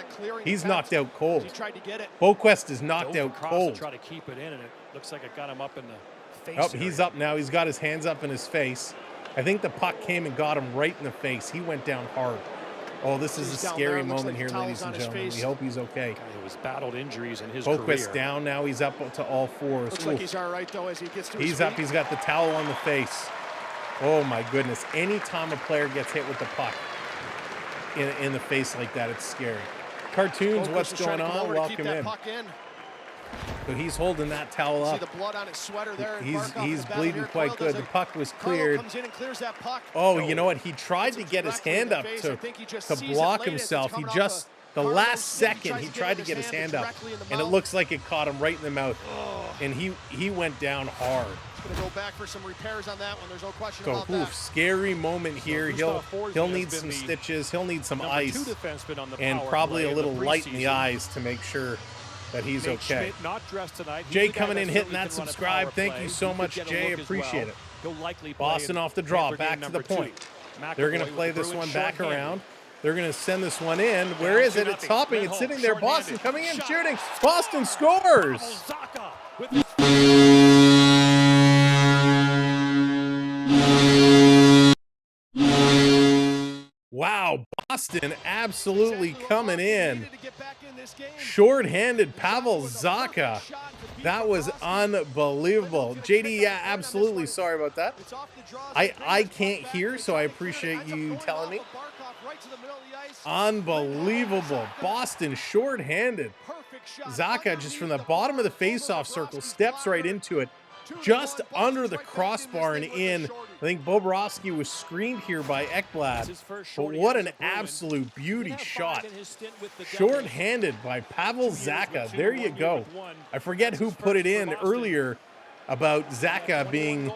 He's knocked out cold. Boqvist is knocked out cold. Try to keep it in, and it looks like it got him up in the face. Oh, he's up now. He's got his hands up in his face. I think the puck came and got him right in the face. He went down hard. Oh, this is a scary moment here, ladies and gentlemen. We hope he's okay. He was battled injuries in his Boqvist career. Down now. He's up to all fours. Looks like he's all right, though, as he gets to He's up. He's got the towel on the face. Oh, my goodness. Anytime a player gets hit with the puck in the face like that, it's scary. Cartoons, what's going on? Welcome in. So he's holding that towel up. See the blood on his sweater there. He's bleeding quite good. The puck was cleared. Oh, you know what? He tried to get his hand up to block himself. He just, the last second, he tried to get his hand up, and it looks like it caught him right in the mouth. And he went down hard. Going to go back for some repairs on that one. There's no question about that. Scary moment here. He'll need some stitches. He'll need some ice, and probably a little light in the eyes to make sure that he's okay. Jay coming in, hitting that subscribe. Thank you so much, Jay. Appreciate it. Boston off the draw, back to the point. They're going to play this one back around. They're going to send this one in. Where is it? It's hopping. It's sitting there. Boston coming in, shooting. Boston scores. Wow, Boston absolutely coming in. Short-handed Pavel Zacha. That was unbelievable. JD, yeah, absolutely. Sorry about that. I can't hear, so I appreciate you telling me. Unbelievable. Boston short-handed. Zacha just from the bottom of the face-off circle steps right into it. Just under the crossbar and in. I think Bobrovsky was screened here by Ekblad. But what an absolute beauty shot. Short-handed by Pavel Zacha. There you go. I forget who put it in earlier about Zacha being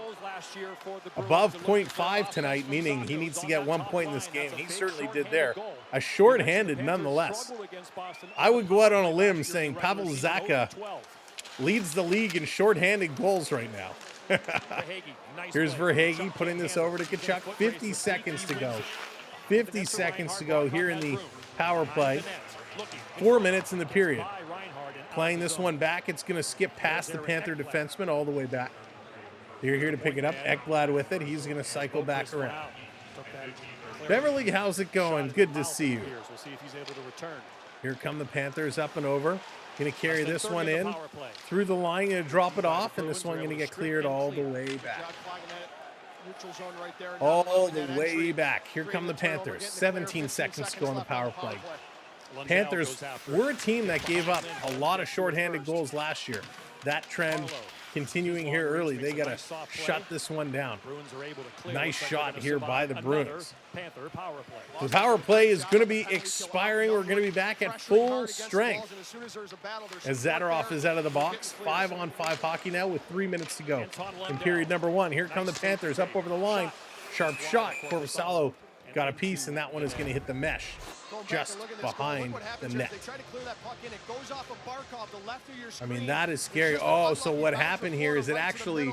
above 0.5 tonight, meaning he needs to get 1 point in this game. He certainly did there. A short-handed nonetheless. I would go out on a limb saying Pavel Zacha leads the league in short-handed goals right now. Here's Verhaeghe putting this over to Tkachuk. 50 seconds to go. 50 seconds to go here in the power play. 4 minutes in the period. Playing this one back. It's going to skip past the Panther defenseman all the way back. They're here to pick it up. Ekblad with it. He's going to cycle back around. Beverly, how's it going? Good to see you. Here come the Panthers up and over. Going to carry this one in through the line, going to drop it off, and this one going to get cleared all the way back. All the way back. Here come the Panthers. 17 seconds to go on the power play. Panthers were a team that gave up a lot of shorthanded goals last year. That trend continuing here early. They got to shut this one down. Nice shot here by the Bruins. The power play is going to be expiring. We're going to be back at full strength as Zadorov is out of the box. 5-on-5 hockey now with 3 minutes to go in period number one. Here come the Panthers up over the line. Sharp shot. Corvusalo got a piece, and that one is going to hit the mesh just behind the net. I mean, that is scary. Oh, so what happened here is it actually,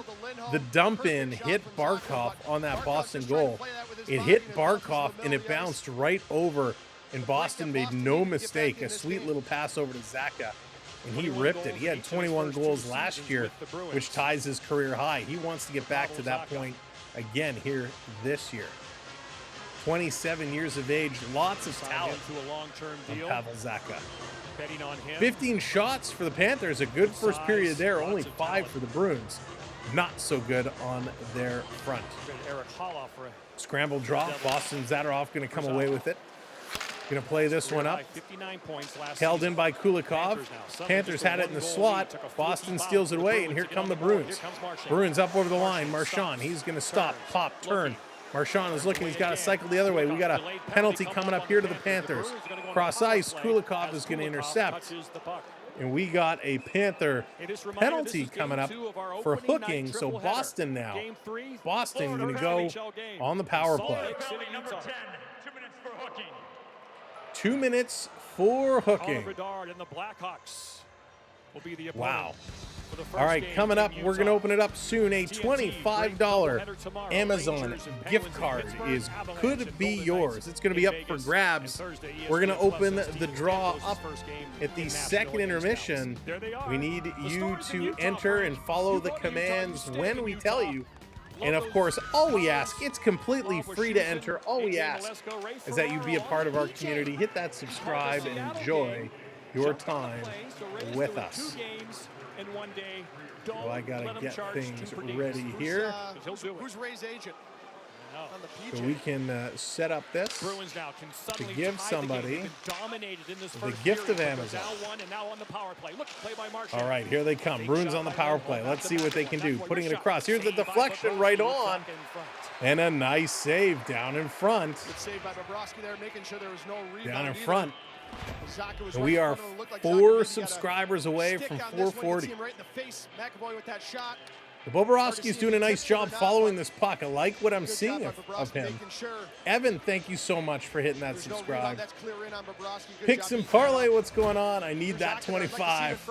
the dump in hit Barkov on that Boston goal. It hit Barkov and it bounced right over, and Boston made no mistake. A sweet little pass over to Zacha, and he ripped it. He had 21 goals last year, which ties his career high. He wants to get back to that point again here this year. 27 years of age, lots of talent on Pavel Zacha. 15 shots for the Panthers, a good first period there, only 5 for the Bruins. Not so good on their front. Scramble drop, Boston Zadorov going to come away with it. Going to play this one up. Held in by Kulikov. Panthers had it in the slot. Boston steals it away, and here come the Bruins. Bruins up over the line. Marchand, he's going to stop, pop, turn. Marchand is looking, he's got to cycle the other way. We got a penalty coming up here to the Panthers. Cross ice, Kulikov is going to intercept. And we got a Panther penalty coming up for hooking. So Boston now. Boston going to go on the power play. 2 minutes for hooking. Wow. All right, coming up, we're going to open it up soon. A $25 Amazon gift card could be yours. It's going to be up for grabs. We're going to open the draw up at the second intermission. We need you to enter and follow the commands when we tell you. And of course, all we ask, it's completely free to enter. All we ask is that you be a part of our community. Hit that subscribe and enjoy your time with us. Well, I gotta get things ready here Who's Ray's agent? so we can set up this to give somebody the gift of Amazon. All right, here they come. Bruins on the power play. Let's see what they can do. Putting it across. Here's the deflection right on. And a nice save down in front. Good save by Bobrovsky there, making sure there was no rebound. Down in front. And we are 4 subscribers away from 440. The Bobrovsky's doing a nice job following this puck. I like what I'm seeing of him. Evan, thank you so much for hitting that subscribe. Picks and parlay, what's going on? I need that 25.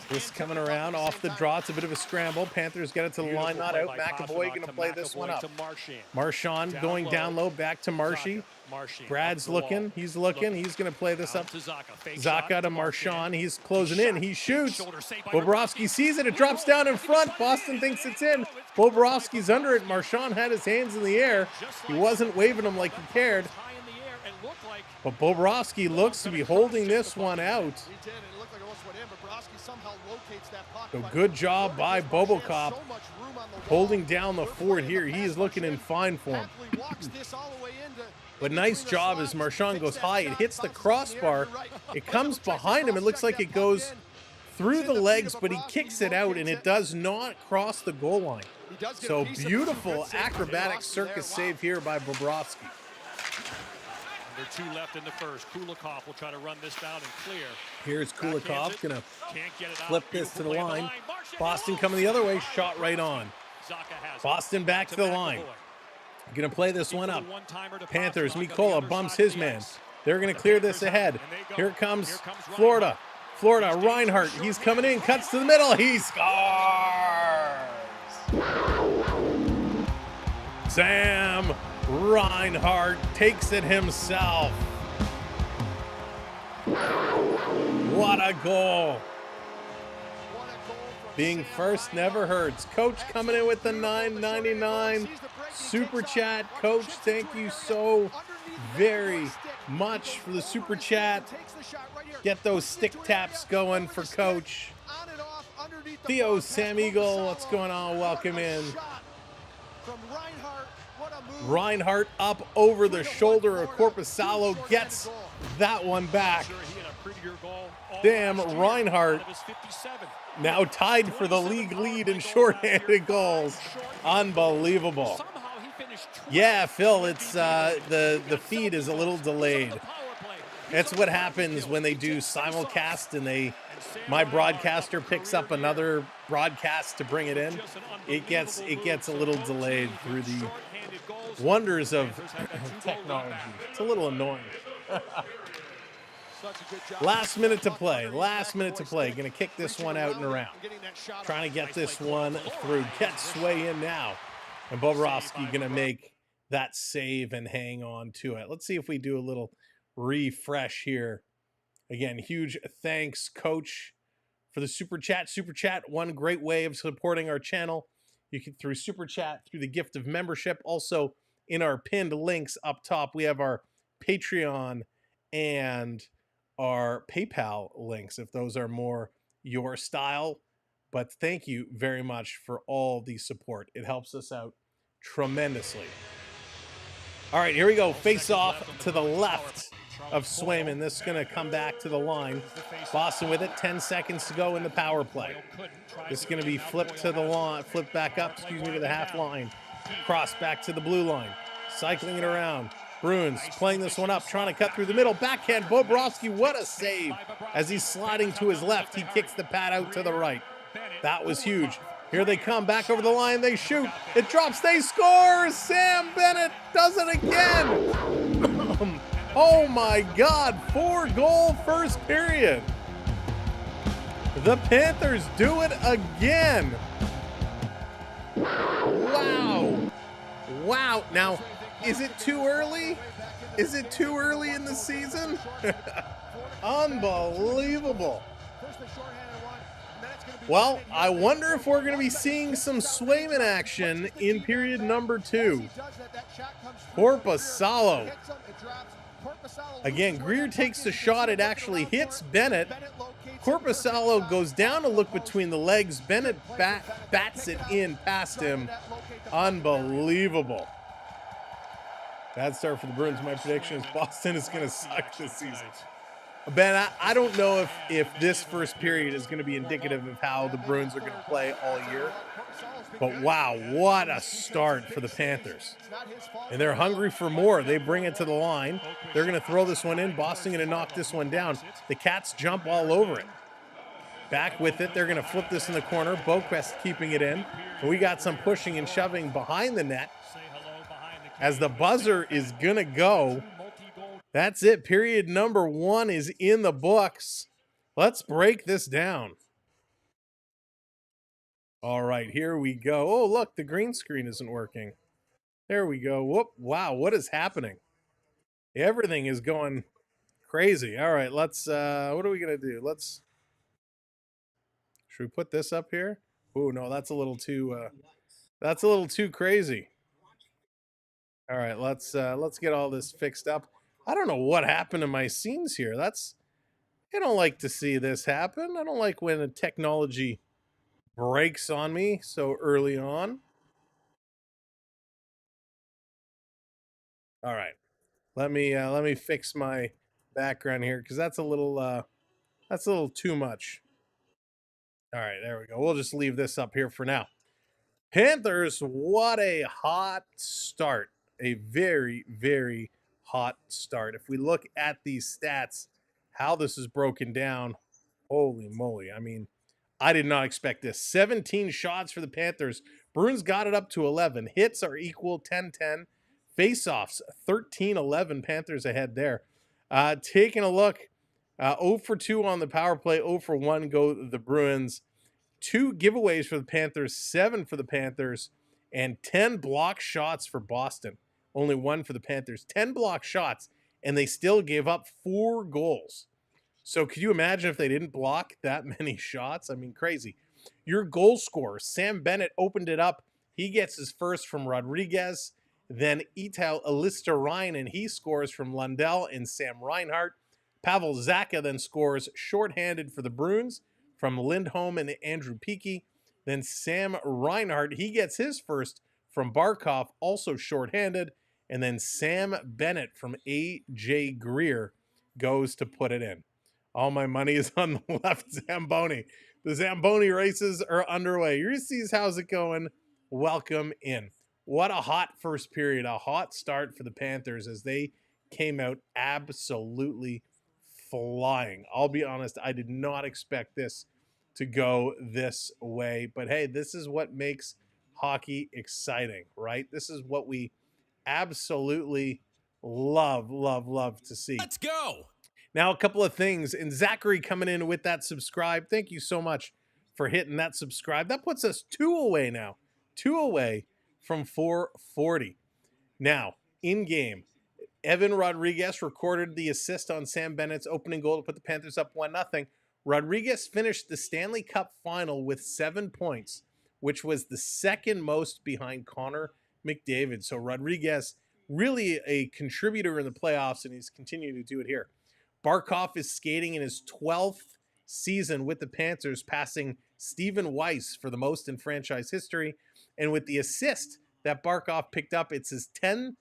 This coming around off the draw. It's a bit of a scramble. Panthers get it to the line, not out. McAvoy going to play this one up. Marchand going down low, back to Marshy. Brad's looking. He's looking. He's going to play this up. Zaka to Marchand. He's closing in. He shoots. Bobrovsky sees it. It drops down in front. Boston thinks it's in. Bobrovsky's under it. Marchand had his hands in the air. He wasn't waving them like he cared. But Bobrovsky looks to be holding this one out. So good job by Bobocop holding down the fort here. He is looking in fine form. But nice job as Marchand goes high. It hits the crossbar. It comes behind him. It looks like it goes through the legs, but he kicks it out, and it does not cross the goal line. So beautiful acrobatic circus save here by Bobrovsky. Under 2 left in the first. Kulikov will try to run this down and clear. Here's Kulikov going to flip this to the line. Boston coming the other way. Shot right on. Boston back to the line. Going to play this one up. Panthers, Mikola bumps his man. They're going to clear this ahead. Here comes Florida. Florida, Reinhart. He's coming in. Cuts to the middle. He scores. Sam Reinhart takes it himself. What a goal. Being first never hurts. Coach coming in with the $9.99 super chat. Coach, thank you so very much for the super chat. Get those stick taps going for Coach. Theo Sam Eagle, what's going on? Welcome in. Reinhart up over the shoulder of Korpisalo, gets that one back. Damn, Reinhart now tied for the league lead in shorthanded goals. Unbelievable. Yeah, Phil, it's the feed is a little delayed. That's what happens when they do simulcast and my broadcaster picks up another broadcast to bring it in. It gets a little delayed through the wonders of technology. It's a little annoying. Last minute to play. Last minute to play. Going to kick this one out and around. Trying to get this one through. Get Sway in now. And Bobrovsky going to make that save and hang on to it. Let's see if we do a little refresh here. Again, huge thanks, Coach, for the super chat. Super chat, one great way of supporting our channel. You can through super chat, through the gift of membership. Also, in our pinned links up top, we have our Patreon and our PayPal links, if those are more your style. But thank you very much for all the support. It helps us out tremendously. All right, here we go. Face off to the left of Swayman. This is going to come back to the line. Boston with it. 10 seconds to go in the power play. This is going to be flipped to the line, flipped back up, to the half line. Cross back to the blue line. Cycling it around. Bruins playing this one up, trying to cut through the middle. Backhand, Bobrovsky, what a save. As he's sliding to his left, he kicks the pad out to the right. That was huge. Here they come, back over the line, they shoot. It drops, they score! Sam Bennett does it again! Oh my God, 4-goal first period. The Panthers do it again. Wow. Wow. Now, is it too early? Is it too early in the season? Unbelievable. Well, I wonder if we're going to be seeing some Swayman action in period number 2. Korpisalo. Again, Greer takes the shot. It actually hits Bennett. Korpisalo goes down to look between the legs. Bennett bats it in past him. Unbelievable. Bad start for the Bruins. My prediction is Boston is going to suck this season. Ben, I don't know if this first period is going to be indicative of how the Bruins are going to play all year. But wow, what a start for the Panthers. And they're hungry for more. They bring it to the line. They're going to throw this one in. Boston going to knock this one down. The Cats jump all over it. Back with it. They're going to flip this in the corner. Boquist keeping it in. And we got some pushing and shoving behind the net. As the buzzer is going to go. That's it. Period number 1 is in the books. Let's break this down. All right, here we go. Oh, look, the green screen isn't working. There we go. Whoop. Wow, what is happening? Everything is going crazy. All right, let's what are we going to do? Should we put this up here? Oh, no, that's a little too crazy. All right, let's get all this fixed up. I don't know what happened to my scenes here. I don't like to see this happen. I don't like when a technology breaks on me so early on. All right. Let me fix my background here cuz that's a little too much. All right, there we go. We'll just leave this up here for now. Panthers, what a hot start. A very, very hot start. If we look at these stats, how this is broken down, holy moly. I mean, I did not expect this. 17 shots for the Panthers. Bruins got it up to 11. Hits are equal 10-10. Faceoffs 13-11. Panthers ahead there. Taking a look, 0 for 2 on the power play, 0 for 1 go the Bruins. 2 giveaways for the Panthers, 7 for the Panthers, and 10 block shots for Boston. Only 1 for the Panthers. 10 block shots, and they still gave up 4 goals. So could you imagine if they didn't block that many shots? I mean, crazy. Your goal scorer, Sam Bennett, opened it up. He gets his first from Rodriguez. Then Ital Alistarainen, he scores from Lundell and Sam Reinhart. Pavel Zacha then scores shorthanded for the Bruins from Lindholm and Andrew Peaky. Then Sam Reinhart, he gets his first from Barkov, also shorthanded. And then Sam Bennett from A.J. Greer goes to put it in. All my money is on the left Zamboni. The Zamboni races are underway. Reese's, how's it going? Welcome in. What a hot first period, a hot start for the Panthers as they came out absolutely flying. I'll be honest, I did not expect this to go this way. But hey, this is what makes hockey exciting, right? This is what we absolutely love to see. Let's go. Now, a couple of things, and Zachary coming in with that subscribe. Thank you so much for hitting that subscribe. That puts us 2 away now. 2 away from 440. Now, in game, Evan Rodriguez recorded the assist on Sam Bennett's opening goal to put the Panthers up 1-0. Rodriguez finished the Stanley Cup final with 7 points, which was the second most behind Connor McDavid. So Rodriguez really a contributor in the playoffs, and he's continuing to do it here. Barkov is skating in his 12th season with the Panthers, passing Stephen Weiss for the most in franchise history. And with the assist that Barkov picked up, it's his 10th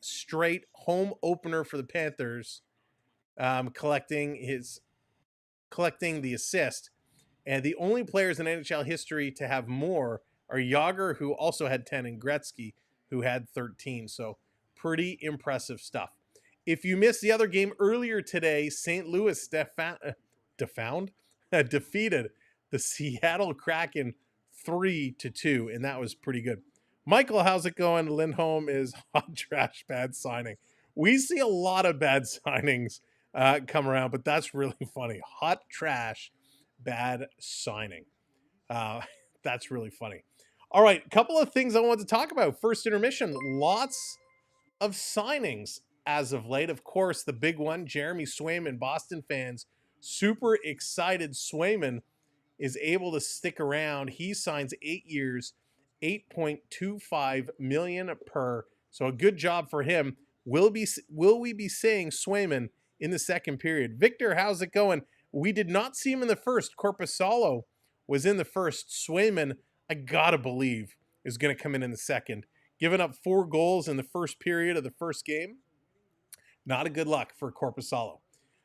straight home opener for the Panthers, collecting the assist. And the only players in NHL history to have more are Yager, who also had 10, and Gretzky, who had 13. So pretty impressive stuff. If you missed the other game earlier today, St. Louis defeated the Seattle Kraken 3-2, and that was pretty good. Michael, how's it going? Lindholm is hot trash, bad signing. We see a lot of bad signings come around, but that's really funny. Hot trash, bad signing. That's really funny. All right, a couple of things I want to talk about. First intermission, lots of signings as of late. Of course, the big one, Jeremy Swayman, Boston fans, super excited. Swayman is able to stick around. He signs 8 years, $8.25 million per. So a good job for him. Will we be seeing Swayman in the second period? Victor, how's it going? We did not see him in the first. Korpisalo was in the first. Swayman, I gotta believe, is going to come in the second. Giving up 4 goals in the first period of the first game. Not a good luck for Korpisalo.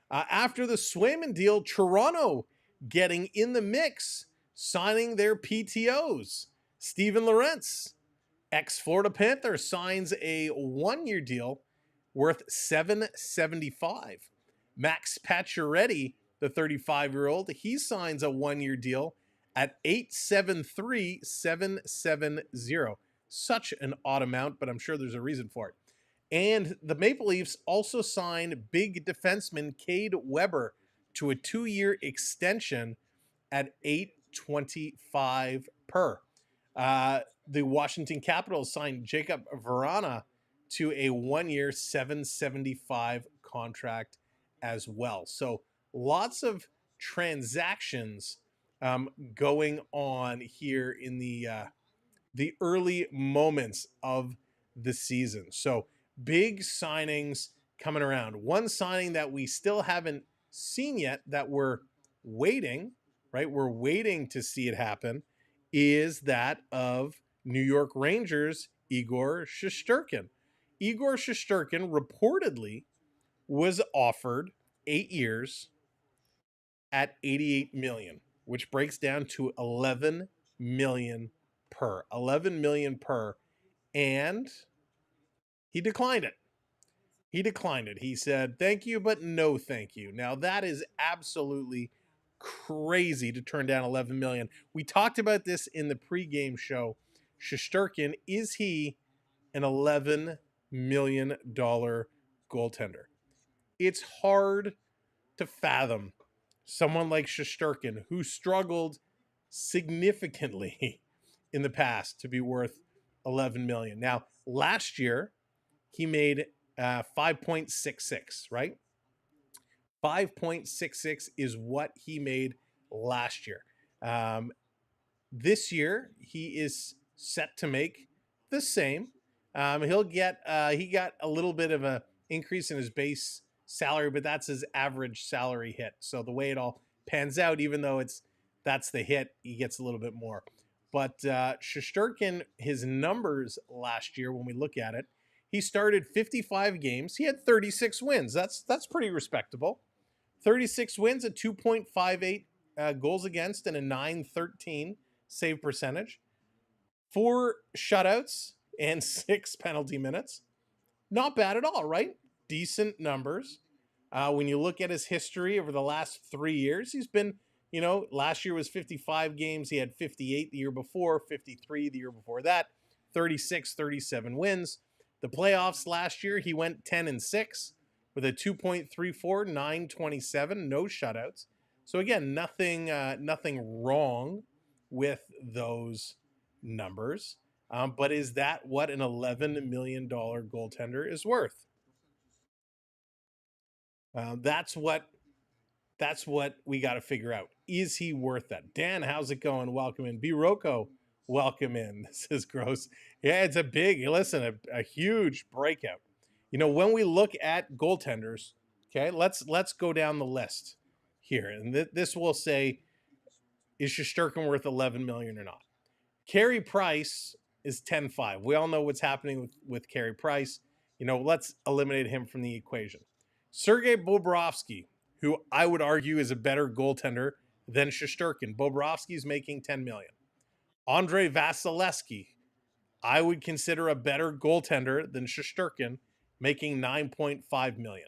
After the Swayman deal, Toronto getting in the mix, signing their PTOs. Steven Lorentz, ex-Florida Panther, signs a 1-year deal worth $775. Max Pacioretty, the 35-year-old, he signs a 1-year deal at $873,770. Such an odd amount, but I'm sure there's a reason for it. And the Maple Leafs also signed big defenseman Cade Weber to a 2-year extension at $8.25 per. The Washington Capitals signed Jacob Verana to a 1-year $7.75 contract as well. So lots of transactions going on here in the early moments of the season. So big signings coming around. One signing that we still haven't seen yet that we're waiting, right? We're waiting to see it happen is that of New York Rangers Igor Shesterkin. Igor Shesterkin reportedly was offered 8 years at 88 million, which breaks down to 11 million per. 11 million per, and he declined it. He declined it. He said, "Thank you, but no thank you." Now that is absolutely crazy to turn down 11 million. We talked about this in the pregame show. Shesterkin, is he an $11 million goaltender? It's hard to fathom someone like Shesterkin, who struggled significantly in the past, to be worth 11 million. Now, last year he made 5.66, right? 5.66 is what he made last year. This year he is set to make the same. He got a little bit of a increase in his base salary, but that's his average salary hit. So the way it all pans out, even though that's the hit, he gets a little bit more. But Shesterkin, his numbers last year, when we look at it, he started 55 games. He had 36 wins. That's pretty respectable. 36 wins, a 2.58 goals against, and a 913 save percentage. 4 shutouts and 6 penalty minutes. Not bad at all, right? Decent numbers. When you look at his history over the last 3 years, he's been, last year was 55 games. He had 58 the year before, 53 the year before that, 36, 37 wins. The playoffs last year, he went 10-6 with a 2.34, 927, no shutouts. So again, nothing wrong with those numbers. But is that what an $11 million goaltender is worth? That's what we got to figure out. Is he worth that? Dan, how's it going? Welcome in. B. Rocco, welcome in. This is gross. Yeah, it's a huge breakout. When we look at goaltenders, okay, let's go down the list here. And this will say, is Shesterkin worth 11 million or not? Carey Price is 10.5. We all know what's happening with Carey Price. Let's eliminate him from the equation. Sergei Bobrovsky, who I would argue is a better goaltender than Shesterkin. Bobrovsky is making 10 million. Andrei Vasilevsky, I would consider a better goaltender than Shesterkin, making 9.5 million.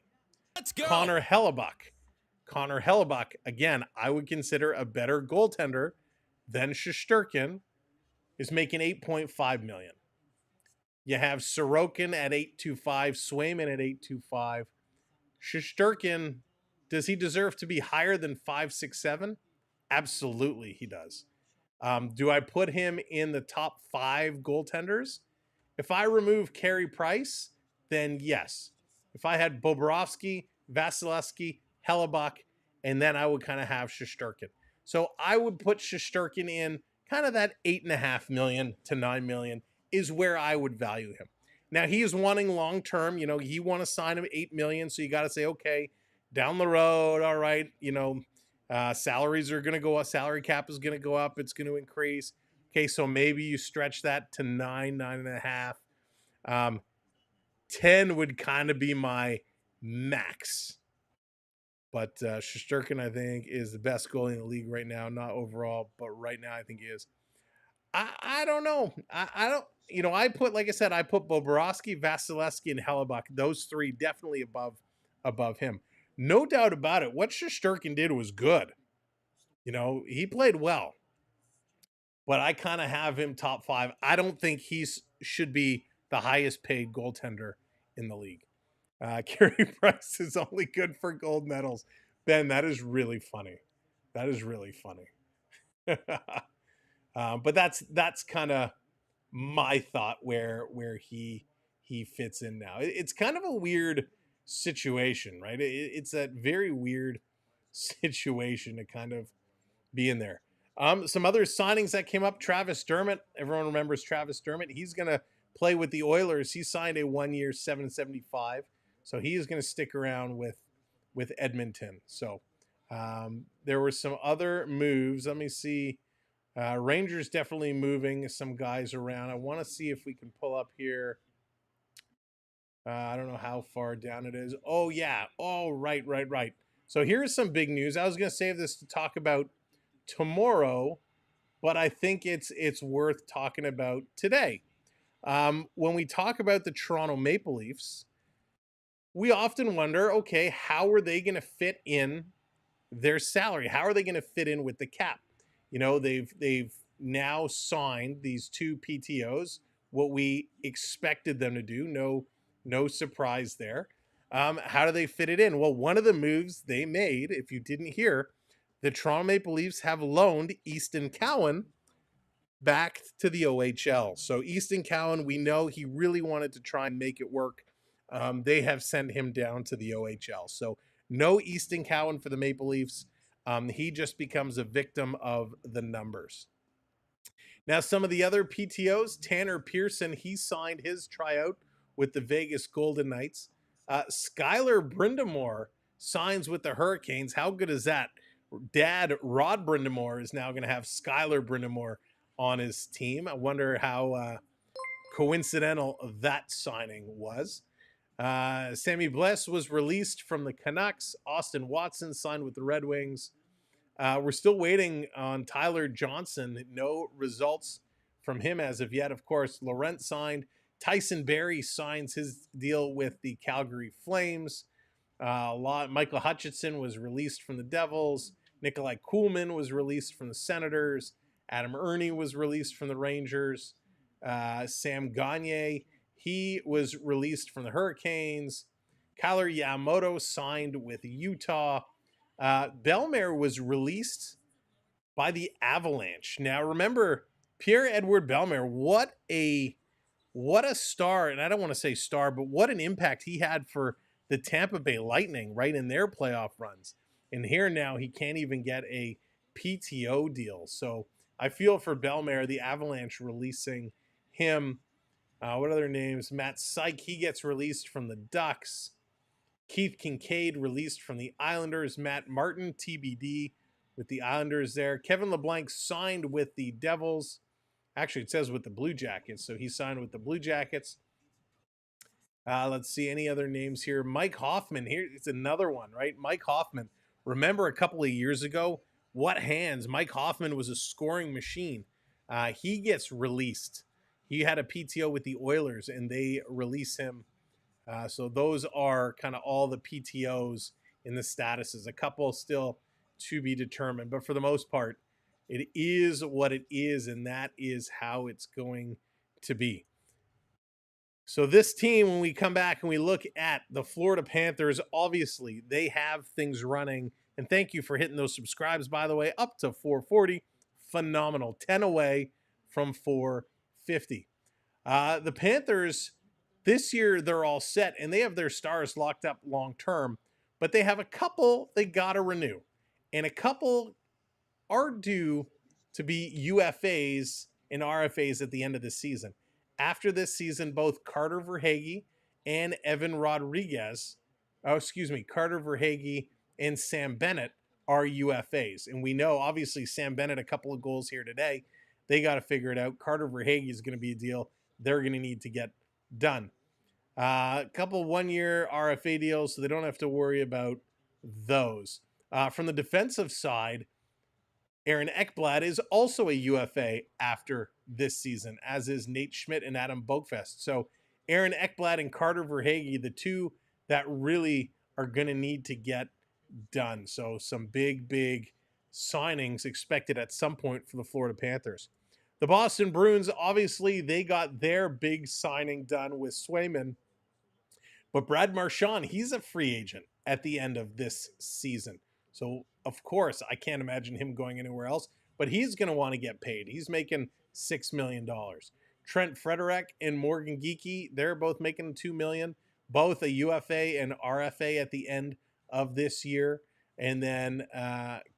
Let's go. Connor Hellebuyck, again, I would consider a better goaltender than Shesterkin, is making 8.5 million. You have Sorokin at 8.25, Swayman at 8.25. Shesterkin, does he deserve to be higher than 5.67? Absolutely, he does. Do I put him in the top 5 goaltenders? If I remove Carey Price, then yes. If I had Bobrovsky, Vasilevsky, Hellebuyck, and then I would kind of have Shesterkin. So I would put Shesterkin in kind of that 8.5 million to 9 million is where I would value him. Now he is wanting long term. He want to sign him 8 million. So you got to say, okay, down the road, all right. Salaries are going to go up. Salary cap is going to go up. It's going to increase. Okay, so maybe you stretch that to 9.5. 10 would kind of be my max. But Shesterkin, I think, is the best goalie in the league right now. Not overall, but right now I think he is. I don't know. I don't. I put Bobrovsky, Vasilevsky, and Hellebuyck. Those 3 definitely above him. No doubt about it. What Shesterkin did was good. He played well. But I kind of have him top 5. I don't think he should be the highest paid goaltender in the league. Carey Price is only good for gold medals. Ben, that is really funny. That is really funny. But that's kind of my thought where he fits in now. It's kind of a weird situation, right? It's that very weird situation to kind of be in there. Some other signings that came up: Travis Dermott. Everyone remembers Travis Dermott. He's going to play with the Oilers. He signed a 1-year $775, so he is going to stick around with Edmonton. So there were some other moves. Let me see. Rangers definitely moving some guys around. I want to see if we can pull up here. I don't know how far down it is. Oh, yeah. Oh, right. So here's some big news. I was going to save this to talk about tomorrow, but I think it's worth talking about today. When we talk about the Toronto Maple Leafs, we often wonder, okay, how are they going to fit in their salary? How are they going to fit in with the cap? You know, they've now signed these two PTOs, what we expected them to do. No surprise there. How do they fit it in? Well, one of the moves they made, if you didn't hear, the Toronto Maple Leafs have loaned Easton Cowan back to the OHL. So Easton Cowan, we know he really wanted to try and make it work. They have sent him down to the OHL. So no Easton Cowan for the Maple Leafs. He just becomes a victim of the numbers. Now, some of the other PTOs, Tanner Pearson, he signed his tryout with the Vegas Golden Knights. Skylar Brindamore signs with the Hurricanes. How good is that? Dad, Rod Brindamore, is now going to have Skylar Brindamore on his team. I wonder how coincidental that signing was. Sammy Bless was released from the Canucks. Austin Watson signed with the Red Wings. We're still waiting on Tyler Johnson. No results from him as of yet. Of course, Laurent signed. Tyson Barrie signs his deal with the Calgary Flames. Michael Hutchinson was released from the Devils. Nikolai Kuhlman was released from the Senators. Adam Ernie was released from the Rangers. Sam Gagner, he was released from the Hurricanes. Kyler Yamamoto signed with Utah. Bellemare was released by the Avalanche. Now, remember, Pierre-Edouard Bellemare, what a star, and I don't want to say star, but what an impact he had for the Tampa Bay Lightning, right, in their playoff runs. And here now, he can't even get a PTO deal. So I feel for Bellemare, the Avalanche releasing him. What other names? Matt Syke, he gets released from the Ducks. Keith Kincaid released from the Islanders. Matt Martin, TBD, with the Islanders there. Kevin LeBlanc signed with the Devils. Actually, it says with the Blue Jackets, so he signed with the Blue Jackets. Let's see any other names here. Mike Hoffman, here it's another one, right? Mike Hoffman. Remember a couple of years ago, what hands? Mike Hoffman was a scoring machine. He gets released. He had a PTO with the Oilers, and they release him. So those are kind of all the PTOs in the statuses. A couple still to be determined, but for the most part, it is what it is, and that is how it's going to be. So this team, when we come back and we look at the Florida Panthers, obviously they have things running. And thank you for hitting those subscribes, by the way, up to 440. Phenomenal. 10 away from 450. The Panthers, this year, they're all set, and they have their stars locked up long term. But they have a couple they got to renew. And a couple are due to be UFAs and RFAs at the end of the season. After this season, both Carter Verhaeghe and Evan Rodriguez, Carter Verhaeghe and Sam Bennett are UFAs. And we know, obviously, Sam Bennett, a couple of goals here today. They got to figure it out. Carter Verhaeghe is going to be a deal they're going to need to get done. A couple 1-year RFA deals, so they don't have to worry about those. From the defensive side, Aaron Ekblad is also a UFA after this season, as is Nate Schmidt and Adam Boakfest. So Aaron Ekblad and Carter Verhaeghe, the two that really are going to need to get done. So some big signings expected at some point for the Florida Panthers. The Boston Bruins, obviously, they got their big signing done with Swayman. But Brad Marchand, he's a free agent at the end of this season. So, of course, I can't imagine him going anywhere else, but he's going to want to get paid. He's making $6 million. Trent Frederick and Morgan Geekie, they're both making $2 million, both a UFA and RFA at the end of this year. And then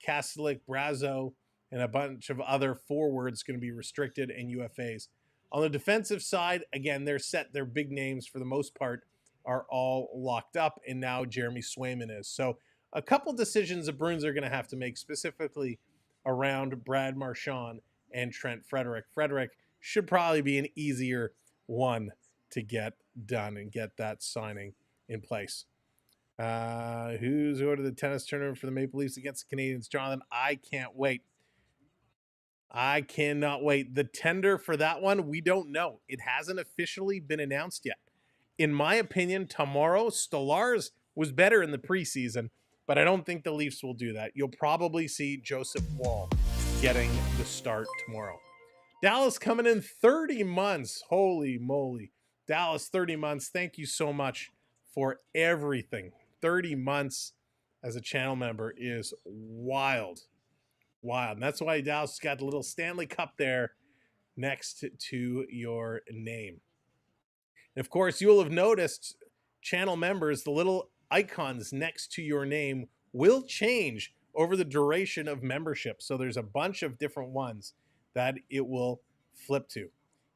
Kastelik, Brazo, and a bunch of other forwards going to be restricted and UFAs. On the defensive side, again, they're set. Their big names, for the most part, are all locked up, and now Jeremy Swayman is. So a couple decisions the Bruins are going to have to make, specifically around Brad Marchand and Trent Frederick. Frederick should probably be an easier one to get done and get that signing in place. Who's going to the tennis tournament for the Maple Leafs against the Canadians? Jonathan, I can't wait. I cannot wait. The tender for that one, we don't know. It hasn't officially been announced yet. In my opinion, tomorrow, Stolarz was better in the preseason, but I don't think the Leafs will do that. You'll probably see Joseph Wall getting the start tomorrow. Dallas coming in 30 months. Holy moly. Dallas, 30 months. Thank you so much for everything. 30 months as a channel member is wild. Wild. And that's why Dallas has got the little Stanley Cup there next to your name. And of course, you'll have noticed, channel members, the little icons next to your name will change over the duration of membership. So there's a bunch of different ones that it will flip to.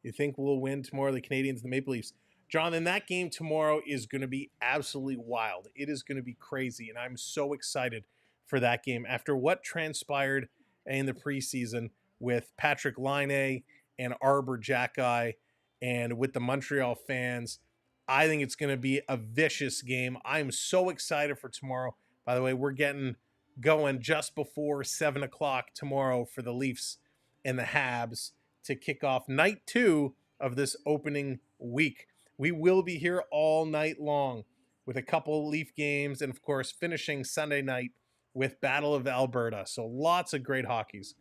You think we'll win tomorrow, the Canadians, the Maple Leafs? Jonathan, that game tomorrow is going to be absolutely wild. It is going to be crazy, and I'm so excited for that game. After what transpired in the preseason with Patrick Laine and Arbor Jackeye, and with the Montreal fans, I think it's going to be a vicious game. I'm so excited for tomorrow. By the way, we're getting going just before 7 o'clock tomorrow for the Leafs and the Habs to kick off night 2 of this opening week. We will be here all night long with a couple Leaf games, and of course finishing Sunday night with Battle of Alberta. So lots of great hockeys.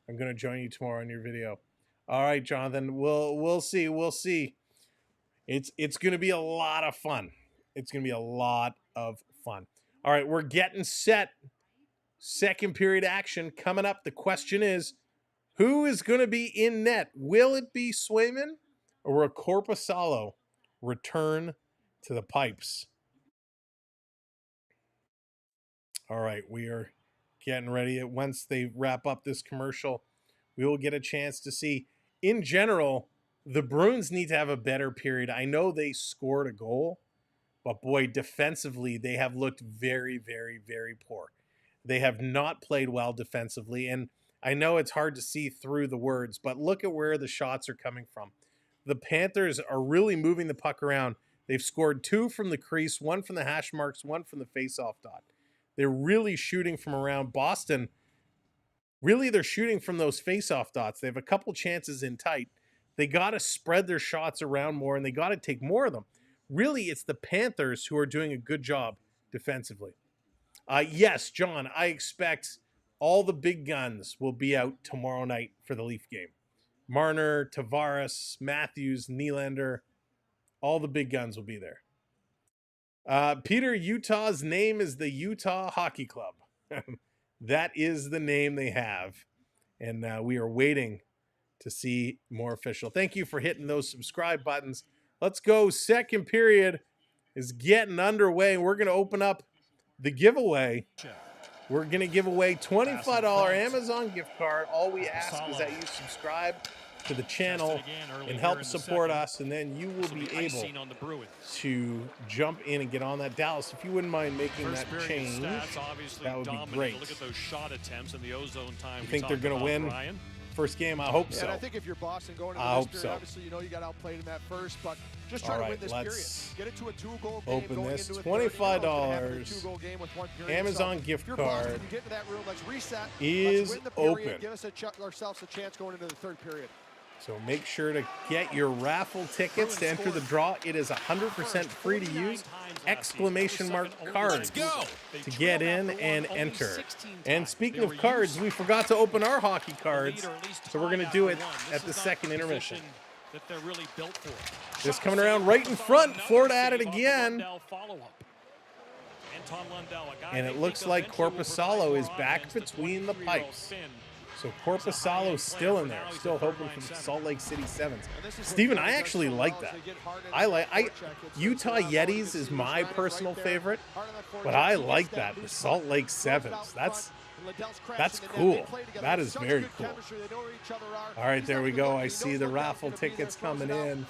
I'm going to join you tomorrow in your video. All right, Jonathan, we'll see. We'll see. It's going to be a lot of fun. It's going to be a lot of fun. All right, we're getting set. Second period action coming up. The question is, who is going to be in net? Will it be Swayman, or will Korpisalo return to the pipes? All right, we are getting ready. Once they wrap up this commercial, we will get a chance to see. In general, the Bruins need to have a better period. I know they scored a goal, but boy, defensively, they have looked very, very, very poor. They have not played well defensively, and I know it's hard to see through the words, but look at where the shots are coming from. The Panthers are really moving the puck around. They've scored 2 from the crease, 1 from the hash marks, 1 from the face-off dot. They're really shooting from around. Boston, really, they're shooting from those face-off dots. They have a couple chances in tight. They got to spread their shots around more, and they got to take more of them. Really, it's the Panthers who are doing a good job defensively. Yes, John, I expect all the big guns will be out tomorrow night for the Leaf game. Marner, Tavares, Matthews, Nylander, all the big guns will be there. Peter, Utah's name is the Utah Hockey Club. That is the name they have. And we are waiting to see more official. Thank you for hitting those subscribe buttons. Let's go. Second period is getting underway. We're going to open up the giveaway. We're going to give away $25 Amazon gift card. All we ask is that you subscribe to the channel and help support us, and then you will be able to jump in and get on that. Dallas, if you wouldn't mind making that change, that would be great. Look at those shot attempts and the ozone time. You think they're going to win? Ryan? First game, I hope so. And I think if you're Boston going into I this hope period, so. obviously you know you got outplayed in that first, but just try to win this let's period. Get it to a 2-goal game. open going this. into a third. You know it's gonna happen in a $25 2-goal game with one period. Amazon So gift if you're Boston, card you get into that room, let's reset. is let's win the period, open. Give us ourselves a chance going into the third period. So make sure to get your raffle tickets to enter the draw. It is 100% free to use. Exclamation mark cards to get in and enter. And speaking of cards, we forgot to open our hockey cards, so we're going to do it at the second intermission. This coming around right in front. Florida at it again. And it looks like Korpisalo is back between the pipes. So Korpisalo's still in there, still hoping for the Salt Lake City Sevens. Steven, I actually like that. Utah Yetis is my personal favorite, but I like that. The Salt Lake Sevens. That's cool. That is very cool. All right, there we go. I see the raffle tickets coming in.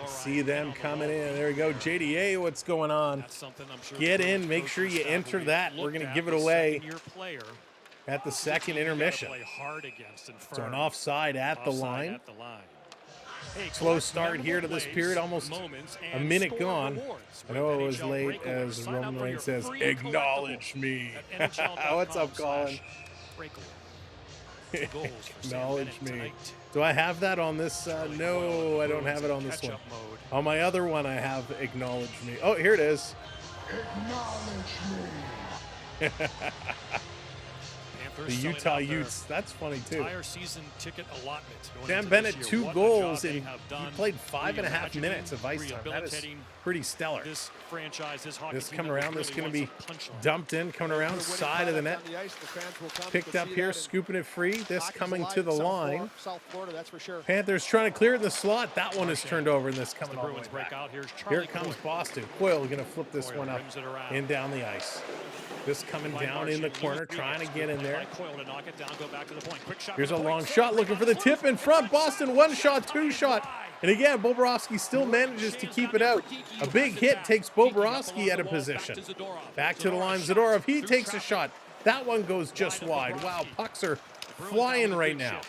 See them coming in. There we go. JDA, what's going on? Get in. Make sure you enter that. We're going to give it away at the second intermission. So an offside at the line. Slow start here to this period. Almost a minute gone. I know it was late, as Roman Reigns says, acknowledge me. What's up, Colin? Acknowledge me. Do I have that on this? No, I don't have it on this one. On my other one, I have acknowledge me. Oh, here it is. Acknowledge me. The Utah Utes. That's funny, too. Dan Bennett, 2 goals, and he played 5.5 minutes of ice time. That is pretty stellar. This coming around, this is going to be dumped in, coming around, side of the net. Picked up here, scooping it free. This coming to the line. Panthers trying to clear it in the slot. That one is turned over, and this coming all the way back. Here comes Boston. Coyle going to flip this one up and down the ice. This coming down in the corner, trying to get in there. Here's a long shot, looking for the tip in front. Boston, 1 shot, 2 shot. And again, Bobrovsky still manages to keep it out. A big hit takes Bobrovsky out of position. Back to the line, Zadorov, he takes a shot. That one goes just wide. Wow, pucks are flying right now.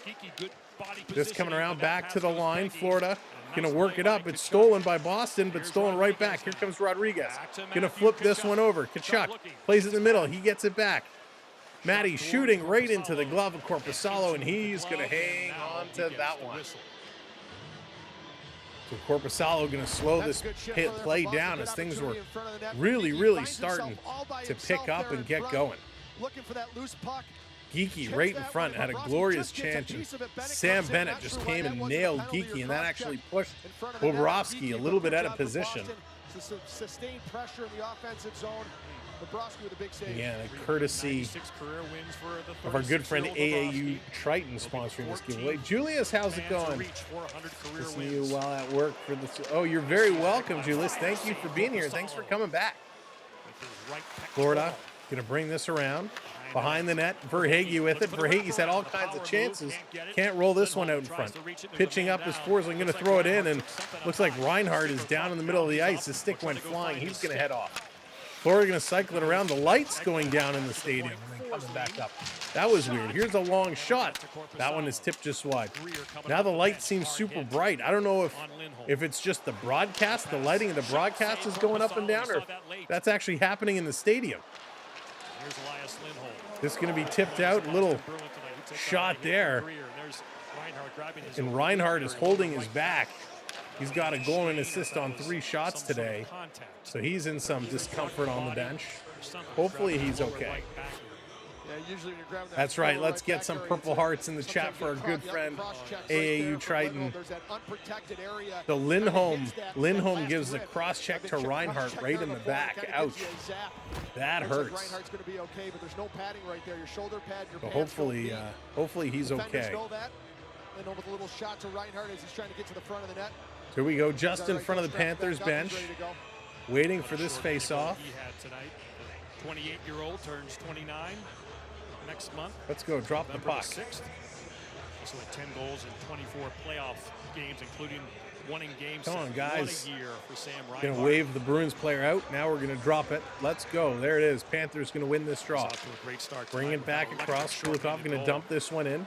This coming around back to the line, Florida. Going to work it up. It's stolen by Boston, but stolen right back. Here comes Rodriguez. Going to flip this one over. Kachuk plays it in the middle. He gets it back. Matty shooting right into the glove of Korpisalo, and he's going to hang on to that one. So Korpisalo going to slow this hit play down as things were really starting to pick up and get going. Looking for that loose puck. Geeky right in front had a glorious chance, and Sam Bennett just came and nailed Geeky, and that actually pushed Bobrovsky a little bit out of position. Sustained pressure in the offensive zone. Bobrovsky with a big save. Yeah, a courtesy of our good friend AAU Triton sponsoring this giveaway. Julius, how's it going? Listening to you while at work for this. Oh, you're very welcome, Julius. Thank you for being here. Thanks for coming back. Florida going to bring this around. Behind the net, Verhaeghe with it. Verhaeghe's had all kinds of chances. Can't roll this one out in front. Pitching up his Forsling, going to throw it in, and looks like Reinhardt is down in the middle of the ice. His stick went flying. He's going to head off. Florida going to cycle it around. The lights going down in the stadium and then coming back up. That was weird. Here's a long shot. That one is tipped just wide. Now the light seems super bright. I don't know if it's just the broadcast, the lighting of the broadcast is going up and down, or if that's actually happening in the stadium. This is going to be tipped out. A little shot there. And Reinhardt is holding his back. He's got a goal and assist on 3 shots today. So he's in some discomfort on the bench. Hopefully he's okay. That's right. Let's get some Purple Hearts in the chat for our good friend AAU Triton. The Lindholm gives the cross check to Reinhardt right in the back. Ouch. That hurts. But hopefully he's okay. Here we go, just in front of the Panthers bench, waiting for this face-off. 28-year-old turns 29 next month. Let's go, drop the puck. 6th. Also had 10 goals in 24 playoff games, including one in game. Come on, guys. What a year for Sam Reinhart. Going to wave the Bruins player out. Now we're going to drop it. Let's go. There it is. Panthers going to win this draw. Bring it back across. Kulikov going to dump this one in.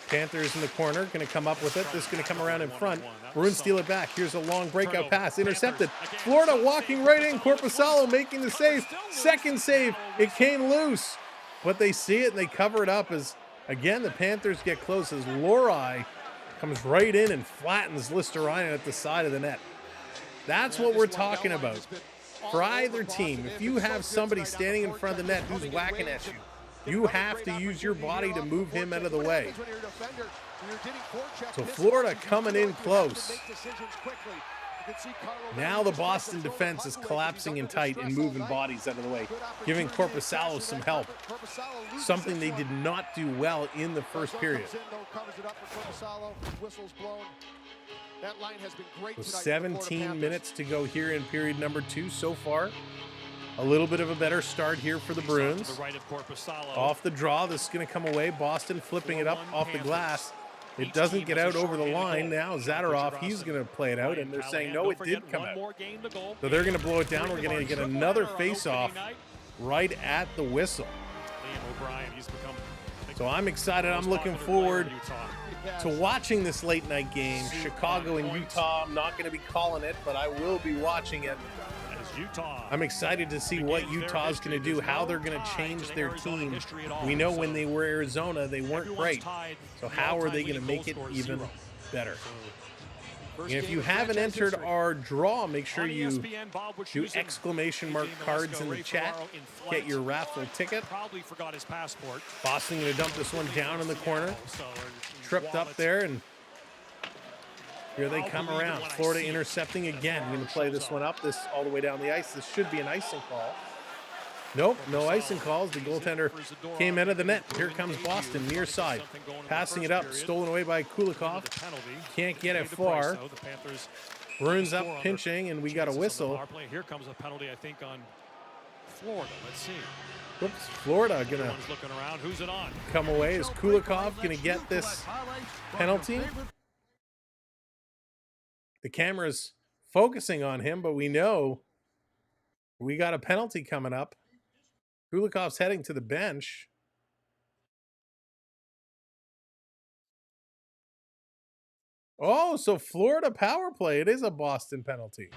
Panthers in the corner, going to come up with it. This is going to come around in front. Bruins steal it back. Here's a long breakout pass. Intercepted. Florida walking right in. Korpisalo making the save. Second save. It came loose. But they see it and they cover it up as, again, the Panthers get close as Lohrei comes right in and flattens Listerine at the side of the net. That's what we're talking about. For either team, if you have somebody standing in front of the net who's whacking at you, you have to use your body to move him out of the way. So Florida coming in close. Now the Boston defense is collapsing in tight and moving bodies out of the way, giving Korpisalo some help. Something they did not do well in the first period. With 17 minutes to go here in period number 2 so far. A little bit of a better start here for the Bruins. Off the draw, this is going to come away. Boston flipping it up off the glass. It doesn't get out over the line. Now Zadorov, he's going to play it out, and they're saying, no, it did come out. So they're going to blow it down. We're going to get another face-off right at the whistle. So I'm excited. I'm looking forward to watching this late-night game. Chicago and Utah. I'm not going to be calling it, but I will be watching it. I'm excited to see what Utah's going to do, how they're going to change their team. We know when they were Arizona, they weren't great. So how are they going to make it even better? And if you haven't entered our draw, make sure you do exclamation mark cards in the chat. Get your raffle ticket. Boston going to dump this one down in the corner. Tripped up there, and here they come around. Florida intercepting again. Going to play this one up, this all the way down the ice. This should be an icing call. Nope, no icing calls. The goaltender came out of the net. Here comes Boston, near side. Passing it up, stolen away by Kulikov. Can't get it far. Bruins up pinching, and we got a whistle. Here comes a penalty, I think, on Florida. Let's see. Whoops, Florida gonna come away. Is Kulikov gonna get this penalty? The camera's focusing on him, but we know we got a penalty coming up. Kulikov's heading to the bench. Oh, so Florida power play. It is a Boston penalty.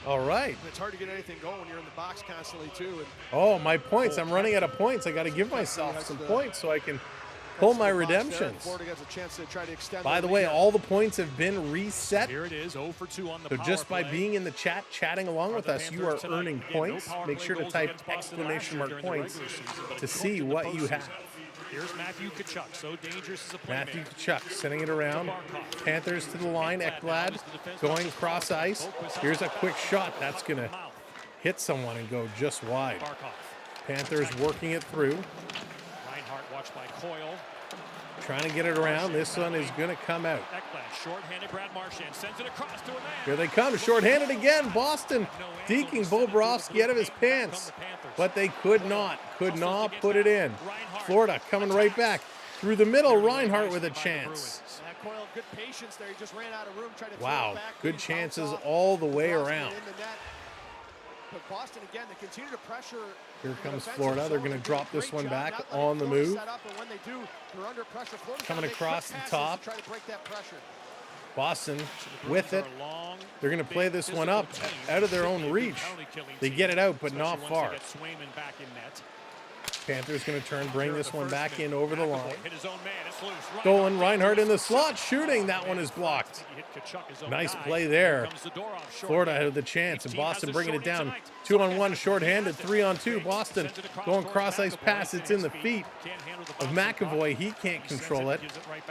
All right. It's hard to get anything going when you're in the box constantly, too. And oh, my points. I'm running out of points. I got to give myself some points so I can pull my redemptions. Florida gets a chance to try to extend. By the way, all the points have been reset. Here it is, 0 for 2 on the so just by being in the chat, chatting along with us, you are earning points. Make sure to type exclamation mark points to see what you have. Here's Matthew Tkachuk, so dangerous as a playmaker. Matthew Tkachuk sending it around. Panthers to the line. Ekblad going cross ice. Here's a quick shot. That's going to hit someone and go just wide. Panthers working it through. Watched by Coyle. Trying to get it around. This one is going to come out. Short-handed Brad Marchand sends it across to a man. Here they come. Short-handed again. Boston deking Bobrovsky out of his pants. But they could not put it in. Florida coming right back. Through the middle, Reinhart with a chance. Coyle, good patience there. He just ran out of room. Tried to wow, good chances all the way around. But Boston again, they continue to pressure. Here comes Florida. They're going to drop this one back on the move. Coming across the top. Boston with it. They're going to play this one up out of their own reach. They get it out, but not far. Panthers going to turn, bring this one back in over the line. Stolen, Reinhart in the slot, shooting. That one is blocked. Nice play there. Florida had the chance, and Boston bringing it down. 2-on-1, shorthanded, 3-on-2. Boston going cross-ice pass. It's in the feet of McAvoy. He can't control it.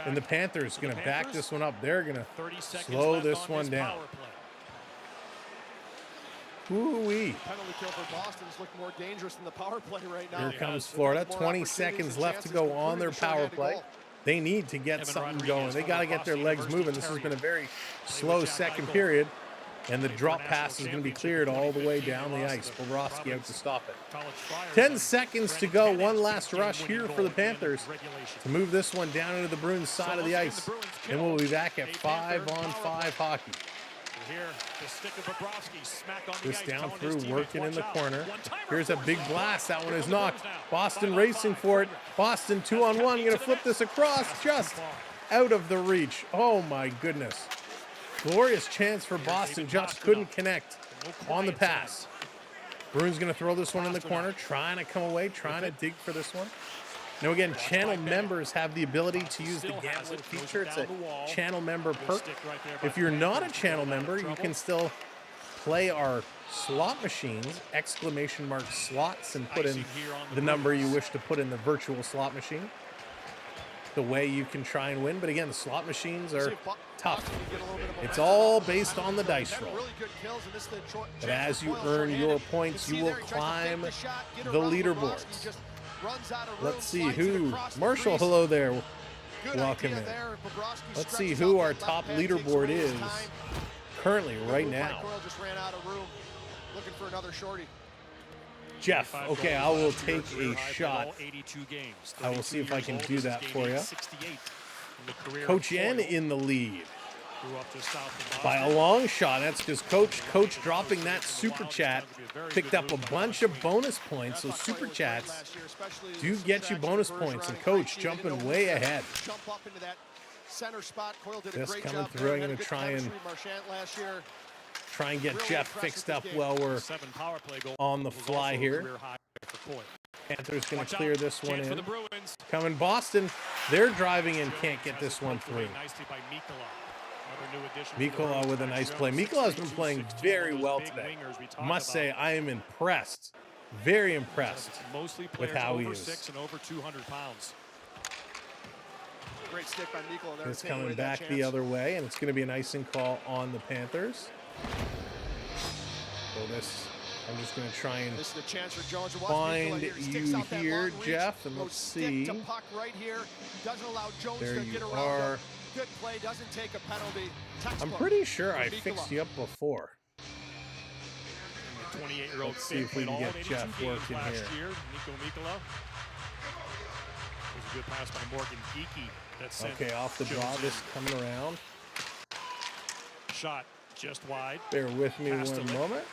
And the Panthers going to back this one up. They're going to slow this one down. Woo-wee. Penalty kill for Boston's look more dangerous than the power play right now. Here comes Florida. 20 seconds left to go on their power play. They need to get something going. They got to get their legs moving. This has been a very slow second period, and the drop pass is going to be cleared all the way down the ice. Bobrovsky out to stop it. 10 seconds to go. One last rush here for the Panthers to move this one down into the Bruins side of the ice. And we'll be back at 5-on-5 hockey. Here, the stick of Bobrovsky, smack on the this ice, down telling through, his teammates, working in the watch corner. out. Here's a big blast. That one is knocked. Boston racing for it. Boston 2-on-1. Going to flip this across, just out of the reach. Oh my goodness. Glorious chance for Boston. Just couldn't connect on the pass. Bruins going to throw this one in the corner, trying to come away, trying to dig for this one. Now again, channel members have the ability to use the gambling feature. It's a channel member perk. If you're not a channel member, you can still play our slot machines, exclamation mark slots, and put in the number you wish to put in the virtual slot machine. the way you can try and win. But again, the slot machines are tough. It's all based on the dice roll. But as you earn your points, you will climb the leaderboards. Let's see who. Marshall, hello there. Welcome in. Let's see who our top leaderboard is currently right now. Looking for another shorty. Jeff, okay, I will take a shot. I will see if I can do that for you. Coach N in the lead by a long shot. That's because Coach dropping that super chat picked up a bunch of bonus points. So super chats do get you bonus points, and Coach jumping way ahead. This coming through. I'm going to try and get Jeff fixed up while we're on the fly here. Panthers going to clear this one in. Coming Boston. They're driving and can't get this one through. Mikola with a nice play. Mikola's been playing very well today. I must say, I am impressed. Very impressed with how he is. Great stick by Mikola there. It's coming back the other way, and it's going to be an icing call on the Panthers. So this, I'm just going to try and find you here, Jeff, and let's see. There you are. Good play, doesn't take a penalty. I'm pretty sure I fixed you up before. 28-year-old Let's see if we can get Jeff working here. Mikola. Was a good pass by Morgan Geeky. Okay, off the draw, this coming around. Shot just wide. Bear with me one moment.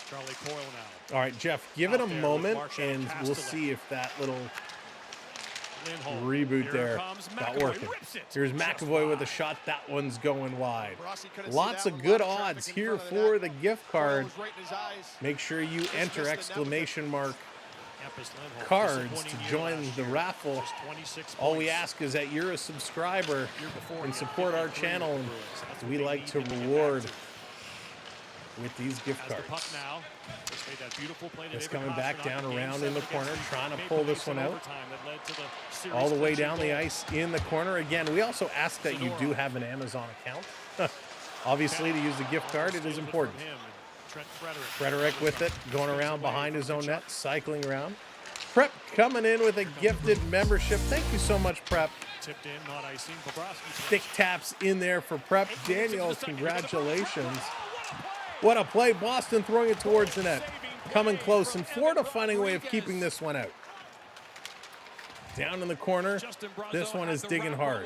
Charlie Coyle now. All right, Jeff, give it a moment, and we'll see if that little reboot there got working. Here's McAvoy with a shot. That one's going wide. Lots of good odds here for the gift card. Make sure you enter exclamation mark cards to join the raffle. All we ask is that you're a subscriber and support our channel, and we like to reward with these gift cards. It's coming back down around in the corner, trying to pull this one out. All the way down the ice in the corner. Again, we also ask that you do have an Amazon account. Obviously, to use the gift card, it is important. Frederick with it, going around behind his own net, cycling around. Prep coming in with a gifted membership. Thank you so much, Prep. Thick taps in there for Prep. Daniel, congratulations. What a play. Boston throwing it towards the net. Coming close, and Florida finding a way of keeping this one out. Down in the corner. This one is digging hard.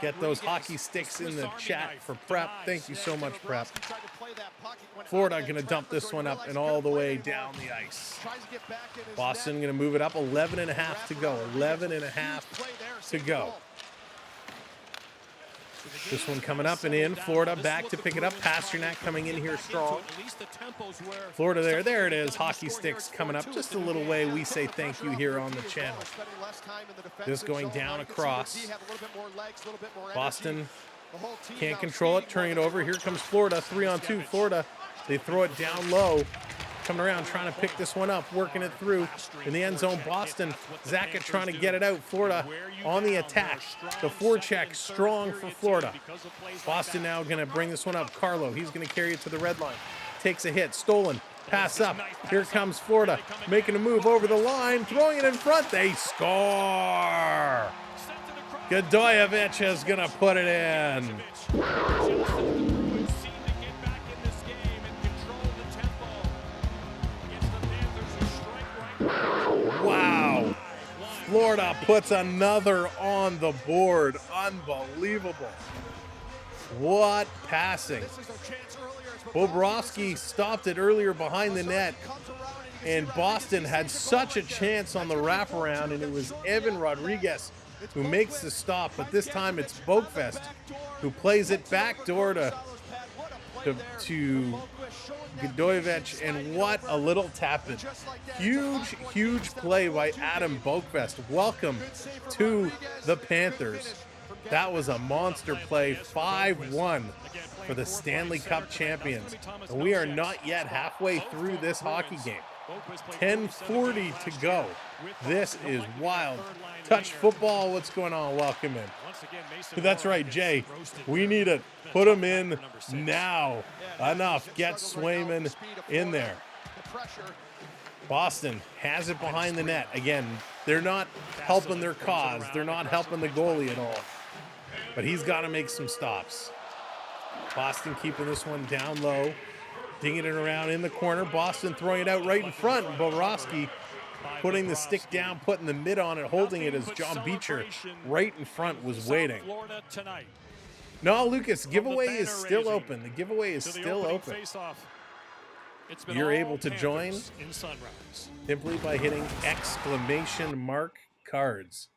Get those hockey sticks in the chat for Prep. Thank you so much, Prep. Florida going to dump this one up and all the way down the ice. Boston going to move it up. 11.5 to go. 11.5 to go. This one coming up and in. Florida back to pick it up. Pasternak coming in here strong. Florida there. There it is. Hockey sticks coming up just a little way. We say thank you here on the channel. This going down across. Boston can't control it. Turning it over. Here comes Florida. 3-on-2. Florida. They throw it down low. Coming around, trying to pick this one up, working it through in the end zone. Boston, Zaka trying to get it out. Florida on the attack. The forecheck strong for Florida. Boston now going to bring this one up. Carlo, he's going to carry it to the red line. Takes a hit, stolen, pass up. Here comes Florida, making a move over the line, throwing it in front. They score. Godojevic is going to put it in. Wow. Florida puts another on the board. Unbelievable. What passing. Bobrovsky stopped it earlier behind the net, and Boston had such a chance on the wraparound, and it was Evan Rodriguez who makes the stop, but this time it's Boakfest who plays it backdoor to Godojevic, and what a little tap-in. Huge play by Adam Boakfest. Welcome to the Panthers. That was a monster play. 5-1 for the Stanley Cup champions. And we are not yet halfway through this hockey game. 10:40 to go. This is wild. Touch football. What's going on? Welcome in. That's right, Jay. We need to put him in now. Enough. Get Swayman in there. Boston has it behind the net. Again, they're not helping their cause. They're not helping the goalie at all. But he's got to make some stops. Boston keeping this one down low. Dinging it around in the corner. Boston throwing it out right in front. Bobrovsky putting the stick down, putting the mid on it, holding it as John Beecher right in front was waiting. No, Lucas, giveaway is still open. The giveaway is still open. You're able to join simply by hitting ! cards.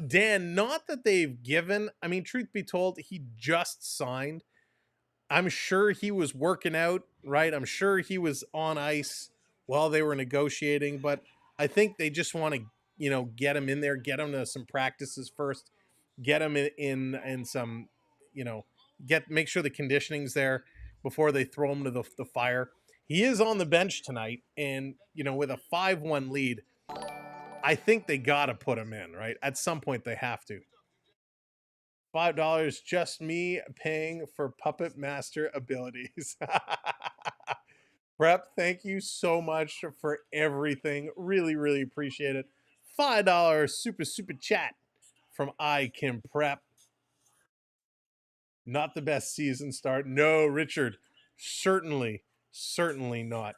Dan, not that they've given, I mean, truth be told, he just signed. I'm sure he was working out, right? I'm sure he was on ice while they were negotiating, but I think they just want to, you know, get him in there, get him to some practices first, get him in some, you know, make sure the conditioning's there before they throw him to the fire. He is on the bench tonight, and, you know, with a 5-1 lead, I think they got to put him in, right? At some point, they have to. $5, just me paying for Puppet Master abilities. Prep, thank you so much for everything. Really, really appreciate it. $5 super chat from I Can Prep. Not the best season start. No, Richard, certainly not.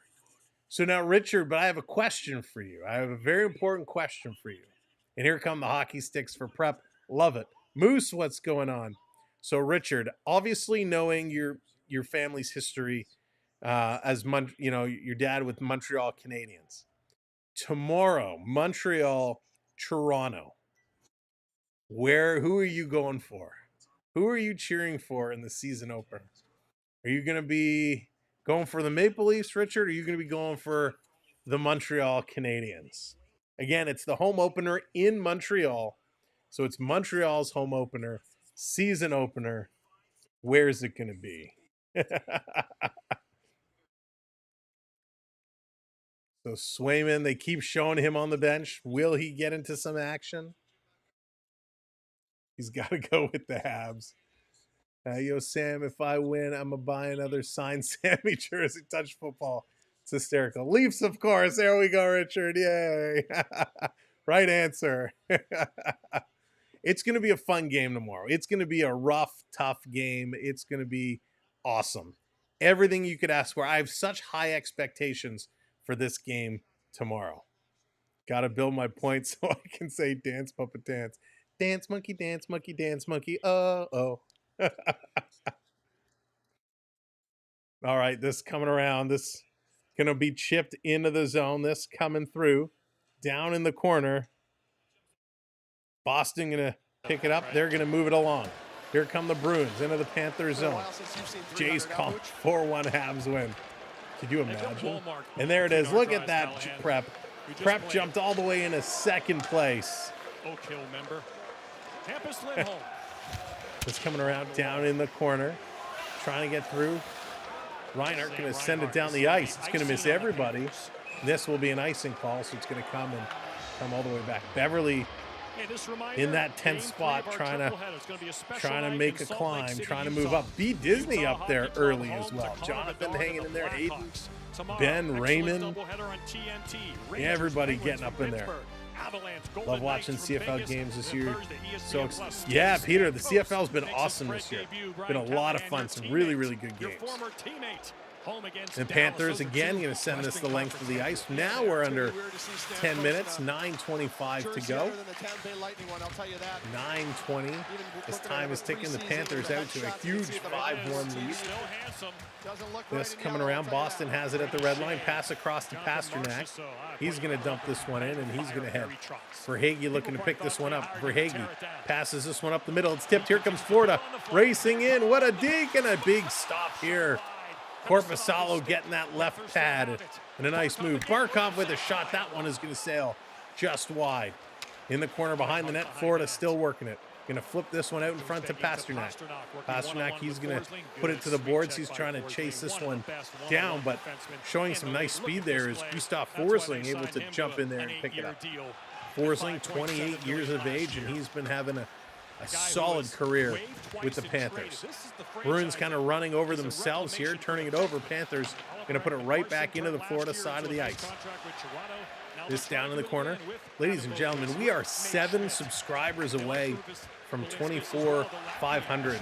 So now, Richard, but I have a question for you. I have a very important question for you. And here come the hockey sticks for Prep. Love it. Moose, what's going on? So, Richard, obviously knowing your family's history as your dad with Montreal Canadiens. Tomorrow, Montreal, Toronto. Who are you going for? Who are you cheering for in the season opener? Are you going to be going for the Maple Leafs, Richard? Or are you going to be going for the Montreal Canadiens? Again, it's the home opener in Montreal. So it's Montreal's home opener, season opener. Where's it going to be? So Swayman, they keep showing him on the bench. Will he get into some action? He's got to go with the Habs. Yo, Sam, if I win, I'm going to buy another signed Sammy jersey. Touch football. It's hysterical. Leafs, of course. There we go, Richard. Yay. Right answer. It's going to be a fun game tomorrow. It's going to be a rough, tough game. It's going to be awesome. Everything you could ask for. I have such high expectations for this game tomorrow. Got to build my points so I can say dance, puppet dance. Dance, monkey, dance, monkey, dance, monkey. Oh. All right, this coming around. This going to be chipped into the zone. This coming through. Down in the corner. Boston going to pick it up. They're going to move it along. Here come the Bruins into the Panthers zone. Jay's calling 4-1 Habs win. Could you imagine? And there it is. Look at that, Prep. Prep jumped all the way into second place. It's coming around down in the corner. Trying to get through. Reinhardt going to send it down the ice. It's going to miss everybody. This will be an icing call, so it's going to come all the way back. Beverly in that 10th spot, trying to make a climb, trying to move up. Beat Disney up there early as well. Jonathan hanging in there. Hayden, Ben, Raymond. Everybody getting up in there. Love watching CFL games this year. So yeah, Peter, the CFL's been awesome this year. Been a lot of fun. Some really, really good games. The Panthers, again, going to send this the length of the ice. Now we're under 10 minutes, 9:25 to go. 9:20. As time is ticking, the Panthers out to a huge 5-1 lead. This coming around. Boston has it at the red line. Pass across to Pasternak. He's going to dump this one in, and he's going to head. Verhaeghe looking to pick this one up. Verhaeghe passes this one up the middle. It's tipped. Here comes Florida racing in. What a deke and a big stop here. Korpisalo getting that left pad and a nice move. Barkov with a shot. That one is going to sail just wide. In the corner behind the net, Florida still working it. Gonna flip this one out in front to Pasternak. Pasternak, he's gonna put it to the boards. He's trying to chase this one down, but showing some nice speed there is Gustav Forsling able to jump in there and pick it up. Forsling, 28 years of age, and he's been having a solid career with the Panthers. Bruins kind of running over themselves here, turning it over. Panthers going to put it right back into the Florida side of the ice. This down in the corner. Ladies and gentlemen, we are 7 subscribers away from 24,500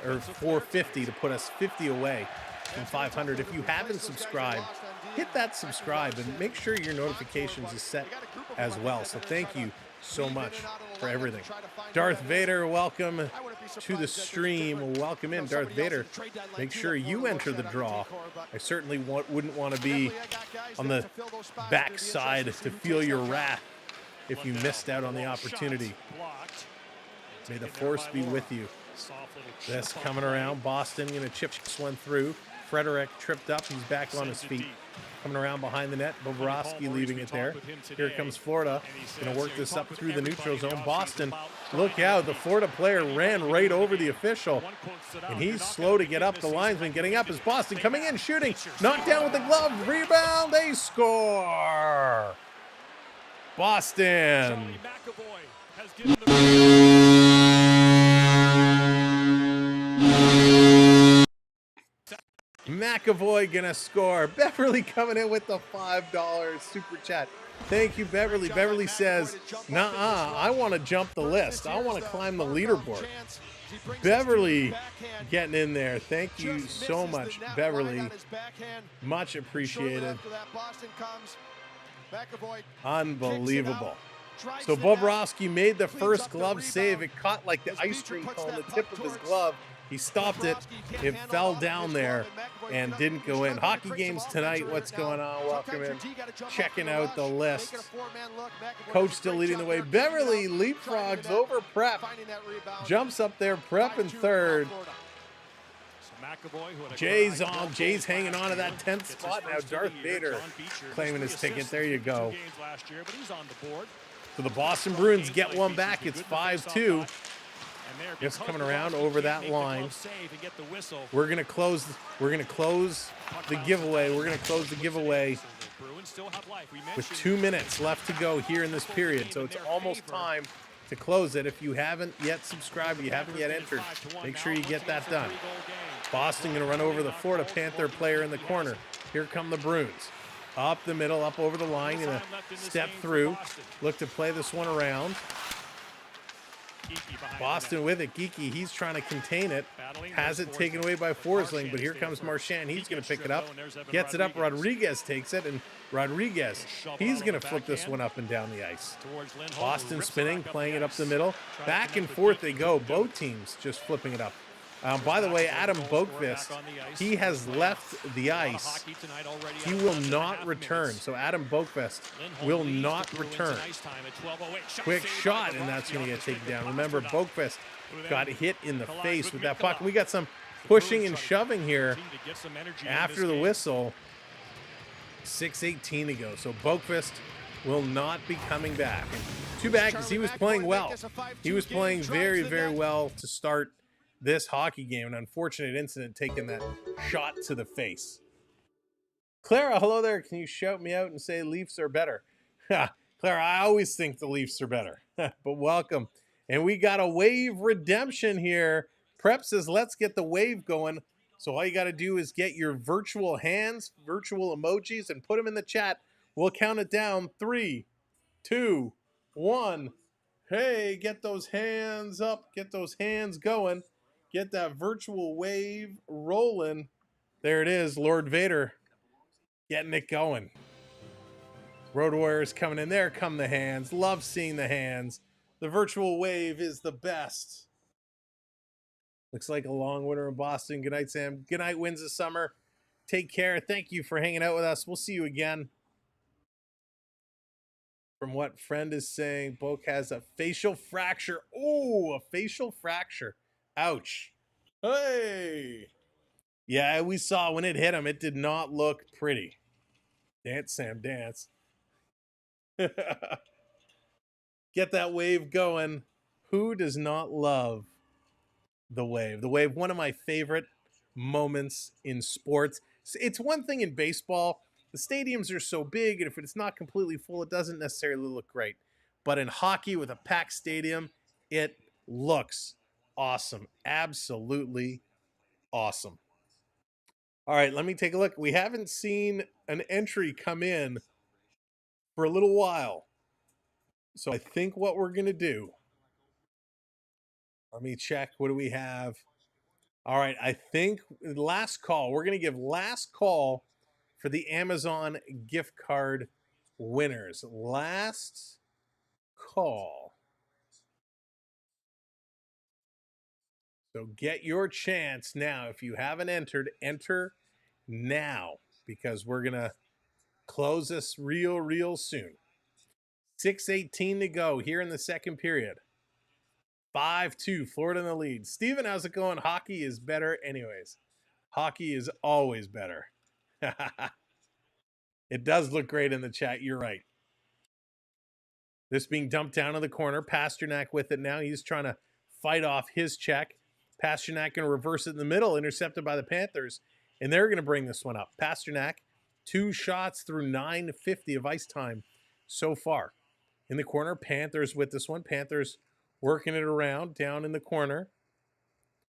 or 450 to put us 50 away from 500. If you haven't subscribed, hit that subscribe and make sure your notifications is set as well. So thank you so much for everything. Darth Vader, welcome to the stream. Welcome in, Darth Vader. Make sure you enter the draw. I certainly wouldn't want to be on the backside to feel your wrath if you missed out on the opportunity. May the force be with you. This coming around. Boston going to chip this one through. Frederick tripped up. He's back on his feet. Coming around behind the net. Bobrovsky leaving it there. Here comes Florida. Going to work this up through the neutral zone. Boston, look out. The Florida player ran right over the official. And he's slow to get up. The linesman getting up as Boston coming in, shooting. Knocked down with the glove. Rebound. They score. Boston. McAvoy gonna score. Beverly coming in with the $5 super chat. Thank you, Beverly. Beverly says, "Nuh-uh, I want to jump the list. I want to climb the leaderboard." Beverly getting in there. Thank you so much, Beverly. Much appreciated. Unbelievable. So Bobrovsky made the first glove save. It caught like the ice cream cone, the tip of his glove. He stopped it. It fell down there and didn't go in. Hockey games tonight. What's going on? Welcome in. Checking out the list. Coach still leading the way. Beverly leapfrogs over Prep. Jumps up there. Prep in third. Jay's on. Jay's hanging on to that 10th spot now. Darth Vader claiming his ticket. There you go. So the Boston Bruins get one back. It's 5-2. Just coming around over that line. We're gonna close the giveaway. We're gonna close the giveaway with 2 minutes left to go here in this period. So it's almost time to close it. If you haven't yet subscribed, you haven't yet entered, make sure you get that done. Boston gonna run over the Florida Panther player in the corner. Here come the Bruins. Up the middle, up over the line, gonna step through. Look to play this one around. Boston with it. Geeky, he's trying to contain it. Has it taken away by Forsling, but here comes Marchand. He's going to pick it up. Gets it up. Rodriguez takes it, and Rodriguez, he's going to flip this one up and down the ice. Boston spinning, playing it up the middle. Back and forth they go. Both teams just flipping it up. By the way, Adam Boakvist, he has left the ice. He will not return. So Adam Boakvist will not return. Quick shot, and that's going to get taken down. Remember, Boakvist got hit in the face with that puck. We got some pushing and shoving here after the whistle. 6:18 to go. So Boakvist will not be coming back. And too bad, because he was playing well. He was playing very, very well to start this hockey game. An unfortunate incident taking that shot to the face. Clara, hello there. Can you shout me out and say Leafs are better? Clara, I always think the Leafs are better. But welcome. And we got a wave redemption here. Prep says, let's get the wave going. So all you got to do is get your virtual hands, virtual emojis, and put them in the chat. We'll count it down. 3, 2, 1. Hey, get those hands up. Get those hands going. Get that virtual wave rolling. There it is, Lord Vader getting it going. Road Warriors coming in. There come the hands. Love seeing the hands. The virtual wave is the best. Looks like a long winter in Boston. Good night, Sam. Good night, Winds of Summer. Take care. Thank you for hanging out with us. We'll see you again. From what friend is saying, Boak has a facial fracture. Oh, a facial fracture. Ouch. Hey. Yeah, we saw when it hit him, it did not look pretty. Dance, Sam, dance. Get that wave going. Who does not love the wave? The wave, one of my favorite moments in sports. It's one thing in baseball, the stadiums are so big, and if it's not completely full, it doesn't necessarily look great. But in hockey with a packed stadium, it looks awesome. Absolutely awesome. All right, let me take a look. We haven't seen an entry come in for a little while. So I think what we're going to do, let me check. What do we have? All right, I think last call. We're going to give last call for the Amazon gift card winners. Last call. So get your chance now. If you haven't entered, enter now because we're going to close this real soon. 6:18 to go here in the second period. 5-2, Florida in the lead. Steven, how's it going? Hockey is better anyways. Hockey is always better. It does look great in the chat. You're right. This being dumped down in the corner. Pasternak with it now. He's trying to fight off his check. Pasternak going to reverse it in the middle. Intercepted by the Panthers. And they're going to bring this one up. Pasternak, 2 shots through 9:50 of ice time so far. In the corner, Panthers with this one. Panthers working it around down in the corner.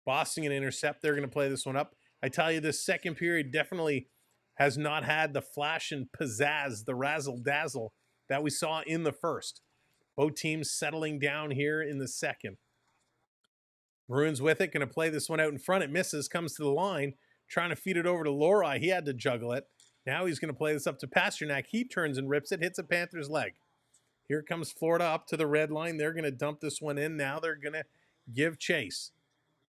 Boston an intercept. They're going to play this one up. I tell you, this second period definitely has not had the flash and pizzazz, the razzle dazzle that we saw in the first. Both teams settling down here in the second. Bruins with it, going to play this one out in front. It misses, comes to the line, trying to feed it over to Lori. He had to juggle it. Now he's going to play this up to Pasternak. He turns and rips it, hits a Panther's leg. Here comes Florida up to the red line. They're going to dump this one in. Now they're going to give chase.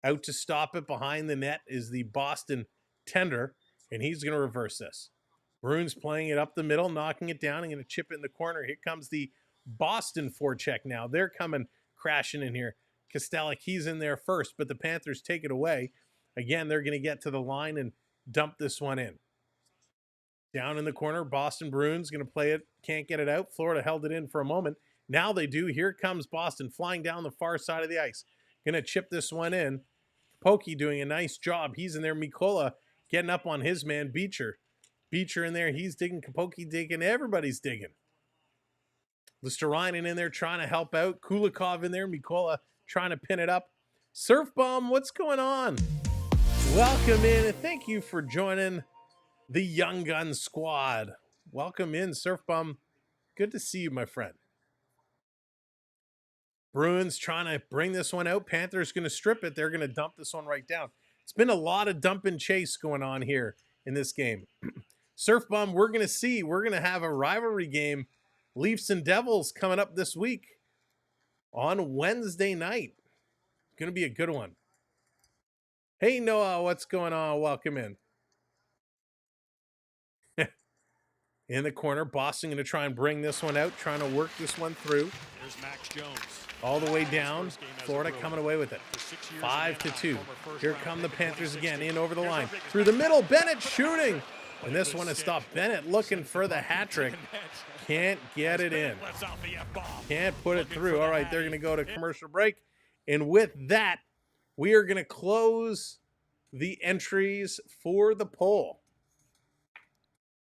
Out to stop it behind the net is the Boston tender, and he's going to reverse this. Bruins playing it up the middle, knocking it down, and going to chip it in the corner. Here comes the Boston forecheck now. They're coming crashing in here. Kostelik, he's in there first, but the Panthers take it away. Again, they're going to get to the line and dump this one in. Down in the corner, Boston Bruins going to play it. Can't get it out. Florida held it in for a moment. Now they do. Here comes Boston flying down the far side of the ice. Going to chip this one in. Pokey doing a nice job. He's in there. Mikola getting up on his man, Beecher. Beecher in there. He's digging. Pokey digging. Everybody's digging. Listerainen in there trying to help out. Kulikov in there. Mikola trying to pin it up. Surf Bomb, what's going on? Welcome in, and thank you for joining the Young Gun Squad. Welcome in, Surf Bomb. Good to see you, my friend. Bruins trying to bring this one out. Panthers going to strip it. They're going to dump this one right down. It's been a lot of dump and chase going on here in this game. Surf Bomb, we're going to see. We're going to have a rivalry game. Leafs and Devils coming up this week on Wednesday night. Going to be a good one. Hey, Noah, what's going on? Welcome in. In the corner, Boston going to try and bring this one out, trying to work this one through. There's Max Jones. All the way down. Florida coming away with it. 5-2. Here come the Panthers again, in over the line. Through the middle, Bennett shooting. And this one is stopped. Bennett looking for the hat trick. Can't get it in. Can't put it through. All right, they're going to go to commercial break. And with that, we are going to close the entries for the poll.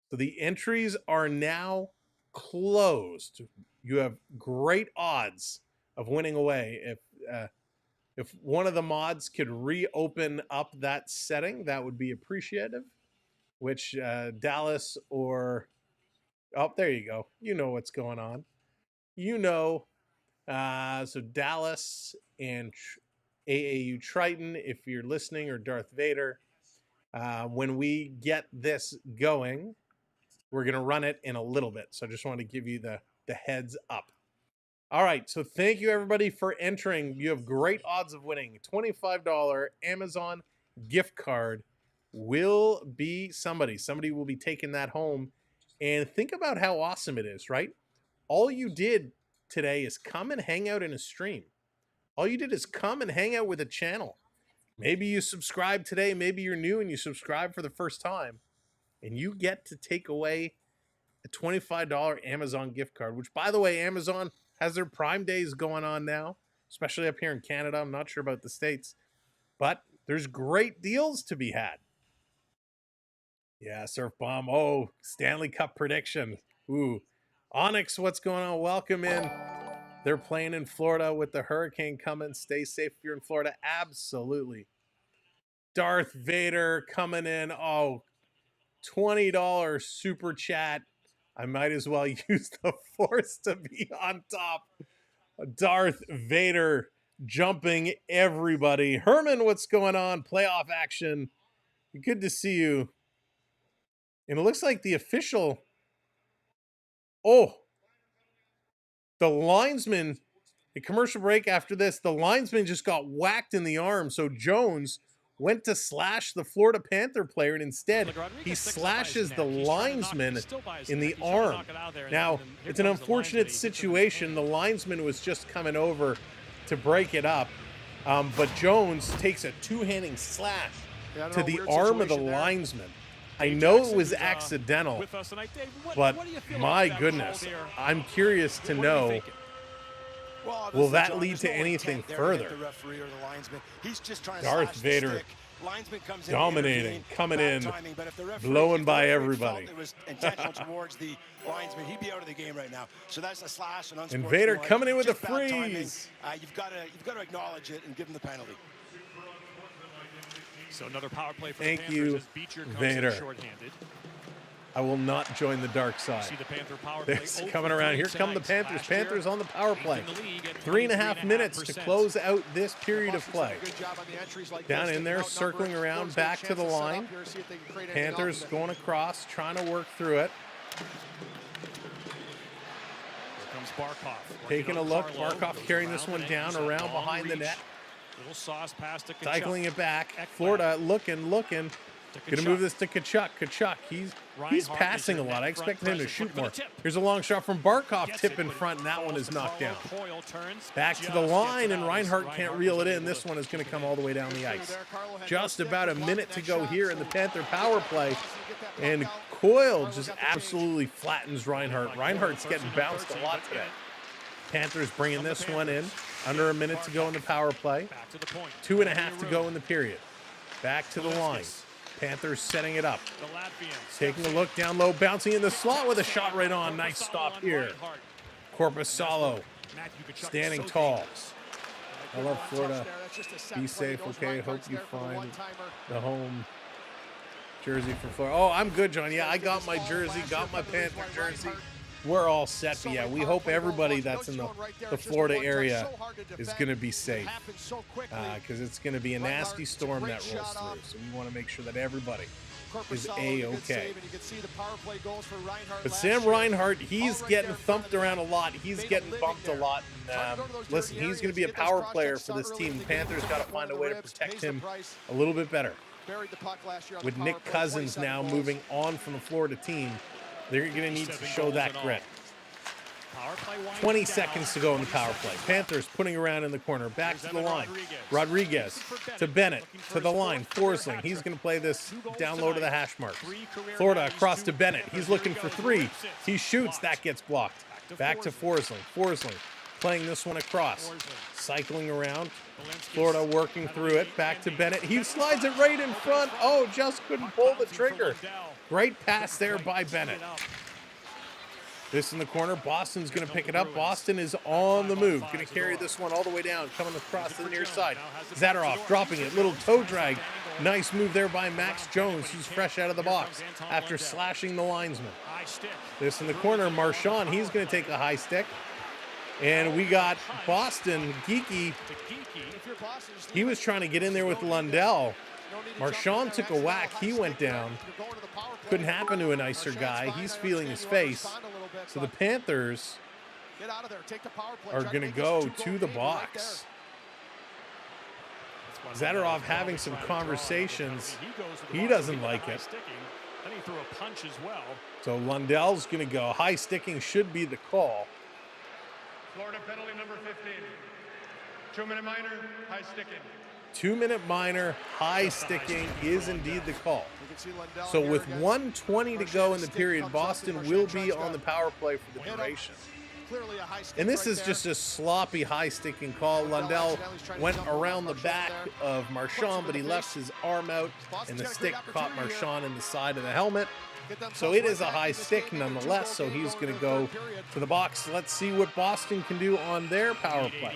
So the entries are now closed. You have great odds of winning away. If one of the mods could reopen up that setting, that would be appreciative. Which Dallas or there you go. You know what's going on. You know. So Dallas and AAU Triton, if you're listening, or Darth Vader. When we get this going, we're going to run it in a little bit. So I just want to give you the heads up. All right. So thank you, everybody, for entering. You have great odds of winning. $25 Amazon gift card will be somebody. Somebody will be taking that home. And think about how awesome it is, right? All you did today is come and hang out in a stream. All you did is come and hang out with a channel. Maybe you subscribe today. Maybe you're new and you subscribe for the first time. And you get to take away a $25 Amazon gift card, which, by the way, Amazon has their Prime Days going on now. especially up here in Canada. I'm not sure about the States, but there's great deals to be had. Yeah, Surf Bomb. Oh, Stanley Cup prediction. Ooh. Onyx, what's going on? Welcome in. They're playing in Florida with the hurricane coming. Stay safe if you're in Florida. Absolutely. Darth Vader coming in. Oh, $20 super chat. I might as well use the Force to be on top. Darth Vader jumping everybody. Herman, what's going on? Playoff action. Good to see you. And it looks like the official. Oh, the linesman. A commercial break after this. The linesman just got whacked in the arm. So Jones went to slash the Florida Panther player, and instead he slashes the linesman in the arm. Now, it's an unfortunate situation. The linesman was just coming over to break it up, but Jones takes a two-handing slash to the arm of the linesman. I know it was accidental, but my goodness, I'm curious to know, will that lead to anything further? Darth Vader dominating, coming in, blowing by everybody. And Vader coming in with a freeze. You've got to acknowledge it and give him the penalty. So another power play for Thank the you, Panthers as Beecher comes Vader. in shorthanded. I will not join the dark side. See the Panther power play It's coming around. Here come the Panthers. Last year, Panthers on the power play. eighth in the league at 3.5 minutes to 23.5%. close out this period of play. Down in there, circling around, back to the line. Panthers going across, trying to work through it. Here comes Barkov. Taking a look. Barkov carrying this one down around behind the net. Little sauce pass to Kachuk. Cycling it back. Florida looking. Gonna move this to Kachuk. Kachuk, he's passing a lot. I expected him to shoot more. Here's a long shot from Barkov, tip in front, and that one is knocked down. Back to the line, and Reinhart can't reel it in. This one is going to come all the way down the ice. Just about a minute to go here in the Panther power play, and Coyle just absolutely flattens Reinhart. Reinhart's getting bounced a lot today. Panthers bringing this one in. Under a minute to go in the power play. 2.5 to go in the period. Back to the line. Panthers setting it up. Taking a look down low, bouncing in the slot with a shot right on. Nice stop here. Korpisalo standing tall. I love Florida. Be safe, okay? Hope you find the home jersey for Florida. Oh, I'm good, John. Yeah, I got my jersey, got my Panther jersey. We're all set, but yeah, we hope everybody that's in the Florida area is going to be safe, because it's going to be a nasty storm that rolls through. So we want to make sure that everybody is A-okay. But Sam Reinhart, he's getting thumped around a lot. He's getting bumped a lot. And, listen, he's going to be a power player for this team. The Panthers got to find a way to protect him a little bit better. With Nick Cousins now moving on from the Florida team, they're going to need to show that grit. 20 seconds to go in the power play. Panthers putting around in the corner. Back to the line. Rodriguez to Bennett. To the line. Forsling. He's going to play this down low to the hash marks. Florida across to Bennett. He's looking for three. He shoots. That gets blocked. Back to Forsling. Forsling playing this one across. Cycling around. Florida working through it. Back to Bennett. He slides it right in front. Oh, just couldn't pull the trigger. Great pass there by Bennett. This in the corner. Boston's going to pick it up. Boston is on the move. Going to carry this one all the way down. Coming across to the near side. Zadorov dropping it. Little toe drag. Nice move there by Max Jones, who's fresh out of the box after slashing the linesman. This in the corner. Marchand, he's going to take a high stick. And we got Boston, Geeky. He was trying to get in there with Lundell. Marchand took a whack. He went down. Couldn't happen to a nicer guy. He's feeling his face. So the Panthers are going to go to the box. Zadorov having some conversations. He doesn't like it. So Lundell's going to go. High sticking should be the call. Florida penalty number 15. 2-minute minor, high sticking. 2-minute minor, high sticking is indeed the call. So with 1:20 to go in the period, Boston will be on the power play for the duration. Clearly a high stick And this right is there. just a sloppy high sticking call. Lundell went around the back of Marchand, but he left his arm out, and the stick caught Marchand in the side of the helmet. So it is a high stick nonetheless, so he's going to go to the box. Let's see what Boston can do on their power play.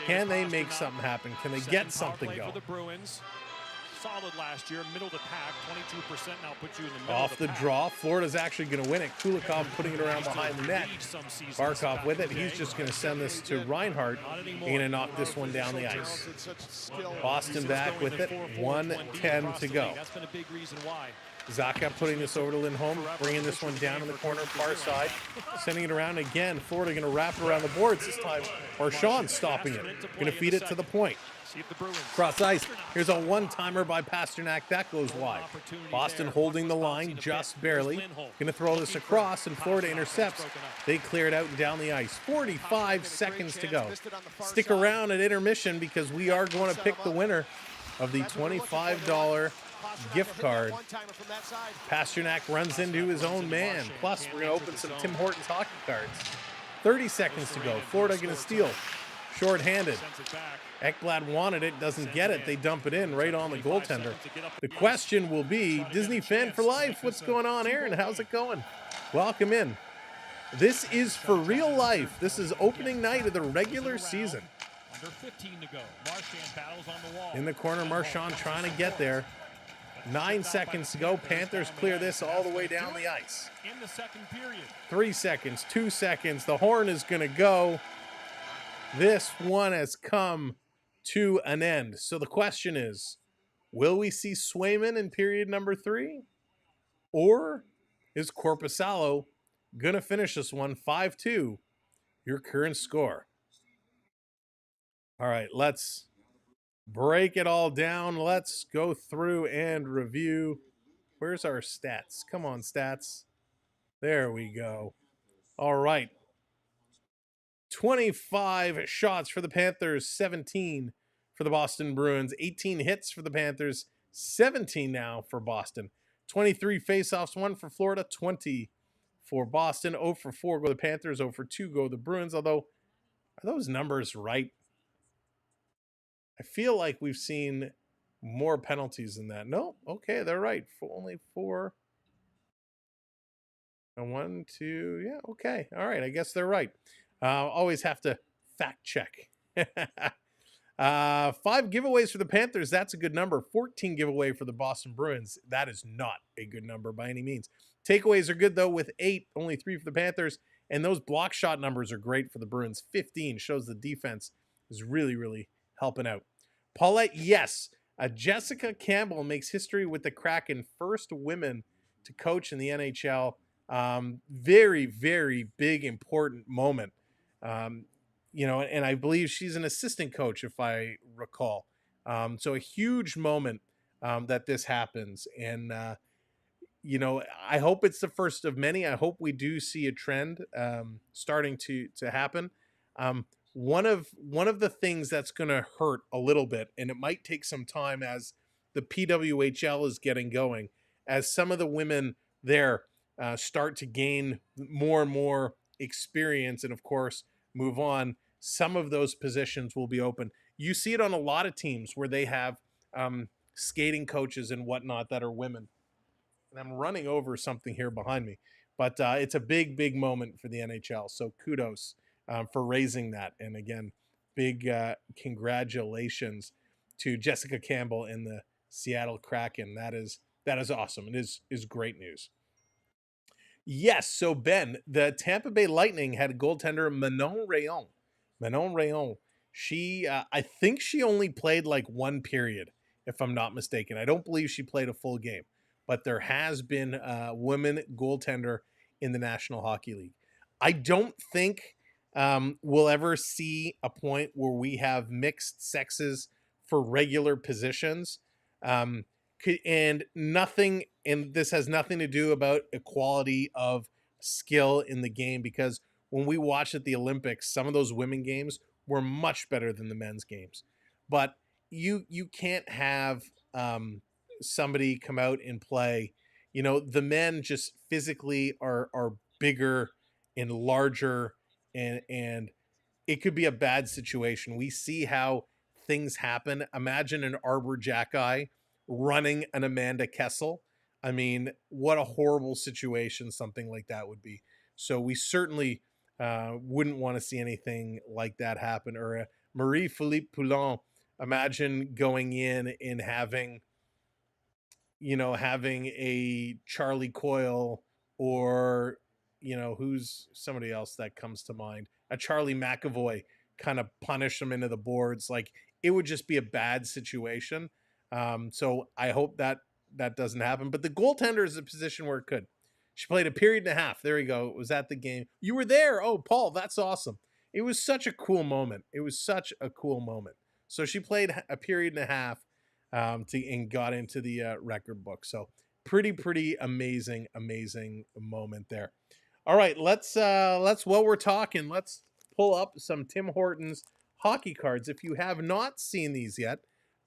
Can they make something happen? Can they get something going? For the Bruins. Solid last year, middle of the pack, 22% now puts you in the middle Off of the pack. draw, Florida's actually going to win it. Kulikov putting it around behind the net. Barkov with it. He's just going to send this to Reinhart. He's going to knock this one down the ice. Boston back with it. 1:10 to go. That's been a big reason why. Zaka putting this over to Lindholm, bringing this one down in the corner, far side, sending it around again. Florida going to wrap it around the boards this time. Marchand stopping it. Going to feed it to the point. Cross ice. Here's a one-timer by Pasternak. That goes wide. Boston holding the line just barely. Going to throw this across, and Florida intercepts. They clear it out and down the ice. 45 seconds to go. Stick around at intermission because we are going to pick the winner of the $25 gift card. Pasternak runs into his own man. Plus, we're going to open some Tim Hortons hockey cards. 30 seconds to go. Florida going to steal. Short-handed. Ekblad wanted it, doesn't get it. They dump it in right on the goaltender. The question will be, Disney fan for life, what's going on, Aaron? How's it going? Welcome in. This is for real life. This is opening night of the regular season. Under 15 to go. Marchand battles on the wall. In the corner, Marchand trying to get there. 9 seconds to go. Panthers clear this all the way down the ice. In the second period. 3 seconds, 2 seconds. The horn is going to go. This one has come to an end. So the question is, will we see Swayman in period number 3? Or is Korpisalo going to finish this one 5-2? Your current score. All right, let's break it all down. Let's go through and review. Where's our stats? Come on, stats. There we go. All right. 25 shots for the Panthers, 17 for the Boston Bruins, 18 hits for the Panthers, 17 now for Boston. 23 faceoffs, 1 for Florida, 20 for Boston. 0 for 4 go the Panthers, 0 for 2 go the Bruins. Although, are those numbers right? I feel like we've seen more penalties than that. No? Okay, they're right. Only 4. And 1, 2, yeah, okay. All right, I guess they're right. Always have to fact check. 5 giveaways for the Panthers. That's a good number. 14 giveaway for the Boston Bruins. That is not a good number by any means. Takeaways are good, though, with 8. Only 3 for the Panthers. And those block shot numbers are great for the Bruins. 15 shows the defense is really, really helping out. Paulette, yes. Jessica Campbell makes history with the Kraken. First women to coach in the NHL. Very, very big, important moment. And I believe she's an assistant coach, if I recall. So a huge moment that this happens. And, I hope it's the first of many. I hope we do see a trend starting to happen. One of the things that's going to hurt a little bit, and it might take some time as the PWHL is getting going, as some of the women there start to gain more and more experience and, of course, move on, some of those positions will be open. You see it on a lot of teams where they have skating coaches and whatnot that are women. And I'm running over something here behind me. But it's a big, big moment for the NHL. So kudos for raising that. And again, big congratulations to Jessica Campbell and the Seattle Kraken. That is awesome. It is great news. Yes, so Ben, the Tampa Bay Lightning had goaltender Manon Rhéaume. Manon Rhéaume, she, I think she only played like 1 period, if I'm not mistaken. I don't believe she played a full game, but there has been a women goaltender in the National Hockey League. I don't think we'll ever see a point where we have mixed sexes for regular positions. And this has nothing to do about equality of skill in the game, because when we watched at the Olympics, some of those women games were much better than the men's games. But you can't have somebody come out and play. The men just physically are bigger and larger and it could be a bad situation. We see how things happen. Imagine an Arbor Jackeye running an Amanda Kessel. I mean, what a horrible situation something like that would be. So we certainly wouldn't want to see anything like that happen. Or Marie-Philippe Poulin, imagine going in and having, having a Charlie Coyle, or, who's somebody else that comes to mind, a Charlie McAvoy, kind of punish them into the boards. Like, it would just be a bad situation. So I hope that doesn't happen. But the goaltender is a position where it could. She played a period and a half. There you go. It was at the game. You were there. Oh, Paul, that's awesome. It was such a cool moment. It was such a cool moment. So she played a period and a half, and got into the record book. So pretty amazing moment there. All right, let's while we're talking, let's pull up some Tim Hortons hockey cards. If you have not seen these yet,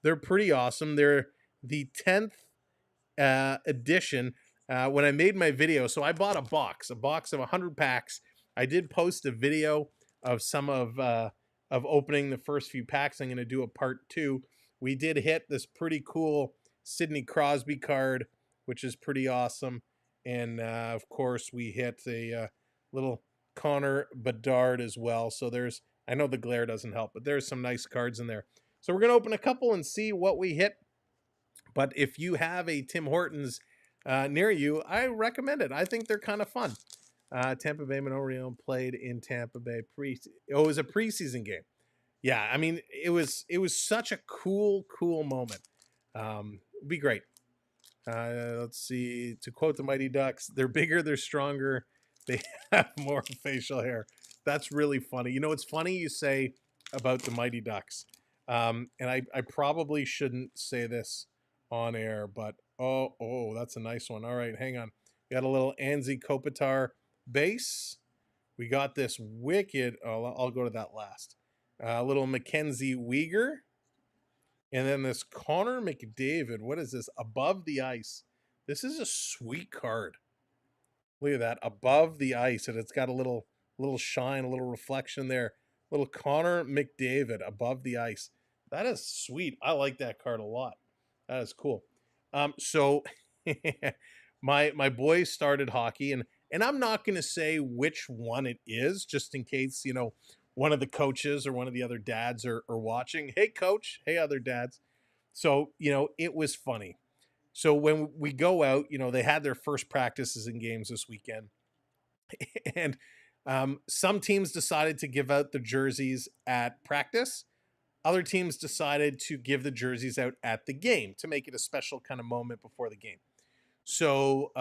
they're pretty awesome. They're the 10th edition. When I made my video, so I bought a box of 100 packs. I did post a video of some of opening the first few packs. I'm going to do a part 2. We did hit this pretty cool Sidney Crosby card, which is pretty awesome. And of course, we hit a little Connor Bedard as well. So I know the glare doesn't help, but there's some nice cards in there. So we're going to open a couple and see what we hit. But if you have a Tim Hortons near you, I recommend it. I think they're kind of fun. Tampa Bay Memorial played in Tampa Bay. It was a preseason game. Yeah, I mean, it was such a cool moment. Be great. Let's see. To quote the Mighty Ducks, they're bigger, they're stronger, they have more facial hair. That's really funny. It's funny you say about the Mighty Ducks. And I probably shouldn't say this on air, but oh, that's a nice one. All right, hang on. We got a little Anze Kopitar base. We got this wicked. I'll go to that last. A little Mackenzie Weegar. And then this Connor McDavid. What is this? Above the Ice. This is a sweet card. Look at that. Above the Ice. And it's got a little shine, a little reflection there. Little Connor McDavid above the ice. That is sweet. I like that card a lot. That is cool. So my boys started hockey, and I'm not going to say which one it is, just in case, one of the coaches or one of the other dads are watching. Hey, coach. Hey, other dads. So, it was funny. So when we go out, they had their first practices and games this weekend. And some teams decided to give out the jerseys at practice. Other teams decided to give the jerseys out at the game to make it a special kind of moment before the game. So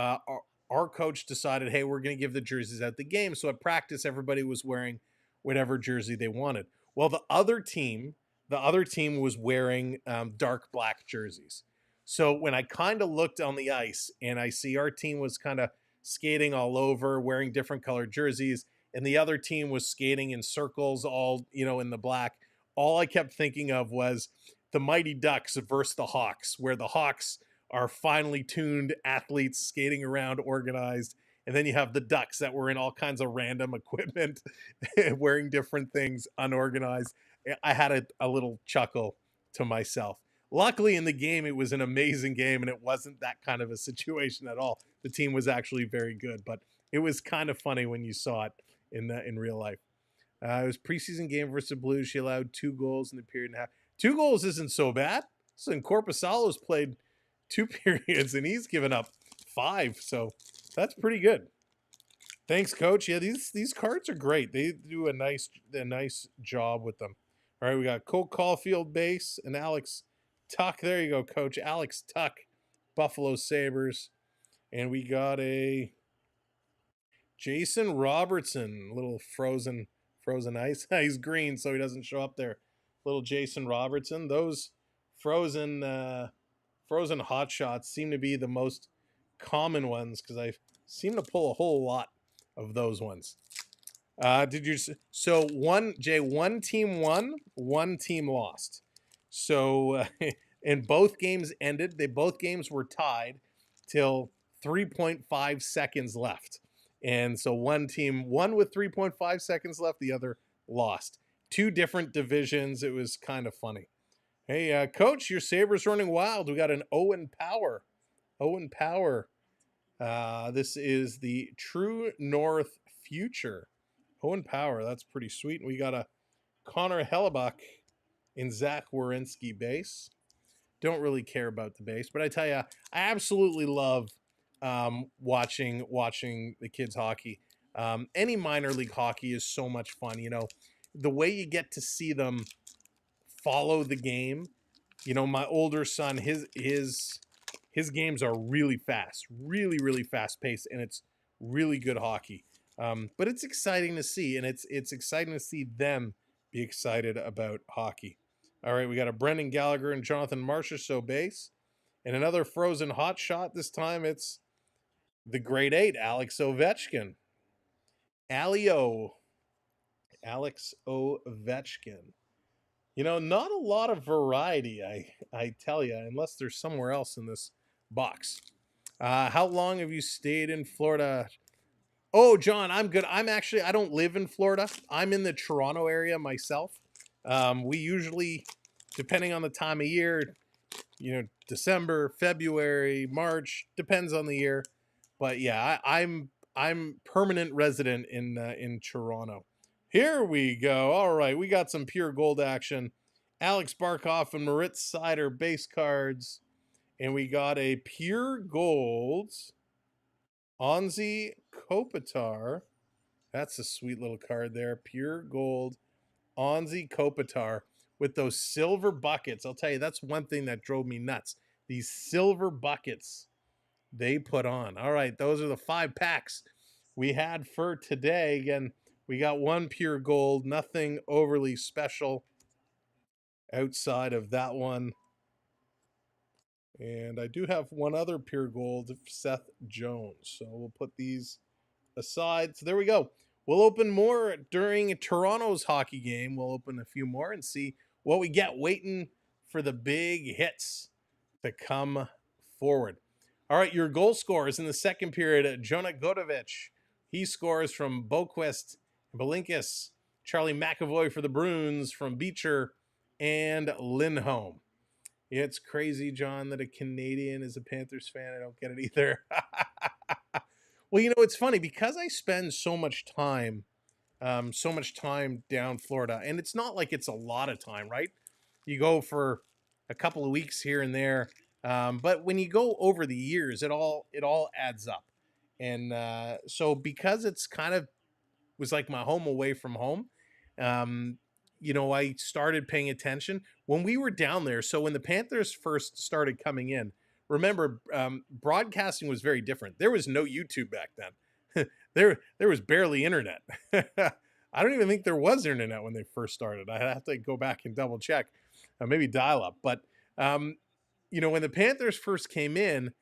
our coach decided, hey, we're going to give the jerseys at the game. So at practice, everybody was wearing whatever jersey they wanted. Well, the other team was wearing dark black jerseys. So when I kind of looked on the ice and I see our team was kind of skating all over, wearing different colored jerseys, and the other team was skating in circles, all, in the black, all I kept thinking of was the Mighty Ducks versus the Hawks, where the Hawks are finely tuned athletes skating around organized. And then you have the Ducks that were in all kinds of random equipment, wearing different things, unorganized. I had a little chuckle to myself. Luckily in the game, it was an amazing game, and it wasn't that kind of a situation at all. The team was actually very good, but it was kind of funny when you saw it in real life. It was preseason game versus the Blues. She allowed 2 goals in the period and a half. 2 goals isn't so bad. So Korpisalo's played 2 periods, and he's given up 5. So that's pretty good. Thanks, Coach. Yeah, these cards are great. They do a nice job with them. All right, we got Cole Caulfield base and Alex Tuck. There you go, Coach. Alex Tuck, Buffalo Sabres. And we got a Jason Robertson, little frozen ice. He's green, so he doesn't show up there. Little Jason Robertson. Those frozen hot shots seem to be the most common ones, because I seem to pull a whole lot of those ones. So one team won, one team lost. So and both games ended. Both games were tied till 3.5 seconds left. And so one team won with 3.5 seconds left, the other lost. Two different divisions. It was kind of funny. Hey, Coach, your Sabres running wild. We got an Owen Power. Owen Power. This is the True North Future. Owen Power, that's pretty sweet. We got a Connor Hellebuck in Zach Werenski base. Don't really care about the base, but I tell you, I absolutely love watching the kids hockey. Any minor league hockey is so much fun. You know, the way you get to see them follow the game. You know, my older son, his games are really fast, really fast paced, and it's really good hockey. But it's exciting to see, and it's exciting to see them be excited about hockey. All right, we got a Brendan Gallagher and Jonathan Marchessault base, and another frozen hot shot. This time it's the grade 8, Alex Ovechkin. Alex Ovechkin. You know, not a lot of variety, I tell you, unless there's somewhere else in this box. How long have you stayed in Florida? Oh, John, I'm good. I don't live in Florida. I'm in the Toronto area myself. We usually, depending on the time of year, you know, December, February, March, depends on the year. But yeah, I'm permanent resident in Toronto. Here we go. All right, we got some pure gold action. Alex Barkov and Moritz Seider base cards. And we got a pure gold Anze Kopitar. That's a sweet little card there. Pure gold Anze Kopitar with those silver buckets. I'll tell you, that's one thing that drove me nuts. These silver buckets they put on. All right, those are the 5 packs we had for today. Again, we got one pure gold, nothing overly special outside of that one. And I do have one other pure gold, Seth Jones. So we'll put these aside. So there we go. We'll open more during Toronto's hockey game. We'll open a few more and see what we get, waiting for the big hits to come forward. All right, your goal scorers in the second period, Jonah Godovich. He scores from Boquist, Belinkis, Charlie McAvoy for the Bruins from Beecher, and Lindholm. Yeah, it's crazy, John, that a Canadian is a Panthers fan. I don't get it either. Well, you know, it's funny because I spend so much time down Florida, and it's not like it's a lot of time, right? You go for a couple of weeks here and there, but when you go over the years, it all adds up. And so because it's kind of was like my home away from home. You know, I started paying attention when we were down there. So when the Panthers first started coming in, remember, broadcasting was very different. There was no YouTube back then. there was barely internet. I don't even think there was internet when they first started. I have to go back and double check, maybe dial up. But you know, when the Panthers first came in,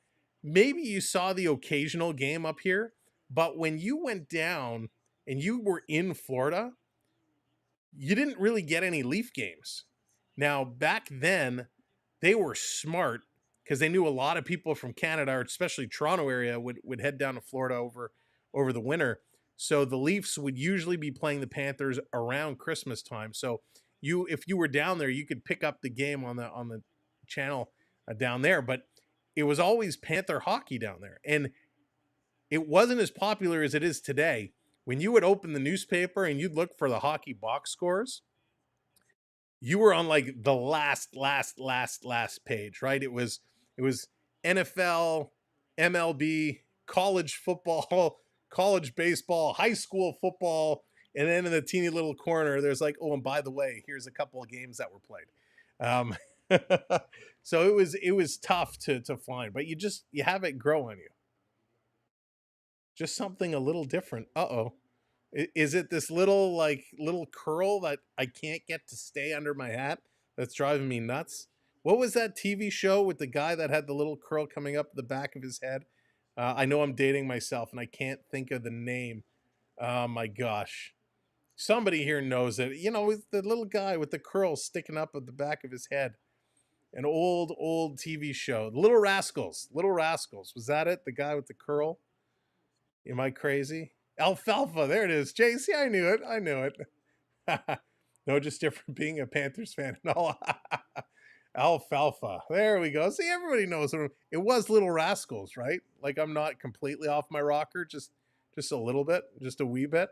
maybe you saw the occasional game up here, but when you went down and you were in Florida, you didn't really get any Leaf games. Now, back then, they were smart because they knew a lot of people from Canada, or especially Toronto area, would head down to Florida over the winter. So the Leafs would usually be playing the Panthers around Christmas time. So if you were down there, you could pick up the game on the channel down there. But it was always Panther hockey down there, and it wasn't as popular as it is today. When you would open the newspaper and you'd look for the hockey box scores, you were on like the last page, right? It was NFL, MLB, college football, college baseball, high school football, and then in the teeny little corner, there's like, oh, and by the way, here's a couple of games that were played. So it was tough to find, but you have it grow on you. Just something a little different. Uh-oh. Is it this little curl that I can't get to stay under my hat that's driving me nuts? What was that TV show with the guy that had the little curl coming up the back of his head? I know I'm dating myself and I can't think of the name. Oh my gosh. Somebody here knows it. You know, it's the little guy with the curls sticking up at the back of his head. An old TV show. Little Rascals. Little Rascals. Was that it? The guy with the curl? Am I crazy? Alfalfa. There it is. JC, I knew it. I knew it. No, just different being a Panthers fan and all. Alfalfa. There we go. See, everybody knows it was Little Rascals, right? Like I'm not completely off my rocker, just a little bit, just a wee bit.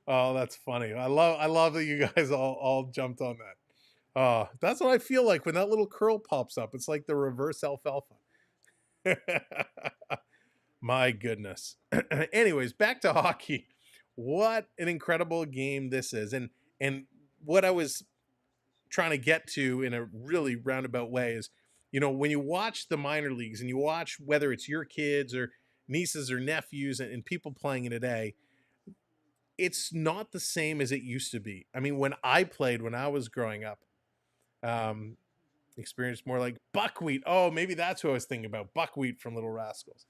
Oh, that's funny. I love that you guys all jumped on that. That's what I feel like when that little curl pops up. It's like the reverse alfalfa. My goodness. Anyways, back to hockey. What an incredible game this is. And what I was trying to get to in a really roundabout way is, when you watch the minor leagues and you watch whether it's your kids or nieces or nephews and people playing in today, it's not the same as it used to be. I mean, when I played when I was growing up, um, experienced more like buckwheat. Oh, maybe that's who I was thinking about. Buckwheat from Little Rascals.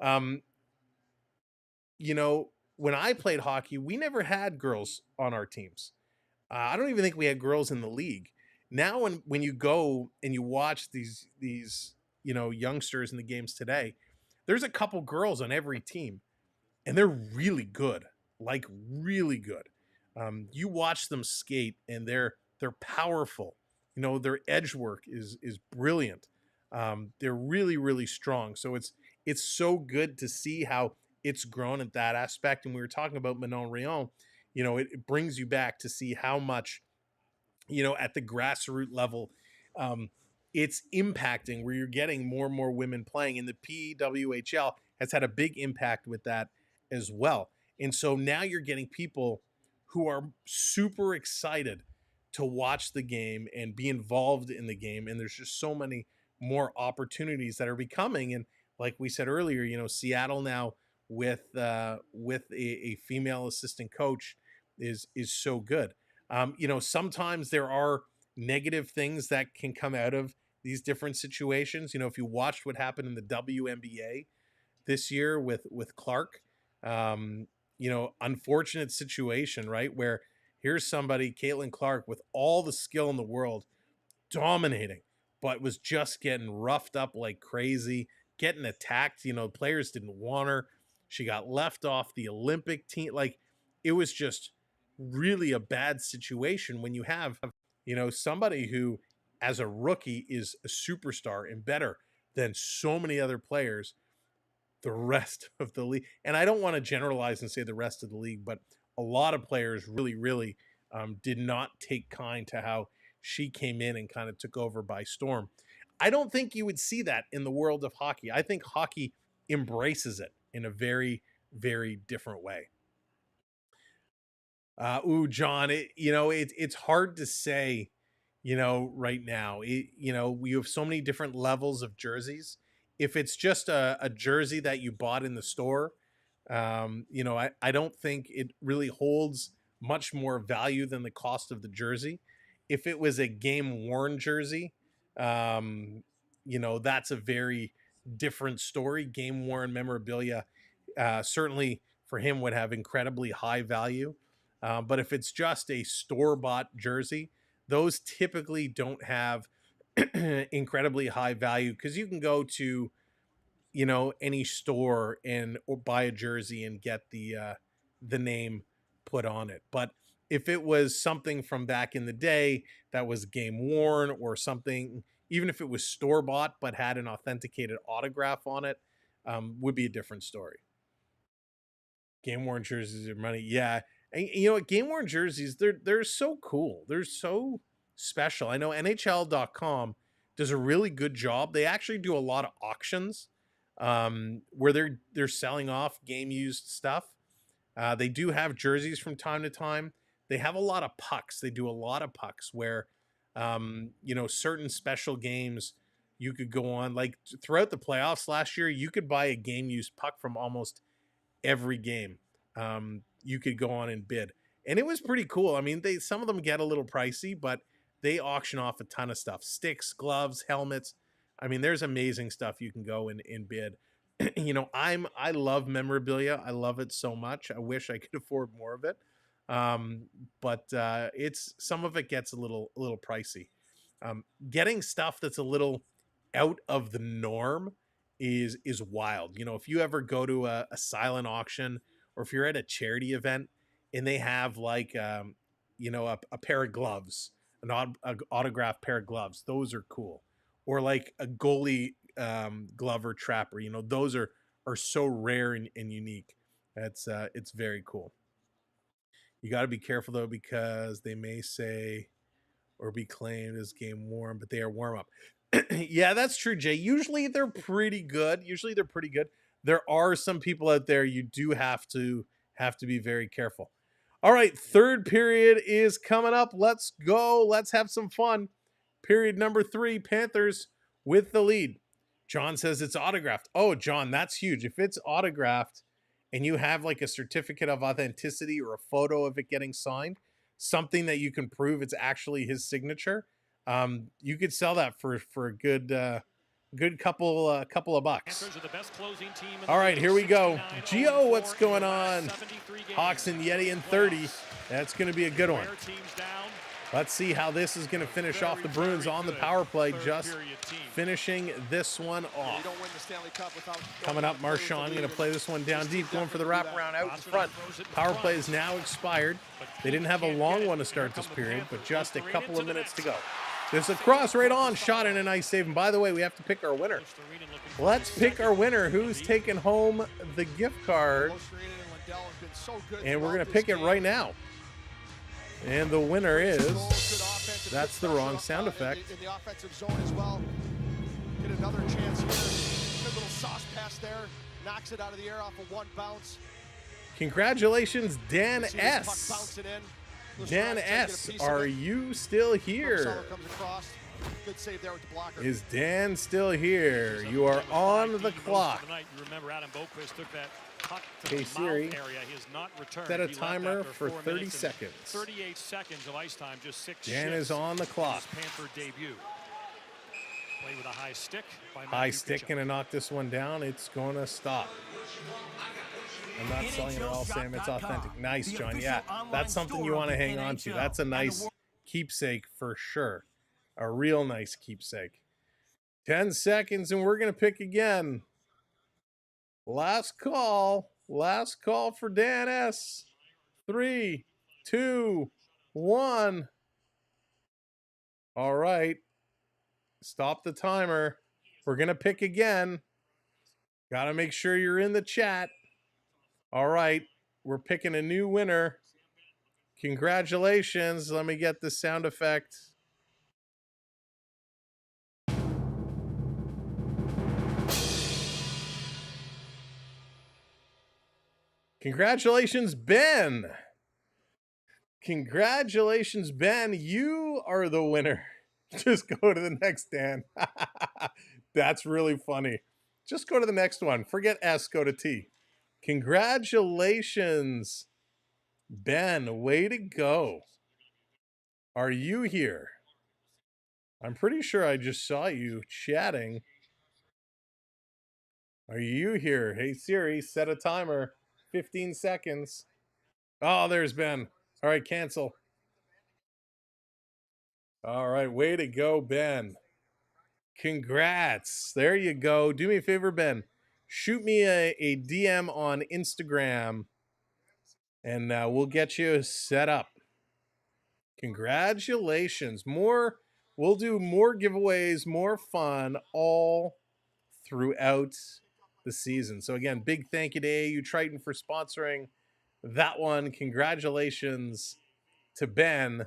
Um, when I played hockey, we never had girls on our teams. I don't even think we had girls in the league. Now, when you go and you watch these youngsters in the games today, there's a couple girls on every team, and they're really good, like really good. You watch them skate, and they're powerful. Their edge work is brilliant. They're really really strong. So it's so good to see how it's grown at that aspect. And we were talking about Manon Rayon. It brings you back to see how much at the grassroots level, um, it's impacting where you're getting more and more women playing, and the PWHL has had a big impact with that as well. And so now you're getting people who are super excited to watch the game and be involved in the game. And there's just so many more opportunities that are becoming. And like we said earlier, Seattle now with a female assistant coach is so good. Sometimes there are negative things that can come out of these different situations. If you watched what happened in the WNBA this year with Clark, unfortunate situation, right? Where here's somebody, Caitlin Clark, with all the skill in the world, dominating, but was just getting roughed up like crazy, getting attacked. Players didn't want her. She got left off the Olympic team. Like it was just really a bad situation when you have, somebody who, as a rookie, is a superstar and better than so many other players the rest of the league. And I don't want to generalize and say the rest of the league, but a lot of players really, really did not take kind to how she came in and kind of took over by storm. I don't think you would see that in the world of hockey. I think hockey embraces it in a very, very different way. John, it's hard to say, right now. We have so many different levels of jerseys. If it's just a jersey that you bought in the store, I don't think it really holds much more value than the cost of the jersey. If it was a game worn jersey, that's a very different story. Game worn memorabilia, certainly for him, would have incredibly high value. But if it's just a store bought jersey, those typically don't have incredibly high value because you can go to any store and or buy a jersey and get the name put on it. But if it was something from back in the day that was game worn or something, even if it was store bought but had an authenticated autograph on it, would be a different story. Game worn jerseys are money. Yeah. And what, game worn jerseys, they're so cool. They're so special. I know NHL.com does a really good job. They actually do a lot of auctions where they're selling off game used stuff. They do have jerseys from time to time. They have a lot of pucks. They do a lot of pucks where certain special games you could go on, like throughout the playoffs last year, you could buy a game used puck from almost every game. You could go on and bid, and it was pretty cool. I mean, some of them get a little pricey, but they auction off a ton of stuff: sticks, gloves, helmets. I mean, there's amazing stuff you can go and bid. I love memorabilia. I love it so much. I wish I could afford more of it, but it's some of it gets a little pricey. Getting stuff that's a little out of the norm is wild. You know, if you ever go to a silent auction, or if you're at a charity event and they have like you know, a pair of gloves, a autographed pair of gloves, those are cool. Or like a goalie glove or trapper, you know, those are so rare and unique. That's it's very cool. You got to be careful though, because they may say or be claimed as game warm, but they are warm up. Yeah, that's true, Jay. Usually they're pretty good. There are some people out there you do have to be very careful. All right, third period is coming up. Let's go. Let's have some fun. Period number 3, Panthers with the lead. John says it's autographed. Oh, John, that's huge. If it's autographed and you have like a certificate of authenticity or a photo of it getting signed, something that you can prove it's actually his signature, you could sell that for a good couple of bucks. All right, here we go. Gio, what's going on? Hawks and Yeti in 30. That's going to be a good one. Let's see how this is going to finish off the Bruins on the power play, just finishing this one off. Coming up, Marchand going to play this one down deep, going for the wraparound out in front. Power play is now expired. They didn't have a long one to start this period, but just a couple of minutes to go. There's a cross right on, shot in a nice save. And by the way, we have to pick our winner. Let's pick our winner. Who's taking home the gift card? And we're going to pick it right now. And the winner is, that's the wrong sound effect. In the offensive zone as well. Get another chance here. Good little sauce pass there. Knocks it out of the air off of one bounce. Congratulations, Dan S. Dan S, are you still here? Good save there with the blocker. Is Dan still here? You are on the clock. You remember Adam Boquist took that puck to Hey the Siri, mouth area. He has not returned. set a He left timer after for 4 30 minutes and seconds. 38 seconds of ice time, just 6 Dan shifts is on the clock. in his Panther debut. Play with a high stick by High Matthew stick Tkachuk. gonna knock this one down. It's gonna stop. I'm not selling it at all, Sam. It's authentic. Nice, John. Yeah, that's something you want to hang on to. That's a nice keepsake for sure. A real nice keepsake. 10 seconds, and we're going to pick again. Last call. Last call for Dan S. 3, 2, 1. All right. Stop the timer. We're going to pick again. Got to make sure you're in the chat. All right. We're picking a new winner. Congratulations. Let me get the sound effect. Congratulations, Ben. Congratulations, Ben. You are the winner. Just go to the next, Dan. That's really funny. Just go to the next one. Forget S, go to T. Congratulations, Ben. Way to go. Are you here? I'm pretty sure I just saw you chatting. Are you here? Hey, Siri, set a timer. 15 seconds. Oh, there's Ben. All right, cancel. All right, way to go, Ben. Congrats. There you go. Do me a favor, Ben. Shoot me a DM on Instagram, and we'll get you set up. Congratulations. We'll do more giveaways, more fun all throughout the season. So again, big thank you to AU Triton for sponsoring that one. Congratulations to Ben.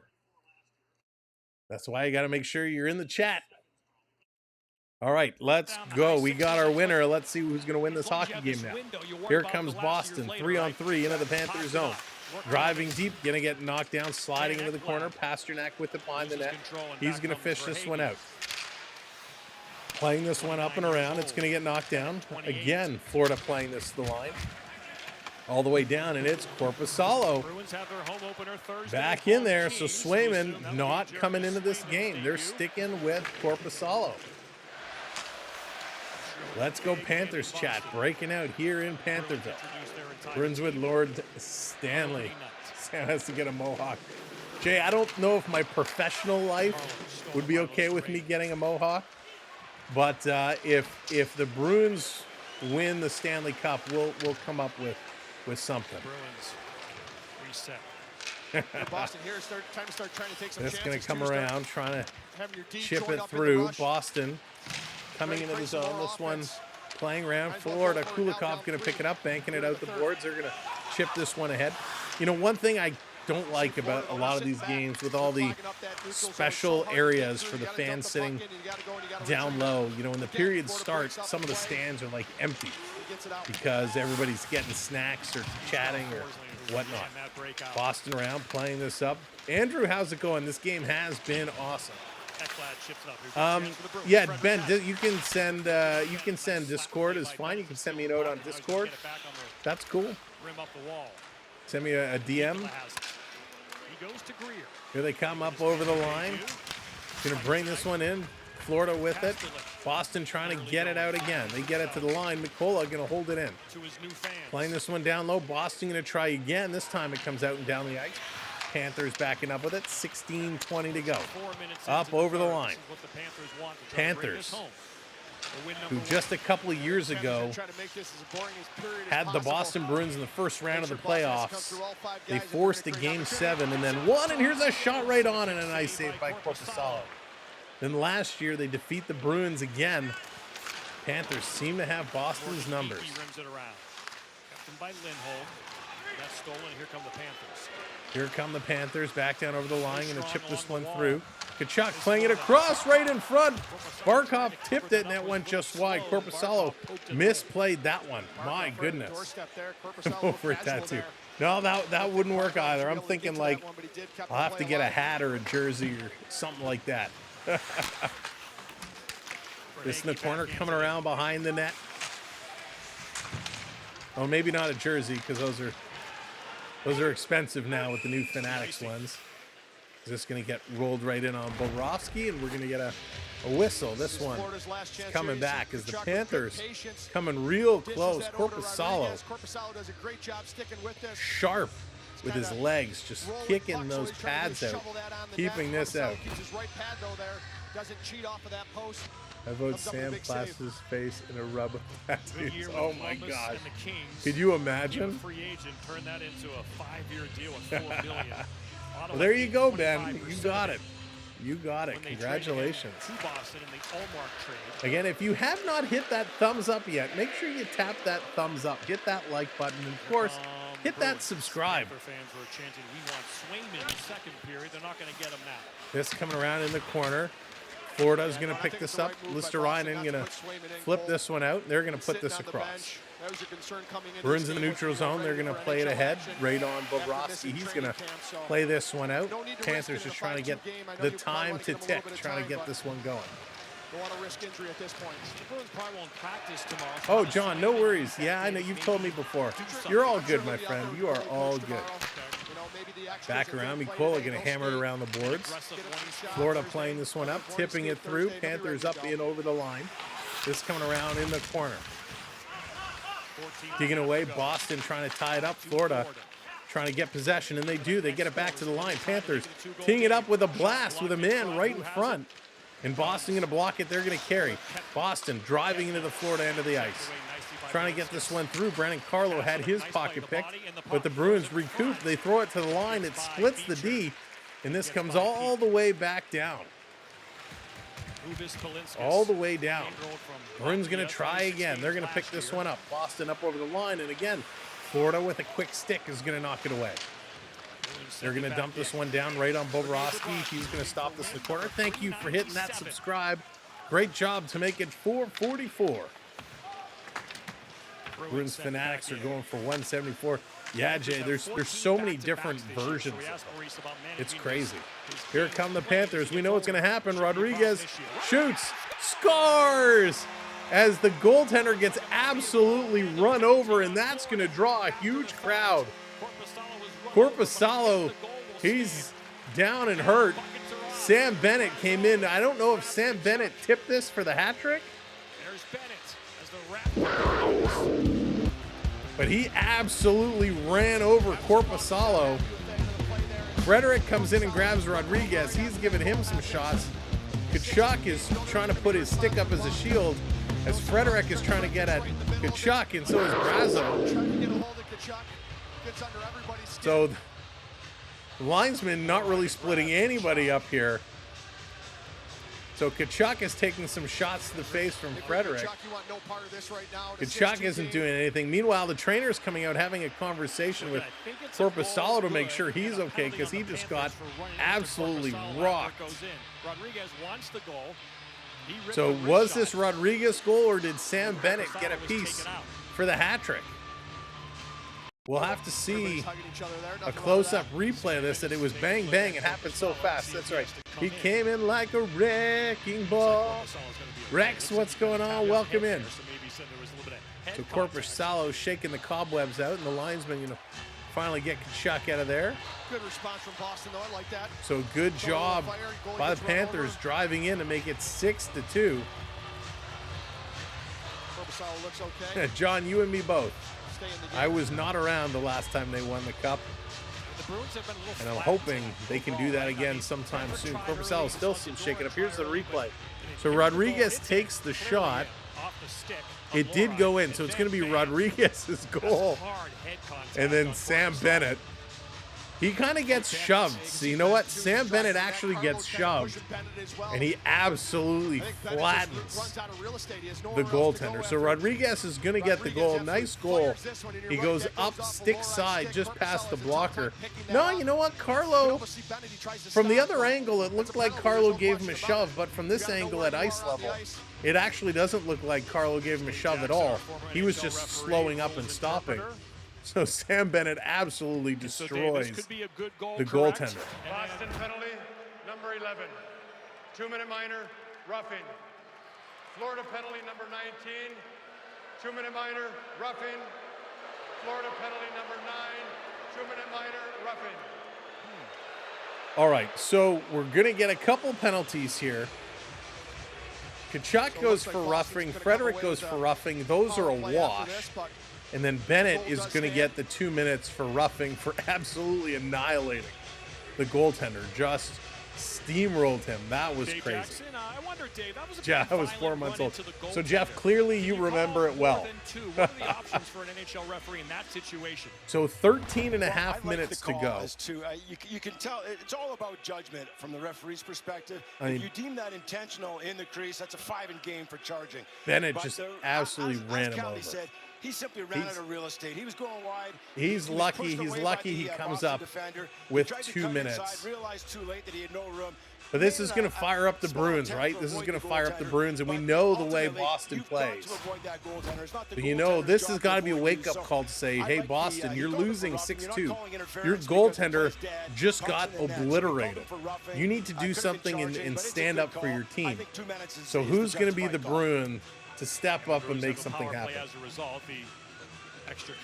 That's why you got to make sure you're in the chat. All right, let's go. We got our winner. Let's see who's going to win this hockey game now. Here comes Boston, 3-on-3 into the Panther zone. Driving deep, going to get knocked down, sliding into the corner. Pasternak with it behind the net. He's going to fish this one out. Playing this one up and around. It's going to get knocked down. Again, Florida playing this to the line. All the way down, and it's Korpisalo back in there. So Swayman not coming into this game. They're sticking with Korpisalo. Let's go Panthers chat. Breaking out here in Pantherville. Brunswick Lord Stanley. Sam has to get a mohawk. Jay, I don't know if my professional life would be okay with me getting a mohawk. But if the Bruins win the Stanley Cup, we'll come up with something. Bruins reset. Boston here, time to start trying to take some That's chances. going to come too. Start around, trying to having your D chip join it up in the through. rush. Boston coming Try to into the create some zone. more This one offense. playing around. Might as well Florida, go for it now, Kulikov down going to pick three. it up, banking it Here in out the the third. boards. They're going to chip this one ahead. You know, one thing I don't like about a lot of these games with all the special areas for the fans sitting down low, you know, when the period starts, some of the stands are like empty because everybody's getting snacks or chatting or whatnot. Boston around, playing this up. Andrew, how's it going? This game has been awesome. Yeah, Ben, you can send Discord is fine. You can send me a note on Discord. That's cool. Send me a DM. Here they come up over the line. Gonna bring this one in. Florida with it. Boston trying to get it out again. They get it to the line. Mikola gonna hold it in. Playing this one down low. Boston gonna try again. This time it comes out and down the ice. Panthers backing up with it. 16:20 to go. Up over the line. Panthers, who just a couple of years ago had the Boston Bruins in the first round of the playoffs. They forced a Game 7 and then won, and here's a shot right on and a nice save by Corpusalo. Then last year they defeat the Bruins again. Panthers seem to have Boston's numbers. That's stolen. Here come the Panthers. Here come the Panthers, back down over the line, going to chip this one through. Kachuk playing it across right in front. Barkov tipped it, and that went just wide. Corpusalo misplayed that one. My goodness. Over at that, too. No, that wouldn't work either. I'm thinking, like, I'll have to get a hat or a jersey or something like that. This in the corner, coming around behind the net. Oh, maybe not a jersey, because those are expensive now with the new Fanatics ones. Is this going to get rolled right in on Bobrovsky, and we're going to get a whistle. This one is coming back as the Panthers coming real close. Corpusalo sharp with his legs, just kicking those pads out, keeping this out. I vote Sam Plaster's face in a rub of tattoos. Oh my gosh. Could you imagine? Well, there you go, Ben. You got it. You got it. Congratulations. Again, if you have not hit that thumbs up yet, make sure you tap that thumbs up. Hit that like button. And of course, hit that subscribe. This coming around in the corner. Florida's going to pick this up. Listerainen going to flip this one out. They're going to put this across. Bruins in the neutral zone. They're going to play it ahead. Right on Bobrovsky. He's going to play this one out. Panthers just trying to get the time to tick, trying to get this one going. Don't want to risk injury at this point. Oh, John, no worries. Yeah, I know. You've told me before. You're all good, my friend. You are all good. Back around. Mikola going to hammer it around the boards. Florida playing this one up, tipping it through. Panthers up in over the line. This coming around in the corner. Digging away. Boston trying to tie it up. Florida trying to get possession, and they do. They get it back to the line. Panthers teeing it up with a blast with a man right in front. And Boston going to block it. They're going to carry. Boston driving into the Florida end of the ice. Trying to get this one through. Brandon Carlo had his pocket picked, but the Bruins recoup. They throw it to the line. It splits the D, and this comes all the way back down. All the way down. Bruins going to try again. They're going to pick this one up. Boston up over the line, and again, Florida with a quick stick is going to knock it away. They're going to dump this one down right on Bobrovsky. He's going to stop this in the corner. Thank you for hitting that subscribe. Great job to make it 444. Bruins Fanatics are going for 174. Yeah, Jay, there's so many different versions of them. It's crazy. Here come the Panthers. We know what's going to happen. Rodriguez shoots, scores, as the goaltender gets absolutely run over, and that's going to draw a huge crowd. Corpusalo, he's down and hurt. Sam Bennett came in. I don't know if Sam Bennett tipped this for the hat trick. But he absolutely ran over Corpusalo. Frederick comes in and grabs Rodriguez. He's giving him some shots. Kachuk is trying to put his stick up as a shield as Frederick is trying to get at Kachuk, and so is Brazo. So the linesman not really splitting anybody up here. So Kachuk is taking some shots to the face from Frederick. Kachuk isn't doing anything. Meanwhile, the trainer is coming out having a conversation with Corpusalo to make sure he's okay because he just got absolutely rocked. So was this Rodriguez goal or did Sam Bennett get a piece for the hat trick? We'll have to see a close-up replay of this, that it was bang, bang. It happened so fast. That's right. He came in like a wrecking ball. Rex, what's going on? Welcome in. So Corpusalo shaking the cobwebs out, and the linesman, finally get Kachuk out of there. Good response from Boston, though. I like that. So good job by the Panthers driving in to make it 6-2. Corpusalo looks okay. John, you and me both. I was not around the last time they won the cup, and I'm hoping they can do that again sometime soon. Corpusalo still seems shaken up. Here's the replay. So Rodriguez takes the shot. It did go in, so it's going to be Rodriguez's goal. And then Sam Bennett, he kind of gets shoved. So you know what? Sam Bennett actually gets shoved, and he absolutely flattens the goaltender. So Rodriguez is going to get the goal. Nice goal. He goes up stick side just past the blocker. No, you know what? Carlo, from the other angle, it looked like Carlo gave him a shove, but from this angle at ice level, it actually doesn't look like Carlo gave him a shove at all. He was just slowing up and stopping. So Sam Bennett absolutely destroys the goaltender. Boston penalty, number 11. 2-minute minor, roughing. Florida penalty, number 19. 2-minute minor, roughing. Florida penalty, number 9. 2-minute minor, roughing. All right, so we're going to get a couple penalties here. Kachuk goes for roughing. Frederick goes for roughing. Those are a wash. And then Bennett is going to get the 2 minutes for roughing for absolutely annihilating the goaltender. Just steamrolled him. That was crazy. Jeff, that was 4 months old. So, Jeff, clearly you remember it well. So 13 and a half minutes to go. You can tell it's all about judgment from the referee's perspective. If you deem that intentional in the crease, that's a 5 in game for charging. Bennett just absolutely ran him over. He simply ran out of real estate. He was going wide. He's lucky. He's lucky he comes up with 2 minutes. Realized too late that he had no room. But this is going to fire up the Bruins, right? This is going to fire up the Bruins, and we know the way Boston plays. But you know, this has got to be a wake-up call to say, hey, Boston, you're losing 6-2. Your goaltender just got obliterated. You need to do something and stand up for your team. So who's going to be the Bruin to step up and make something happen?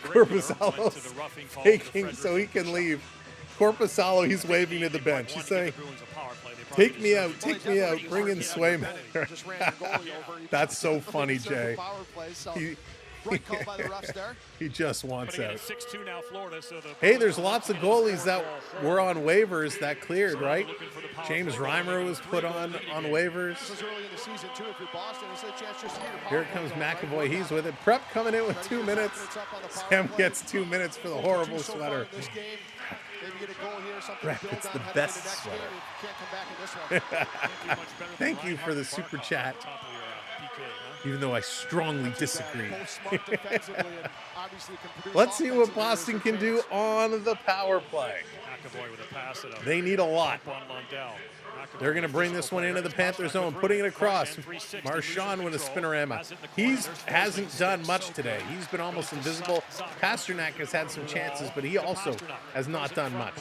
Corpusalo's faking so he can leave. Corpusalo, he's waving to the bench. He's saying, take me out, bring in Swayman. That's so funny, Jay. He just wants out. Hey, there's lots of goalies that were on waivers that cleared, right? James Reimer was put on waivers. Here it comes McAvoy. He's with it. Prep coming in with 2 minutes. Sam gets 2 minutes for the horrible sweater. Prep, it's the best sweater. Thank you for the super chat. Even though I strongly disagree. Let's see what Boston can do on the power play. They need a lot. They're going to bring this one into the Panther zone, putting it across. Marchand with a spinorama. He hasn't done much today. He's been almost invisible. Pasternak has had some chances, but he also has not done much.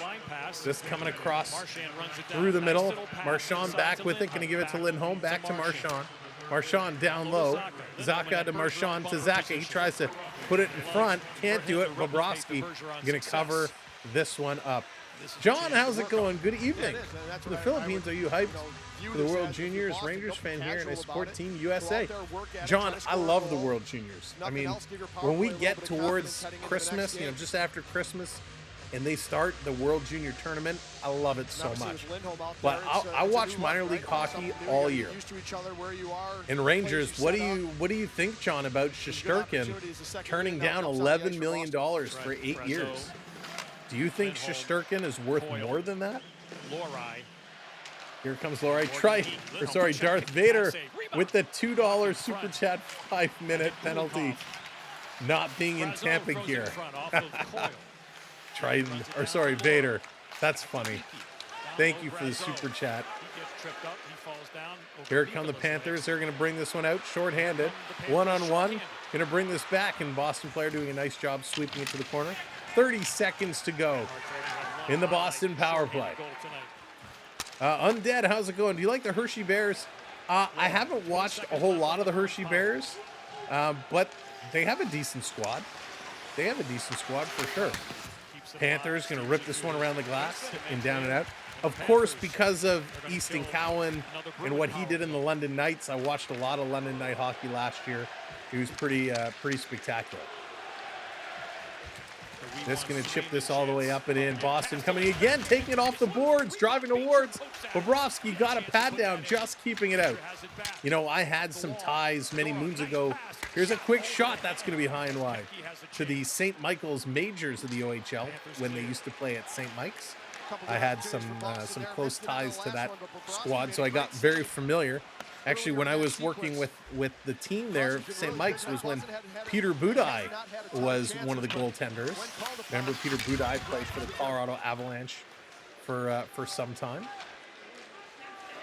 Just coming across through the middle. Marchand back with it. Going to give it to Lindholm. Back to Marchand. Marchand down low. Zaka to Marchand to Zaka. He tries to put it in front. Can't do it. Bobrovsky going to cover this one up. John, how's it going? Good evening. To the Philippines, are you hyped for the World Juniors? Rangers fan here, and I support Team USA. John, I love the World Juniors. I mean, when we get towards Christmas, just after Christmas, and they start the World Junior Tournament, I love it so Obviously much. with Lindholm out But there, it's I a watch new minor look, league right? hockey Something new, all you year. get used to each other, where you are, And the Rangers, plays you what do you think, John, about set up. Shesterkin Opportunities the second turning game, now down jumps out the $11 ice million for Boston. for 8 Right. years? Do you think Lindholm, Shesterkin is worth Coyle. more than that? Lorai. Here comes Laurie. Lindholm, Darth check, Vader pass save, with the $2 in super front. chat 5-minute penalty. Not being in Brazeau Tampa throws it gear. in front, off of Coyle. Triton, Runs it or down sorry, to Vader. That's funny. Down Thank low, you for the Brazeau. super chat. He gets tripped up, he falls down. over Here come the Mikola's Panthers. legs. They're going to bring this one out shorthanded. From the One-on-one. Panthers, Going to bring this back, and Boston player doing a nice job sweeping it to the corner. 30 seconds to go in the Boston power play. Goal tonight. Undead, how's it going? Do you like the Hershey Bears? I haven't watched a whole lot of the Hershey Bears, but they have a decent squad. They have a decent squad for sure. Panthers going to rip this one around the glass and down and out. Of course, because of Easton Cowan and what he did in the London Knights, I watched a lot of London Knight hockey last year. It was pretty spectacular. This going to chip this all the way up and in. Boston coming again, taking it off the boards, driving towards. Bobrovsky got a pad down, just keeping it out. You know, I had some ties many moons ago. Here's a quick shot that's going to be high and wide to the St. Michael's Majors of the OHL when they used to play at St. Mike's. I had some close ties to that squad, so I got very familiar. Actually, when I was working with the team there, St. Mike's, was when Peter Budaj was one of the goaltenders. Remember, Peter Budaj played for the Colorado Avalanche for some time.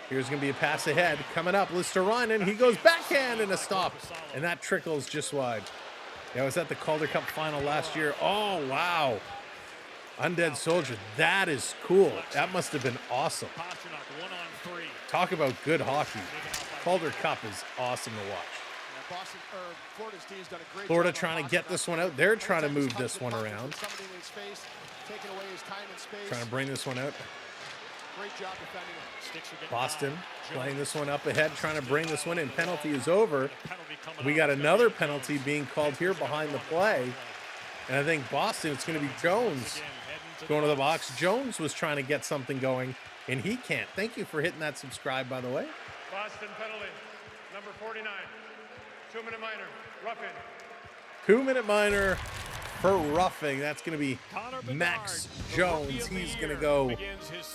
Here's going to be a pass ahead. Coming up, Listerinen. He goes backhand and a stop. And that trickles just wide. Yeah, I was at the Calder Cup final last year. Oh, wow. Undead Soldier. That is cool. That must have been awesome. Talk about good hockey. Calder Cup is awesome to watch. Florida trying to get this one out. They're trying to move this one around. Trying to bring this one out. Boston playing this one up ahead, trying to bring this one in. Penalty is over. We got another penalty being called here behind the play. And I think Boston, it's going to be Jones going to the box. Jones was trying to get something going, and he can't. Thank you for hitting that subscribe, by the way. Boston penalty, number 49, 2-minute minor, roughing. 2-minute minor for roughing. That's going to be Max Jones. He's going to go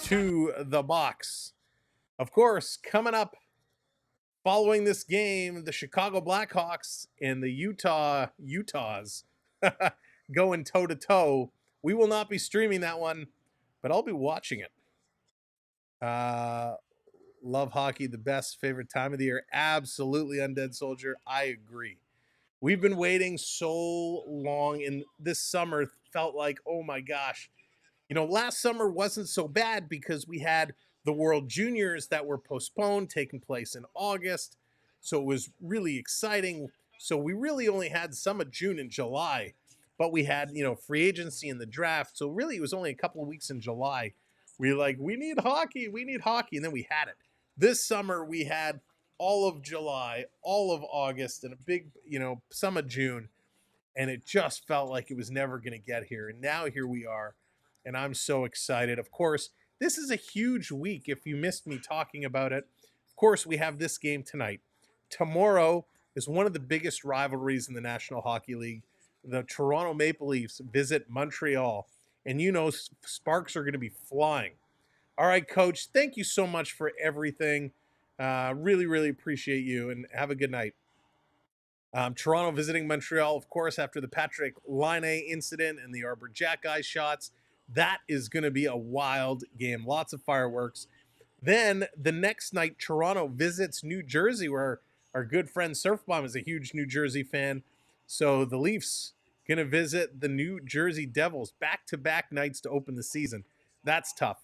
to the box. Of course, coming up following this game, the Chicago Blackhawks and the Utahs going toe-to-toe. We will not be streaming that one, but I'll be watching it. Love hockey, the best favorite time of the year. Absolutely, Undead Soldier. I agree. We've been waiting so long, and this summer felt like, oh my gosh. You know, last summer wasn't so bad because we had the World Juniors that were postponed, taking place in August. So it was really exciting. So we really only had some of June and July, but we had, you know, free agency and the draft. So really it was only a couple of weeks in July. We were like, we need hockey. And then we had it. This summer we had all of July, all of August, and a big, you know, some of June. And it just felt like it was never going to get here. And now here we are. And I'm so excited. Of course, this is a huge week. If you missed me talking about it, of course, we have this game tonight. Tomorrow is one of the biggest rivalries in the National Hockey League. The Toronto Maple Leafs visit Montreal. And you know, sparks are going to be flying. All right, Coach, thank you so much for everything. Really, really appreciate you, and have a good night. Toronto visiting Montreal, of course, after the Patrick Laine incident and the Arbor Jack Eye shots. That is going to be a wild game. Lots of fireworks. Then the next night, Toronto visits New Jersey, where our good friend Surfbomb is a huge New Jersey fan. So the Leafs going to visit the New Jersey Devils. Back-to-back nights to open the season. That's tough.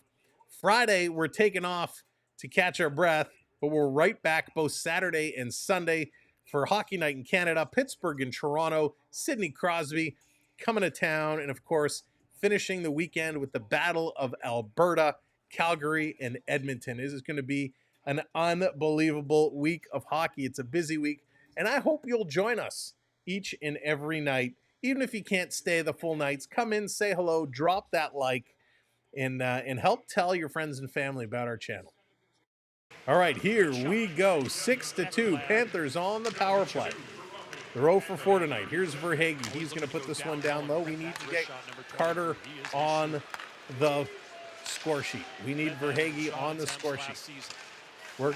Friday, we're taking off to catch our breath, but we're right back both Saturday and Sunday for Hockey Night in Canada, Pittsburgh and Toronto, Sidney Crosby coming to town, and of course, finishing the weekend with the Battle of Alberta, Calgary, and Edmonton. This is going to be an unbelievable week of hockey. It's a busy week, and I hope you'll join us each and every night even if you can't stay the full nights, come in, say hello, drop that like, and help tell your friends and family about our channel. All right, here we go. 6-2, Panthers on the power play. They're 0 for 4 tonight. Here's Verhaeghe. He's going to put this one down low. We need to get Carter on the score sheet. We need Verhaeghe on the score sheet.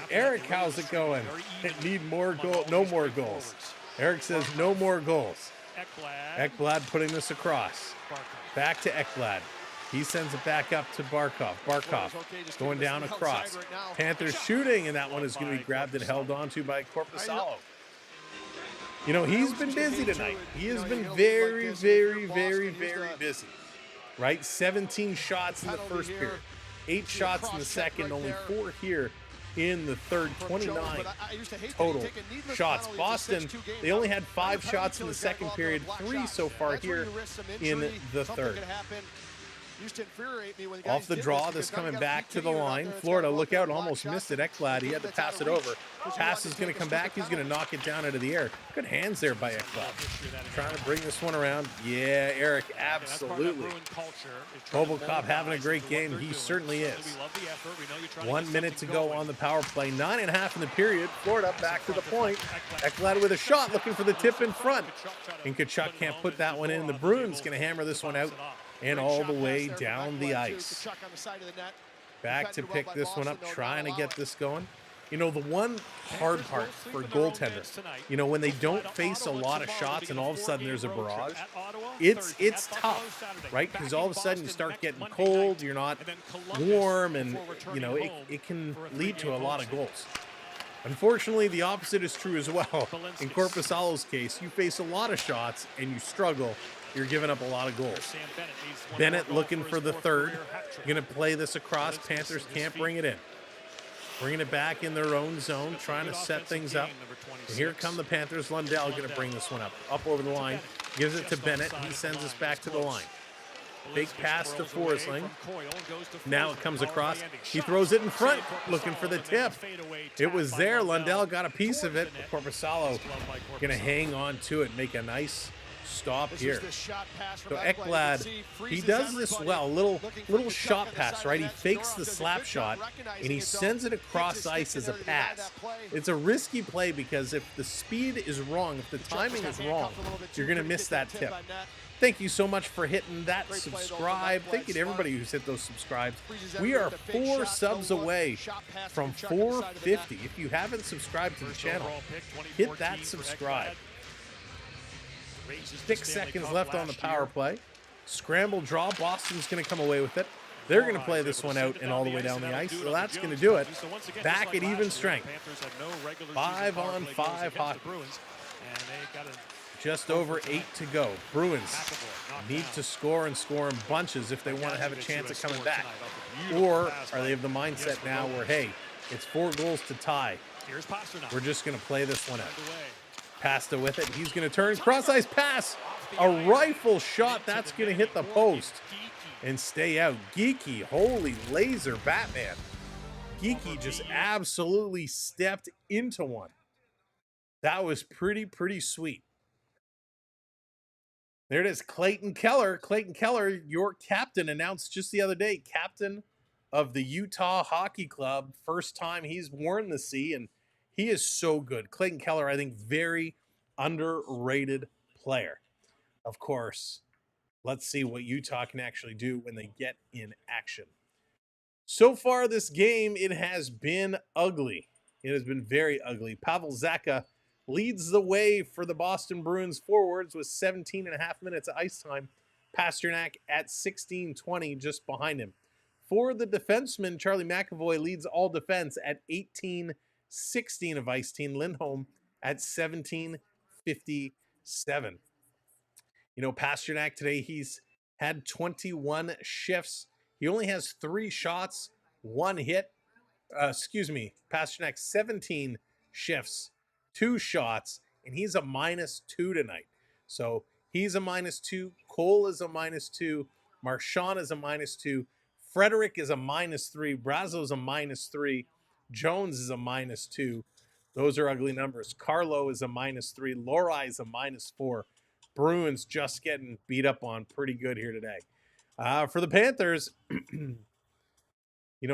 Eric, how's it going? Need more goal? No more goals. Eric says no more goals. Ekblad putting this across. Back to Ekblad. He sends it back up to Barkov. Barkov going down across. Panthers shooting, and that one is going to be grabbed and held onto by Korpisalo. You know, he's been busy tonight. He has been very, very, very, very busy. Right? 17 shots in the first period. 8 shots in the second, only 4 here in the third. 29 total shots. Boston, they only had 5 shots in the second period, 3 so far here in the third. Off the draw, this coming back to the line. Florida, look out, almost missed it. Ekblad, he had to pass it over. Pass is going to come back. He's going to knock it down into the air. Good hands there by Ekblad. Trying to bring this one around. Yeah, Eric, absolutely. Robocop having a great game. He certainly is. 1 minute to go on the power play. 9.5 in the period. Florida back to the point. Ekblad with a shot, looking for the tip in front. And Tkachuk can't put that one in. The Bruins going to hammer this one out and all the way down the ice. Back to pick this one up, trying to get this going. You know, the one hard part for goaltenders, you know, when they don't face a lot of shots and all of a sudden there's a barrage, it's tough, right? Because all of a sudden you start getting cold, you're not warm, and, you know, it can lead to a lot of goals. Unfortunately, the opposite is true as well. In Korpisalo's case, you face a lot of shots and you struggle. You're giving up a lot of goals. Bennett looking for the third. Going to play this across. Panthers can't bring it in. Bringing it back in their own zone, trying to set things up. And here come the Panthers. Lundell going to bring this one up over the line. Gives it to Bennett. He sends us back to the line. Big pass to Forsling. Now it comes across. He throws it in front, looking for the tip. It was there. Lundell got a piece of it. Korpisalo going to hang on to it, make a nice stop here. So Ekblad, he does this well. Little shot pass, right? He fakes the slap shot and he sends it across ice as a pass. It's a risky play because if the speed is wrong, if the timing is wrong, you're going to miss that tip. Thank you so much for hitting that subscribe. Thank you to everybody who's hit those subscribes. We are 4 subs away from 450. If you haven't subscribed to the channel, hit that subscribe. 6 seconds left on the power play. Scramble draw. Boston's going to come away with it. They're going to play this one out and all the way down the ice. So that's going to do it. Back at even strength. 5-on-5 hockey. Just over 8 to go. Bruins need to score and score in bunches if they want to have a chance at coming back. Or are they of the mindset now where, hey, it's 4 goals to tie. We're just going to play this one out. Pasta with it. He's going to turn. Cross-ice pass. A rifle shot. That's going to hit the post and stay out. Geeky. Holy laser Batman. Geeky just absolutely stepped into one. That was pretty sweet. There it is. Clayton Keller. Clayton Keller, your captain, announced just the other day, captain of the Utah Hockey Club. First time he's worn the C, and he is so good. Clayton Keller, I think, very underrated player. Of course, let's see what Utah can actually do when they get in action. So far this game, it has been ugly. It has been very ugly. Pavel Zacha leads the way for the Boston Bruins forwards with 17.5 minutes of ice time. Pasternak at 16:20 just behind him. For the defenseman, Charlie McAvoy leads all defense at 18:16 of ice time. Lindholm at 17:57. You know, Pasternak today, he's had 21 shifts. He only has 3 shots, 1 hit. Pasternak 17 shifts, 2 shots, and he's a -2 tonight. So he's a -2. Cole is a -2. Marchand is a -2. Frederick is a -3. Brazo is a -3. Jones is a -2. Those are ugly numbers. Carlo is a -3. Lorai is a -4. Bruins just getting beat up on pretty good here today. For the Panthers,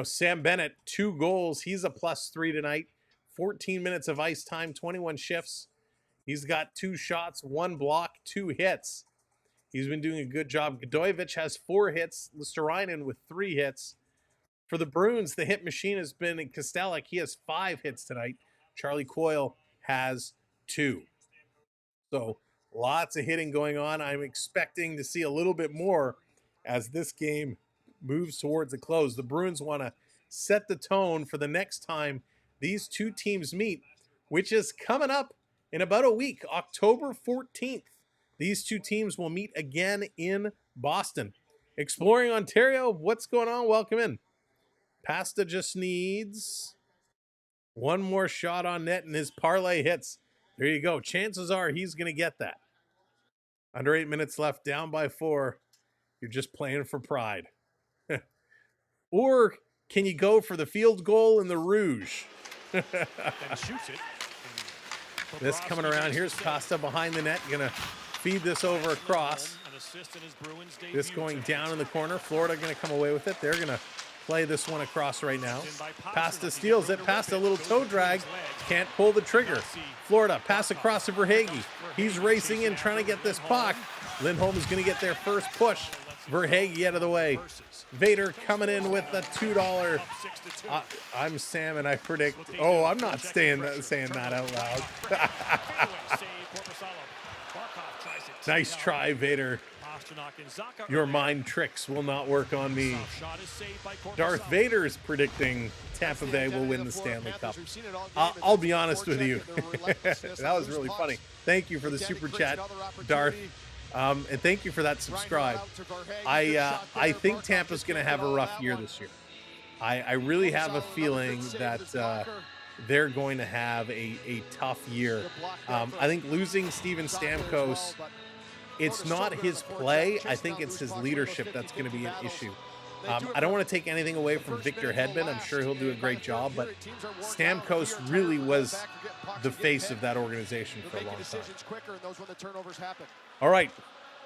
Sam Bennett, 2 goals. He's a +3 tonight. 14 minutes of ice time, 21 shifts. He's got 2 shots, 1 block, 2 hits. He's been doing a good job. Godoyevich has 4 hits. Listerainen with 3 hits. For the Bruins, the hit machine has been in Kostelek. He has 5 hits tonight. Charlie Coyle has 2. So lots of hitting going on. I'm expecting to see a little bit more as this game moves towards a close. The Bruins want to set the tone for the next time these two teams meet, which is coming up in about a week, October 14th. These two teams will meet again in Boston. Exploring Ontario, what's going on? Welcome in. Pasta just needs one more shot on net and his parlay hits. There you go. Chances are he's going to get that. Under 8 minutes left, down by 4. You're just playing for pride. Or can you go for the field goal in the Rouge? And shoots it. This coming around. Here's Costa behind the net. Going to feed this over across. This going down in the corner. Florida going to come away with it. They're going to play this one across right now. Pasta steals it. Pasta, a little toe drag. Can't pull the trigger. Florida, pass across to Verhaeghe. He's racing in, trying to get this puck. Lindholm is going to get their first push. Verhaeghe out of the way. Vader coming in with the $2. I'm Sam, and I predict... Oh, I'm not saying that out loud. Nice try, Vader. Your mind tricks will not work on me. Darth Vader is predicting Tampa Bay will win the Stanley Cup. I'll be honest with you. That was really funny. Thank you for the super chat, Darth. And thank you for that subscribe. I think Tampa's going to have a rough year this year. I really have a feeling that they're going to have a tough year. I think losing Steven Stamkos, it's not his play. I think it's his leadership that's going to be an issue. I don't want to take anything away from Victor Hedman. I'm sure he'll do a great job, but Stamkos really was the face of that organization for a long time. All right,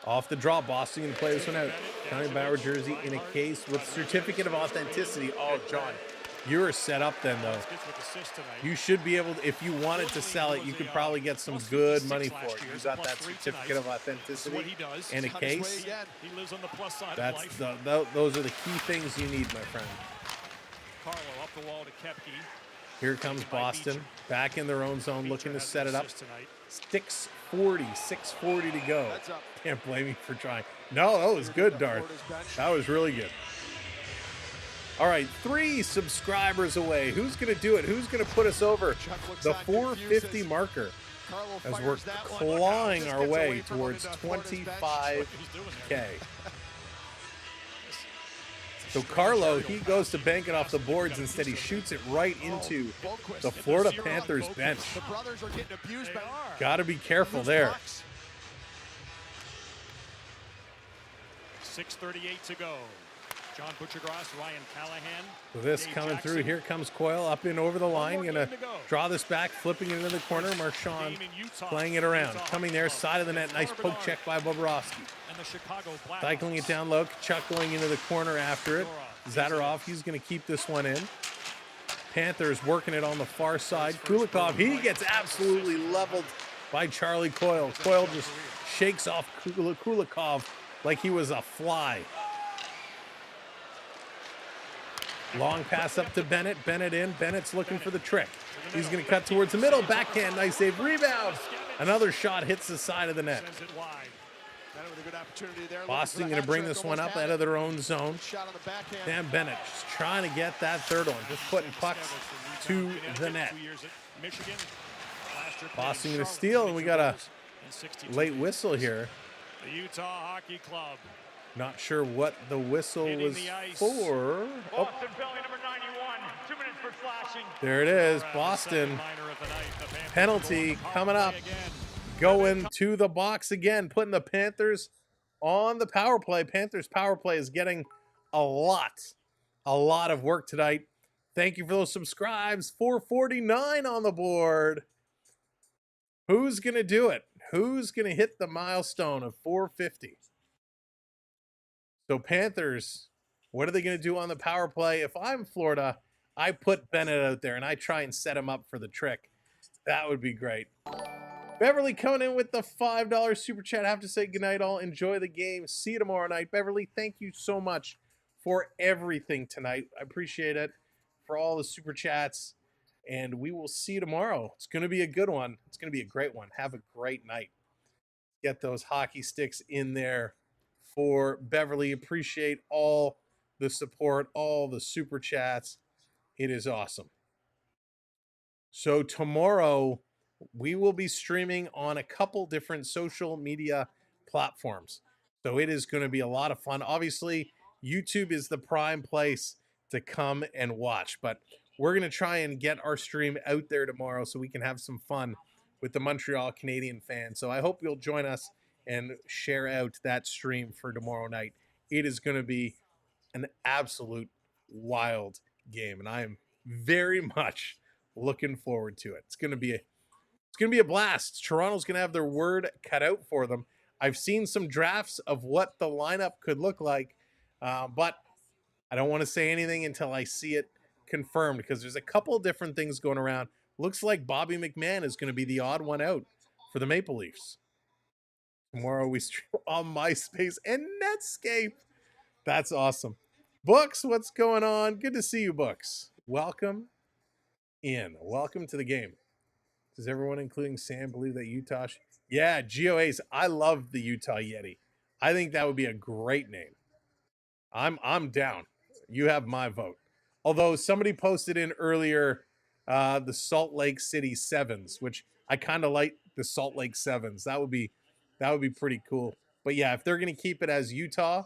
off the draw, Boston going to play this one out. County Bauer jersey in a case with certificate of authenticity. Oh, John, you're set up then, though. You should be able to, if you wanted to sell it, you could probably get some good money for it. You got that certificate of authenticity in a case. That's those are the key things you need, my friend. Here comes Boston, back in their own zone, looking to set it up. 6:40 to go. Can't blame me for trying. No, that was good, Darth. That was really good. All right, 3 subscribers away. Who's going to do it? Who's going to put us over the 450 marker as we're clawing our way towards 25K? So Carlo, he goes to bank it off the boards. Instead, he shoots it right into the Florida Panthers bench. Got to be careful there. 6:38 to go. John Butchergrass, Ryan Callahan. So this Dave coming Jackson. through. Here comes Coyle up in over the line. Going to draw this back, flipping it into the corner. Marchand playing it around. Coming there, side of the net. Nice poke check by Bobrovsky. Cycling it down low. Chuck going into the corner after it. Zadarov, he's going to keep this one in. Panthers working it on the far side. Kulikov, he gets absolutely leveled by Charlie Coyle. Coyle just shakes off Kulikov like he was a fly. Long pass up to Bennett. Bennett in. Bennett's looking for the trick. He's going to cut towards the middle. Backhand. Nice save. Rebound. Another shot hits the side of the net. Boston going to bring this one up out of their own zone. Sam Bennett just trying to get that third one. Just putting pucks to the net. Boston going to steal, and we got a late whistle here. The Utah Hockey Club. Not sure what the whistle was for. Oh. There it is, Boston. Penalty coming up. Going to the box again, putting the Panthers on the power play. Panthers power play is getting a lot of work tonight. Thank you for those subscribes. 449 on the board. Who's going to do it? Who's going to hit the milestone of 450? So Panthers, what are they going to do on the power play? If I'm Florida, I put Bennett out there and I try and set him up for the trick. That would be great. Beverly coming in with the $5 super chat. I have to say goodnight all. Enjoy the game. See you tomorrow night. Beverly, thank you so much for everything tonight. I appreciate it, for all the super chats. And we will see you tomorrow. It's going to be a good one. It's going to be a great one. Have a great night. Get those hockey sticks in there for Beverly. Appreciate all the support, all the super chats. It is awesome. So tomorrow we will be streaming on a couple different social media platforms. So it is going to be a lot of fun. Obviously, YouTube is the prime place to come and watch, but we're going to try and get our stream out there tomorrow so we can have some fun with the Montreal Canadian fans. So I hope you'll join us and share out that stream for tomorrow night. It is going to be an absolute wild game, and I am very much looking forward to it. It's going to be a blast. Toronto's going to have their word cut out for them. I've seen some drafts of what the lineup could look like, but I don't want to say anything until I see it confirmed, because there's a couple of different things going around. Looks like Bobby McMahon is going to be the odd one out for the Maple Leafs. Tomorrow we stream on MySpace and Netscape. That's awesome. Books, what's going on? Good to see you, Books. Welcome in. Welcome to the game. Does everyone, including Sam, believe that Utah? Yeah, GOAs. I love the Utah Yeti. I think that would be a great name. I'm down. You have my vote. Although somebody posted in earlier the Salt Lake City Sevens, which I kind of like the Salt Lake Sevens. That would be pretty cool. But yeah, if they're gonna keep it as Utah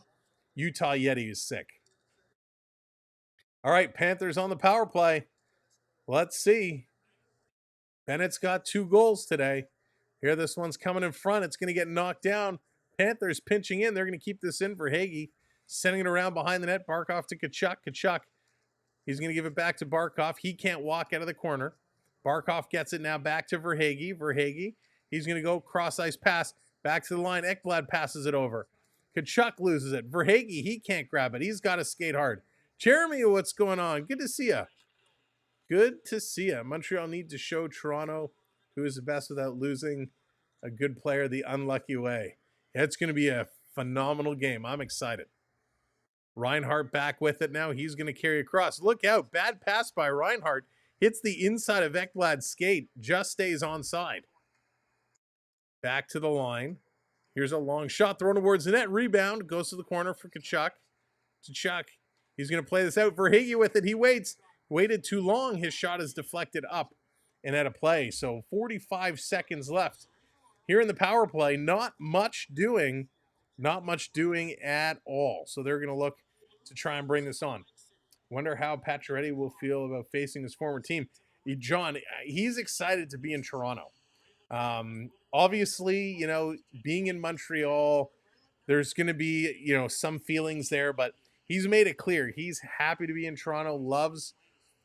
Yeti is sick. All right, Panthers on the power play. Let's see. Bennett's got 2 goals today. Here, this one's coming in front. It's going to get knocked down. Panthers pinching in. They're going to keep this in for Hagee. Sending it around behind the net. Barkov to Tkachuk. Tkachuk. He's going to give it back to Barkov. He can't walk out of the corner. Barkov gets it now back to Verhaeghe. Verhaeghe. He's going to go cross-ice pass. Back to the line. Ekblad passes it over. Tkachuk loses it. Verhaeghe, he can't grab it. He's got to skate hard. Jeremy, what's going on? Good to see you. Good to see you. Montreal need to show Toronto who is the best without losing a good player the unlucky way. It's going to be a phenomenal game. I'm excited. Reinhart back with it now. He's going to carry across. Look out. Bad pass by Reinhart. Hits the inside of Ekblad's skate. Just stays onside. Back to the line. Here's a long shot thrown towards the net. Rebound. Goes to the corner for Tkachuk. Tkachuk. He's going to play this out. Verhaeghe with it. He waits. Waited too long. His shot is deflected up and out of play. So 45 seconds left here in the power play. Not much doing at all. So they're going to look to try and bring this on. Wonder how Pacioretty will feel about facing his former team. John, he's excited to be in Toronto. Obviously, being in Montreal, there's going to be, some feelings there, but he's made it clear he's happy to be in Toronto, loves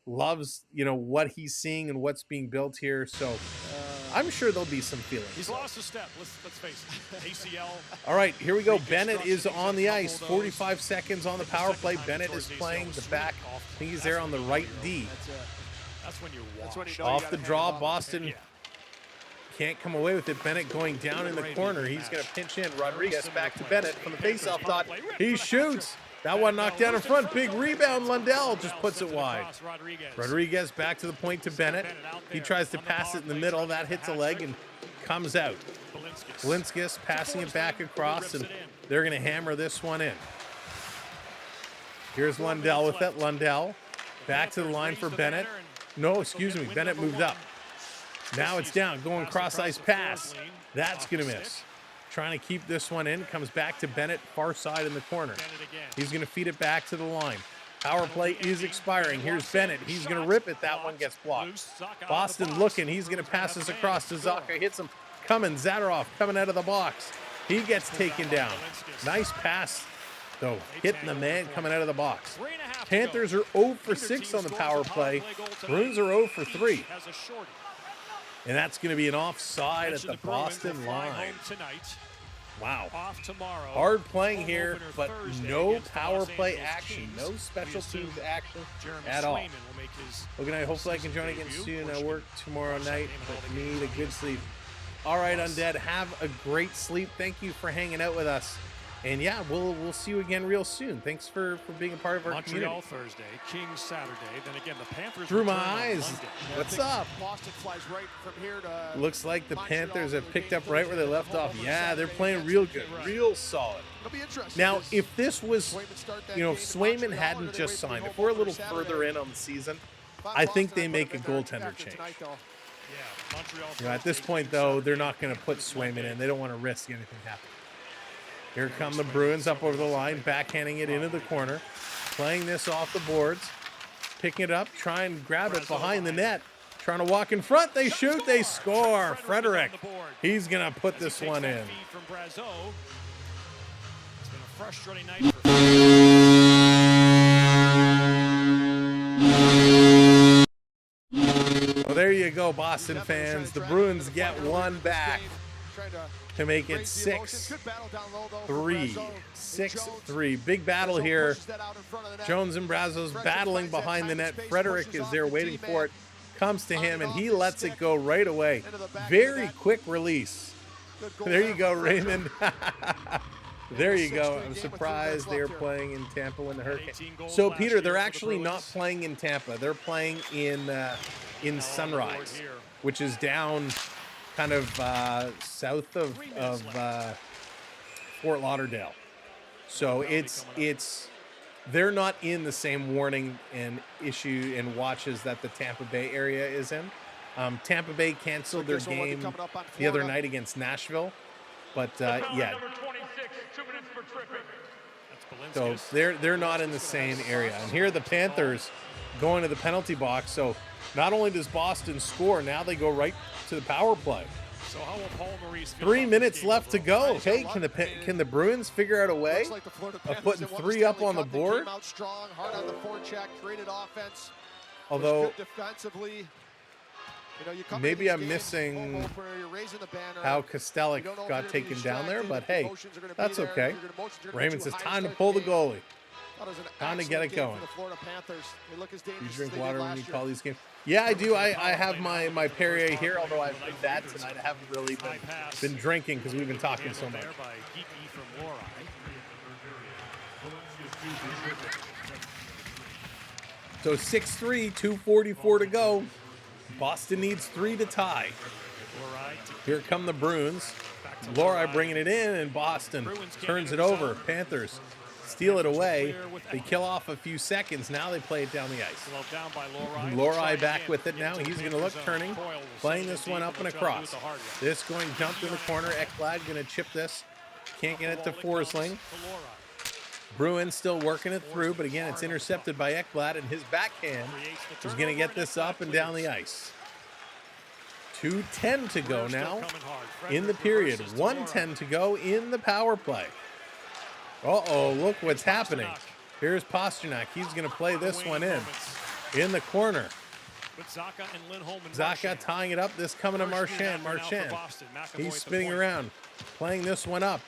what he's seeing and what's being built here. So I'm sure there'll be some feelings. He's lost a step. Let's face it. ACL. All right, here we go. Bennett is on the ice. 45 seconds on the power play. Bennett is playing the back. I think he's there on the right D. That's when you're off the draw. Boston can't come away with it. Bennett going down in the corner. He's going to pinch in. Rodriguez back to Bennett from the faceoff dot. He shoots. That one knocked down in front. Big rebound. Lundell just puts it wide. Rodriguez back to the point to Bennett. He tries to pass it in the middle. That hits a leg and comes out. Balinskis passing it back across, and they're going to hammer this one in. Here's Lundell with it. Lundell back to the line for Bennett. No, excuse me. Bennett moved up. Now it's down. Going cross-ice pass. That's going to miss. Trying to keep this one in. Comes back to Bennett, far side in the corner. He's going to feed it back to the line. Power play is expiring. Here's Bennett. He's going to rip it. That one gets blocked. Boston looking. He's going to pass this across to Zacha. Hits him. Coming. Zadorov coming out of the box. He gets taken down. Nice pass, though. Hitting the man coming out of the box. Panthers are 0 for 6 on the power play. Bruins are 0 for 3. And that's going to be an offside at Mentioned the Bruins will Boston fly line. home tonight. Wow. Off tomorrow. Hard playing Home here, opener but Thursday no against the power Los play Angeles action. Kings. No We special assume teams action Jeremy at all. Swayman will make his Well, I hope I can join again debut. soon. I Course, work tomorrow watch that night, game and all but the games need a on good ESPN. sleep. All right, Undead, have a great sleep. Thank you for hanging out with us. And yeah, we'll see you again real soon. Thanks for being a part of our Montreal community. Thursday, Kings Saturday, then again the Panthers Through my return on eyes. Monday. What's up? Boston flies right from here to Looks like the Montreal Panthers for have their picked game up right where they Thursday. left off. Home on Yeah, they're Saturday playing against real the good, Bruins. real solid. It'll be interesting. Now, Does if this was, Swayman start that you know, game if in Swayman Montreal, or hadn't do they just wait for the signed, home if we're a opener little Saturday? further in on the season, But I think Boston, they I'd make put a them there goaltender after change. tonight, though. Yeah, Montreal. You know, at this Thursday, point, Kings though, Saturday, they're not going to put Panthers Swayman Monday. in. They don't want to risk anything happening. Here come the Bruins up over the line, backhanding it into the corner, playing this off the boards, picking it up, try and grab it behind the net, trying to walk in front. They shoot, they score. Frederick, he's going to put As he this takes one that in. feed from Brazeau. It's been a frustrating night for Well, there you go, Boston fans. The Bruins get one back to make it 6-3. 6-3. Big battle here. Jones and Brazo's battling behind the net. Frederick is there waiting for it. Comes to him, and he lets it go right away. Very quick release. There you go, Raymond. There you go. I'm surprised they're playing in Tampa when the Hurricane. So, Peter, they're actually not playing in Tampa. They're playing in Sunrise, which is down kind of south of Fort Lauderdale. So they're not in the same warning and issue and watches that the Tampa Bay area is in. Tampa Bay canceled their game the other night against Nashville, but yeah. Number 26, 2 minutes for tripping. So they're not in the same area. And here are the Panthers going to the penalty box. So not only does Boston score, now they go right to the power play. So how will Paul Maurice feel 3 about minutes this game left to overall? go. Hey, can the Bruins figure out a way of putting 3 up on the board? Came out strong, hard on the forecheck, created offense. Although was good defensively. You know, you come maybe into I'm these games, missing home opener, you're raising the banner. how You Kostelic don't know if got you're taken down there, distracted, but the hey, emotions are gonna be that's there, okay. your emotions are gonna be Raymond too says high time to start pull the game. goalie. Thought it was an Time to get it excellent game going. for the Florida Panthers. They look as Do you dangerous drink as they water did when last you year. call these games? Yeah, I do. I have my Perrier here, although I've had that tonight. I haven't really been drinking because we've been talking so much. There by Geeky from Lori. So 6-3, 2:44 to go. Boston needs 3 to tie. Here come the Bruins. Lori bringing it in, and Boston turns it over. Panthers steal it away. They kill off a few seconds. Now they play it down the ice. Well, down by Lori. Lori back with it now. He's going to look turning, playing this one up and across. This going dumped in the corner. Ekblad going to chip this. Can't get it to Forsling. Bruins still working it through, but again, it's intercepted by Ekblad, and his backhand is going to get this up and down the ice. 2:10 to go now in the period. 1:10 to go in the power play. Uh-oh, look what's happening. Here's Pasternak. He's going to play this one in the corner. Zaka tying it up. This coming to Marchand. Marchand. He's spinning around, playing this one up.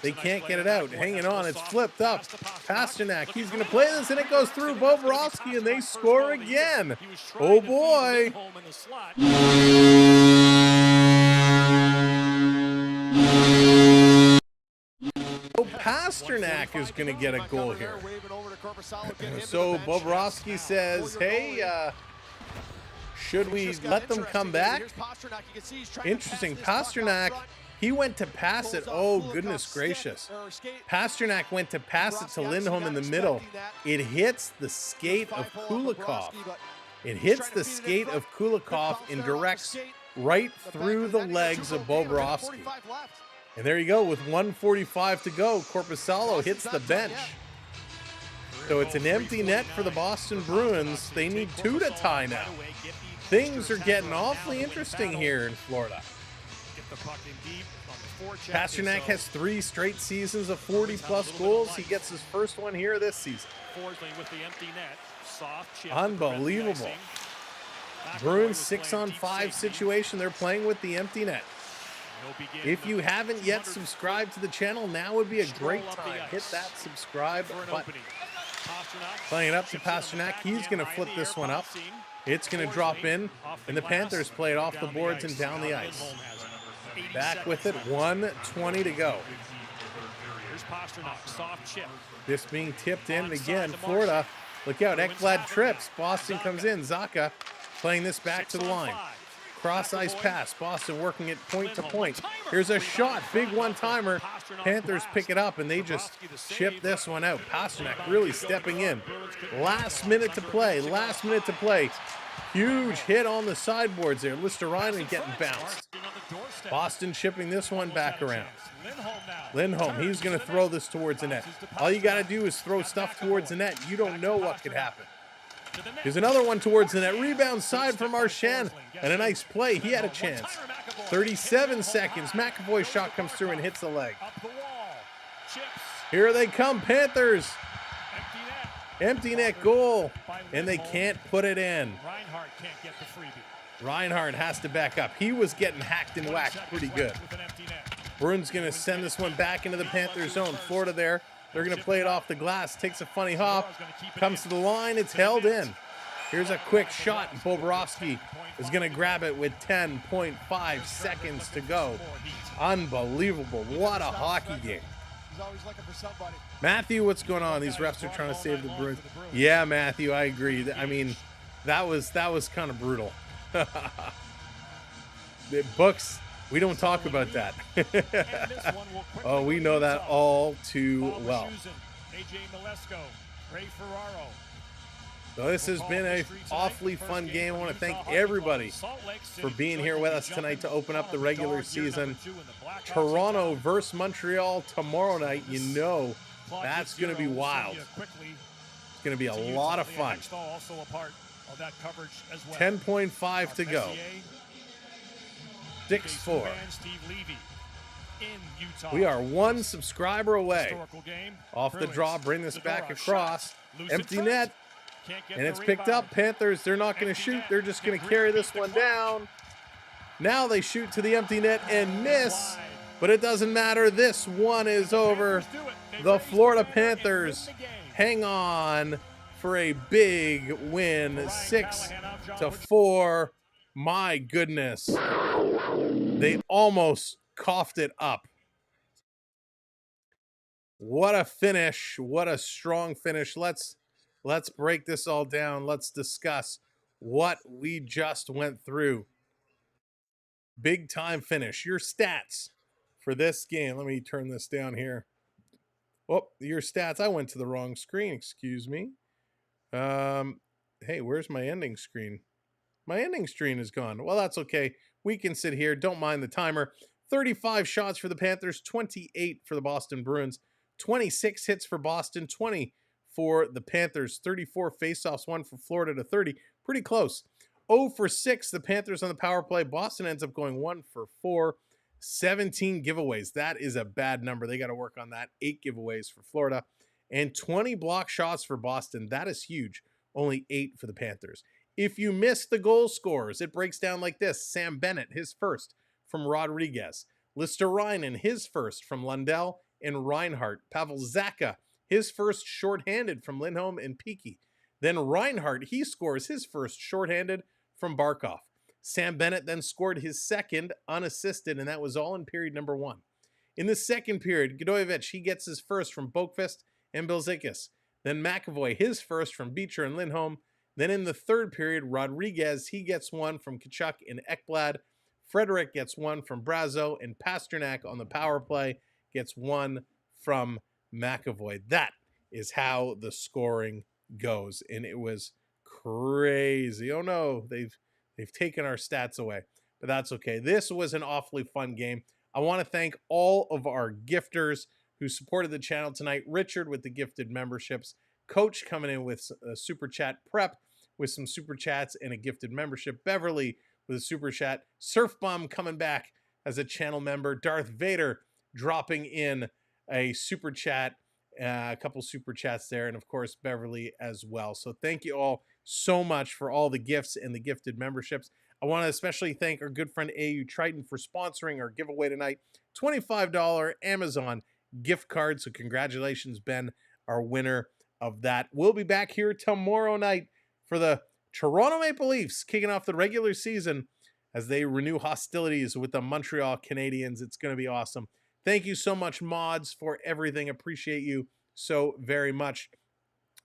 They can't get it out. Hanging on. It's flipped up. Pasternak. He's going to play this, and it goes through Bobrovsky, and they score again. Oh, boy. Oh, Pasternak is going to get a goal here. So Bobrovsky says, hey, should we let them come back? Interesting. Pasternak, he went to pass it. Oh, goodness gracious. Pasternak went to pass it to Lindholm in the middle. It hits the skate of Kulikov. It hits the skate of Kulikov and directs right through the legs of Bobrovsky. And there you go, with 1:45 to go, Korpisalo hits the bench. So it's an empty net for the Boston Bruins. They need 2 to tie now. Things are getting awfully interesting here in Florida. Pasternak has 3 straight seasons of 40-plus goals. He gets his first one here this season. Unbelievable. Bruins 6-on-5 situation. They're playing with the empty net. If you haven't yet subscribed to the channel, now would be a great time. Hit that subscribe button. Playing it up to Pasternak. He's going to flip this one up. It's going to drop in, and the Panthers play it off the boards and down the ice. Back with it, 1:20 to go. This being tipped in again. Florida, look out, Ekblad trips. Boston comes in. Zacha playing this back to the line. Cross ice pass. Boston working it point to point. Here's a shot. Big one-timer. Panthers pick it up, and they just chip this one out. Pasternak really stepping in. Last minute to play. Last minute to play. Huge hit on the sideboards there. Listerinen getting bounced. Boston chipping this one back around. Lindholm, he's going to throw this towards the net. All you got to do is throw stuff towards the net. You don't know what could happen. Here's another one towards the net. Rebound side from Marchand. And a nice play. He had a chance. 37 seconds. McAvoy's shot comes through and hits the leg. Here they come, Panthers. Empty net goal. And they can't put it in. Reinhart has to back up. He was getting hacked and whacked pretty good. Bruins going to send this one back into the Panthers zone. Florida there. They're going to play it off the glass. Takes a funny hop. Comes to the line. It's held in. Here's a quick shot. Bobrovsky is going to grab it with 10.5 seconds to go. Unbelievable. What a hockey game. Matthew, what's going on? These refs are trying to save the Bruins. Yeah, Matthew, I agree. I mean, that was kind of brutal. The books, we don't talk about that. Oh, we know that all too well. So this has been an awfully fun game. I want to thank everybody for being here with us tonight to open up the regular season. Toronto versus Montreal tomorrow night. You know that's going to be wild. It's going to be a lot of fun. 10.5 to go. 6-4. We are one subscriber away. Off the draw, bring this back across. Empty net. And it's picked up. Panthers, they're not going to shoot. They're just going to carry this one down. Now they shoot to the empty net and miss. But it doesn't matter. This one is over. The Florida Panthers hang on for a big win. 6-4. My goodness. They almost coughed it up. What a finish. What a strong finish. Let's break this all down. Let's discuss what we just went through. Big time finish. Your stats for this game. Let me turn this down here. Oh, your stats. I went to the wrong screen. Excuse me. Hey, where's my ending screen? My ending screen is gone. Well, that's okay. We can sit here. Don't mind the timer. 35 shots for the Panthers, 28 for the Boston Bruins, 26 hits for Boston, 20 for the Panthers, 34 faceoffs, 1 for Florida to 30. Pretty close. 0 for 6, the Panthers on the power play. Boston ends up going 1 for 4. 17 giveaways. That is a bad number. They got to work on that. 8 giveaways for Florida. And 20 block shots for Boston. That is huge. Only 8 for the Panthers. If you miss the goal scorers, it breaks down like this. Sam Bennett, his first from Rodriguez. Listerinen, his first from Lundell and Reinhart. Pavel Zacha, his first shorthanded from Lindholm and Peaky. Then Reinhart, he scores his first shorthanded from Barkov. Sam Bennett then scored his second unassisted, and that was all in period number 1. In the second period, Gdojevic, he gets his first from Boqvist and Bilzikis. Then McAvoy, his first from Beecher and Lindholm. Then in the third period, Rodriguez, he gets one from Tkachuk and Ekblad. Frederick gets one from Brazo, and Pasternak on the power play gets one from McAvoy. That is how the scoring goes, and it was crazy. Oh no, they've taken our stats away, but that's okay. This was an awfully fun game. I want to thank all of our gifters who supported the channel tonight. Richard with the gifted memberships, Coach coming in with a super chat, Prep with some super chats and a gifted membership, Beverly with a super chat, Surf Bum coming back as a channel member, Darth Vader dropping in a super chat, a couple super chats there, and of course Beverly as well. So thank you all so much for all the gifts and the gifted memberships. I want to especially thank our good friend AU Triton for sponsoring our giveaway tonight. $25 Amazon gift card. So congratulations, Ben, our winner of that. We'll be back here tomorrow night for the Toronto Maple Leafs kicking off the regular season as they renew hostilities with the Montreal Canadiens. It's going to be awesome. Thank you so much, mods, for everything. Appreciate you so very much.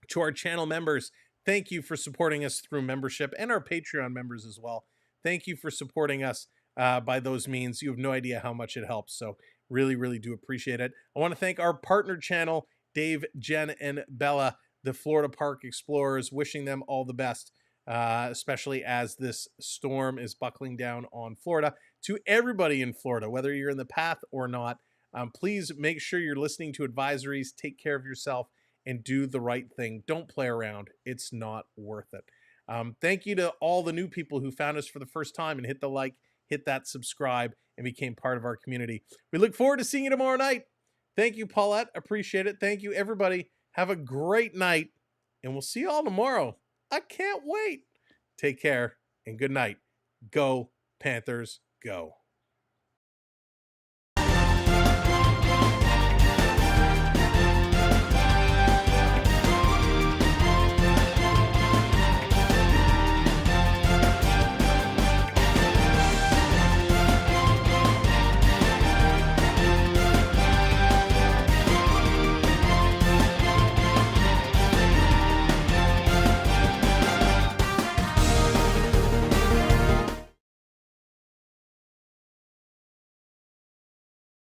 To our channel members, thank you for supporting us through membership, and our Patreon members as well. Thank you for supporting us by those means. You have no idea how much it helps. So really, really do appreciate it. I want to thank our partner channel, Dave, Jen, and Bella, the Florida Park Explorers, wishing them all the best, especially as this storm is buckling down on Florida. To everybody in Florida, whether you're in the path or not, please make sure you're listening to advisories, take care of yourself, and do the right thing. Don't play around. It's not worth it. Thank you to all the new people who found us for the first time and hit the like, hit that subscribe, and became part of our community. We look forward to seeing you tomorrow night. Thank you, Paulette. Appreciate it. Thank you, everybody. Have a great night, and we'll see you all tomorrow. I can't wait. Take care, and good night. Go, Panthers, go.